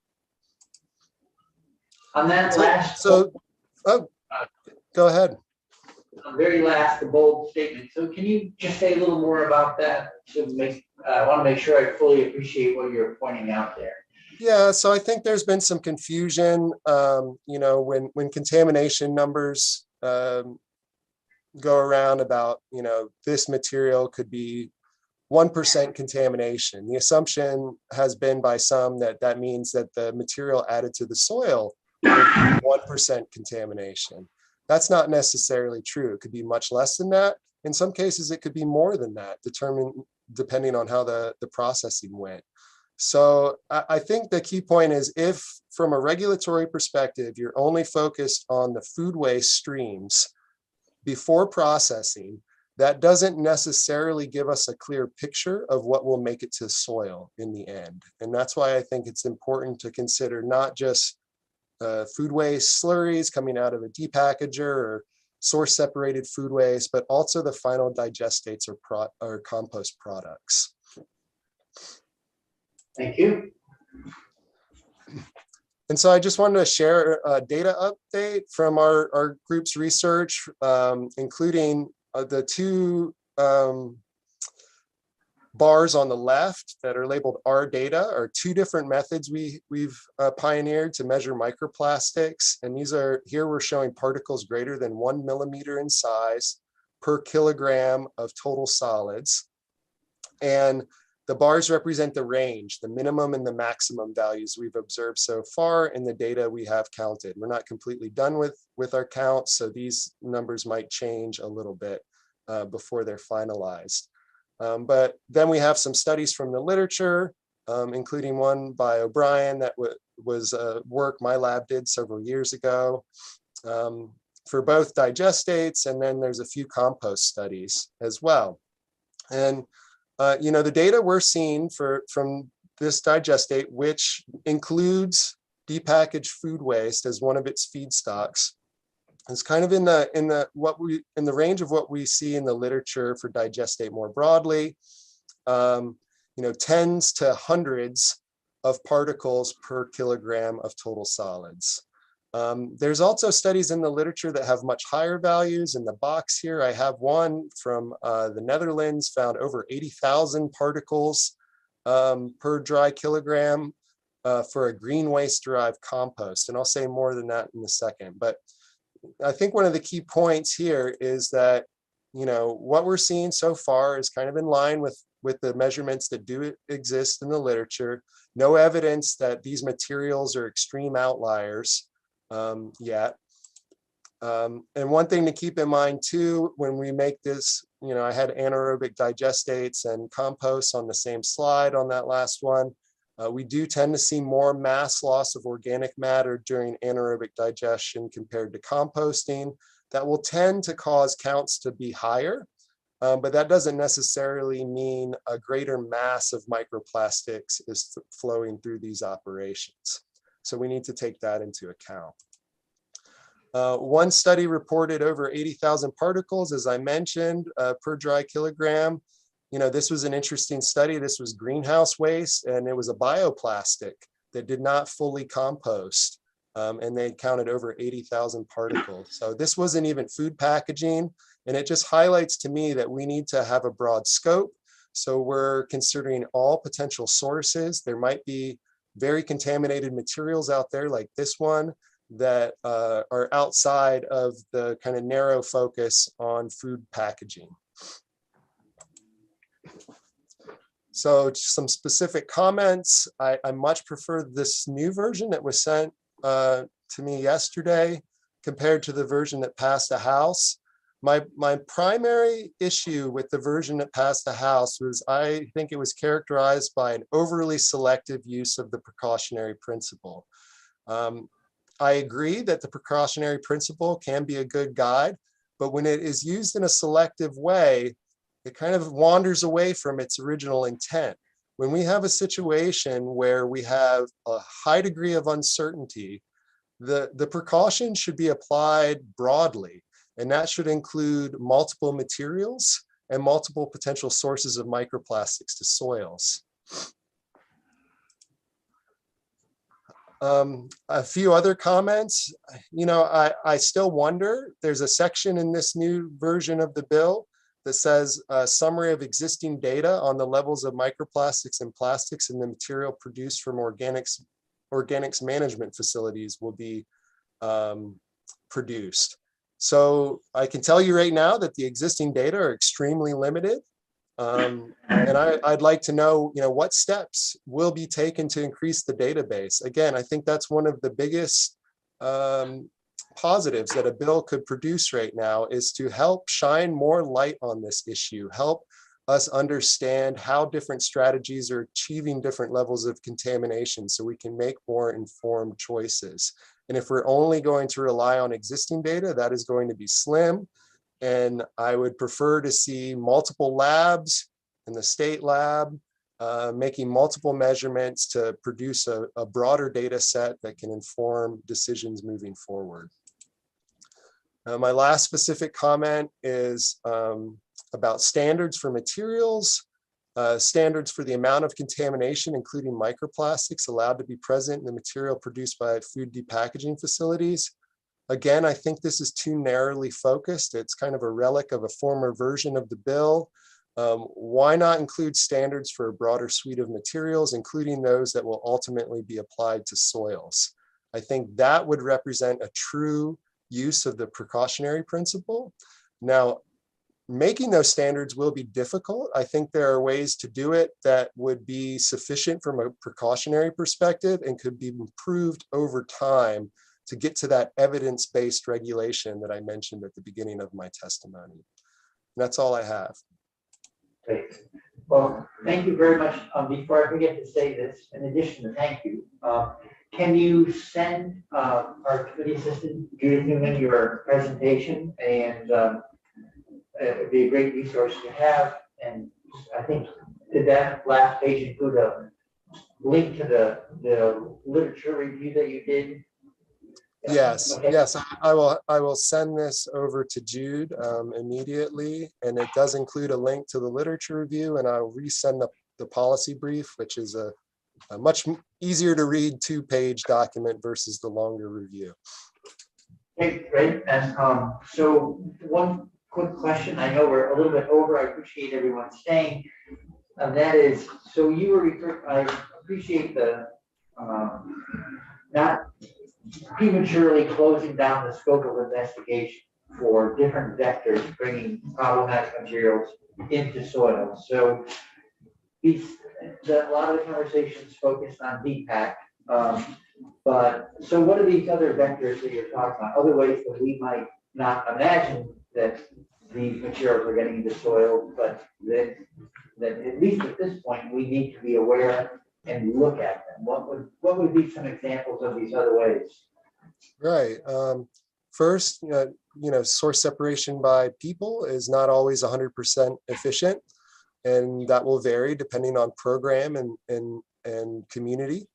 On that last. Oh, go ahead. Very last, the bold statement. So can you just say a little more about that to make, I want to make sure I fully appreciate what you're pointing out there. Yeah, so I think there's been some confusion, when contamination numbers go around about, this material could be 1% contamination. The assumption has been by some that that means that the material added to the soil would be 1% contamination. That's not necessarily true. It could be much less than that. In some cases, it could be more than that, depending on how the processing went. So I think the key point is, if from a regulatory perspective, you're only focused on the food waste streams before processing, that doesn't necessarily give us a clear picture of what will make it to soil in the end. And that's why I think it's important to consider not just food waste slurries coming out of a depackager or source separated food waste, but also the final digestates or compost products. Thank you. And so I just wanted to share a data update from our group's research, including the two bars on the left that are labeled R data are two different methods we've pioneered to measure microplastics. And here we're showing particles greater than 1 millimeter in size per kilogram of total solids. And the bars represent the range, the minimum and the maximum values we've observed so far in the data we have counted. We're not completely done with our count, so these numbers might change a little bit before they're finalized. But then we have some studies from the literature, including one by O'Brien that was work my lab did several years ago for both digestates, and then there's a few compost studies as well. And the data we're seeing from this digestate, which includes depackaged food waste as one of its feedstocks, is kind of in the range of what we see in the literature for digestate more broadly. Tens to hundreds of particles per kilogram of total solids. There's also studies in the literature that have much higher values. In the box here, I have one from the Netherlands, found over 80,000 particles per dry kilogram for a green waste derived compost. And I'll say more than that in a second. But I think one of the key points here is that, what we're seeing so far is kind of in line with the measurements that do exist in the literature. No evidence that these materials are extreme outliers yet. And one thing to keep in mind too, when we make this, I had anaerobic digestates and composts on the same slide on that last one. We do tend to see more mass loss of organic matter during anaerobic digestion compared to composting. That will tend to cause counts to be higher, but that doesn't necessarily mean a greater mass of microplastics is flowing through these operations. So we need to take that into account. One study reported over 80,000 particles, as I mentioned, per dry kilogram. This was an interesting study. This was greenhouse waste, and it was a bioplastic that did not fully compost, and they counted over 80,000 particles. So this wasn't even food packaging, and it just highlights to me that we need to have a broad scope. So we're considering all potential sources. There might be very contaminated materials out there like this one that are outside of the kind of narrow focus on food packaging. So just some specific comments. I much prefer this new version that was sent to me yesterday compared to the version that passed the House. My primary issue with the version that passed the House was I think it was characterized by an overly selective use of the precautionary principle. I agree that the precautionary principle can be a good guide, but when it is used in a selective way, it kind of wanders away from its original intent. When we have a situation where we have a high degree of uncertainty, the precaution should be applied broadly, and that should include multiple materials and multiple potential sources of microplastics to soils. A few other comments. I still wonder, there's a section in this new version of the bill that says a summary of existing data on the levels of microplastics and plastics in the material produced from organics management facilities will be produced. So I can tell you right now that the existing data are extremely limited. And I'd like to know, what steps will be taken to increase the database. Again, I think that's one of the biggest positives that a bill could produce right now, is to help shine more light on this issue, help us understand how different strategies are achieving different levels of contamination so we can make more informed choices. And if we're only going to rely on existing data, that is going to be slim. And I would prefer to see multiple labs in the state lab making multiple measurements to produce a broader data set that can inform decisions moving forward. My last specific comment is about standards for materials, standards for the amount of contamination, including microplastics, allowed to be present in the material produced by food depackaging facilities. Again, I think this is too narrowly focused. It's kind of a relic of a former version of the bill. Why not include standards for a broader suite of materials, including those that will ultimately be applied to soils? I think that would represent a true use of the precautionary principle. Now, making those standards will be difficult. I think there are ways to do it that would be sufficient from a precautionary perspective and could be improved over time to get to that evidence-based regulation that I mentioned at the beginning of my testimony. And that's all I have. Great. Well, thank you very much. Before I forget to say this, in addition to thank you, can you send our committee assistant, Judith Newman, your presentation? And it would be a great resource to have. And I think, did that last page include a link to the literature review that you did? Yes, Okay. yes, I will send this over to Jude immediately, and it does include a link to the literature review, and I'll resend the policy brief, which is a much easier to read 2-page document versus the longer review. Okay, great. And so one quick question. I know we're a little bit over. I appreciate everyone staying. And that is, so you were I appreciate the not prematurely closing down the scope of investigation for different vectors bringing problematic materials into soil. So a lot of the conversations focused on DPAC, but so what are these other vectors that you're talking about? Other ways that we might not imagine that these materials are getting into soil, but that at least at this point we need to be aware and look at them. What would be some examples of these other ways? Right. First, source separation by people is not always 100% efficient, and that will vary depending on program and community.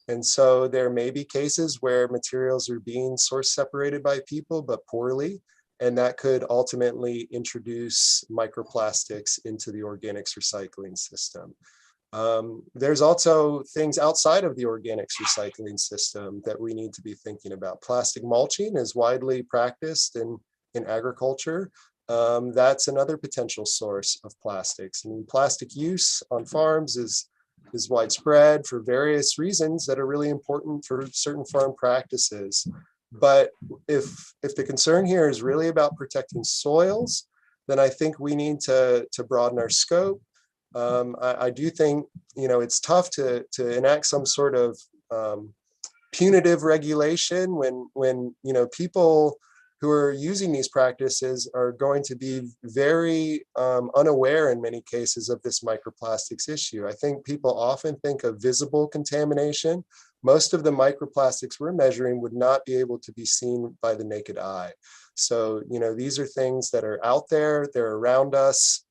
And so there may be cases where materials are being source separated by people, but poorly, and that could ultimately introduce microplastics into the organics recycling system. There's also things outside of the organics recycling system that we need to be thinking about. Plastic mulching is widely practiced in agriculture. That's another potential source of plastics. And plastic use on farms is widespread for various reasons that are really important for certain farm practices. But if the concern here is really about protecting soils, then I think we need to broaden our scope. I do think, it's tough to enact some sort of punitive regulation when people who are using these practices are going to be very unaware in many cases of this microplastics issue. I think people often think of visible contamination. Most of the microplastics we're measuring would not be able to be seen by the naked eye. So, these are things that are out there, they're around us.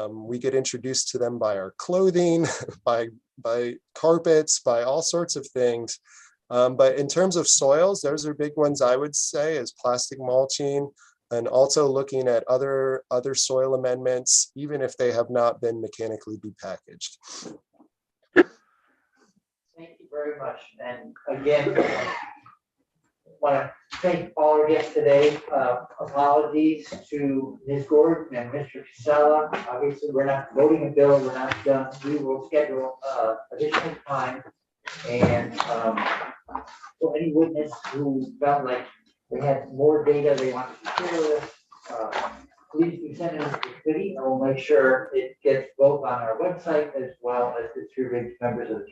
We get introduced to them by our clothing, by carpets, by all sorts of things. But in terms of soils, those are big ones I would say, is plastic mulching, and also looking at other soil amendments, even if they have not been mechanically depackaged. Thank you very much. And again, want to thank all our guests today. Apologies to Ms. Gordon and Mr. Casella. Obviously, we're not voting a bill. We're not done. We will schedule additional time. And so any witness who felt like they had more data they wanted to share with us, please be sending it to the committee, and we'll make sure it gets both on our website as well as distributed to members of the committee.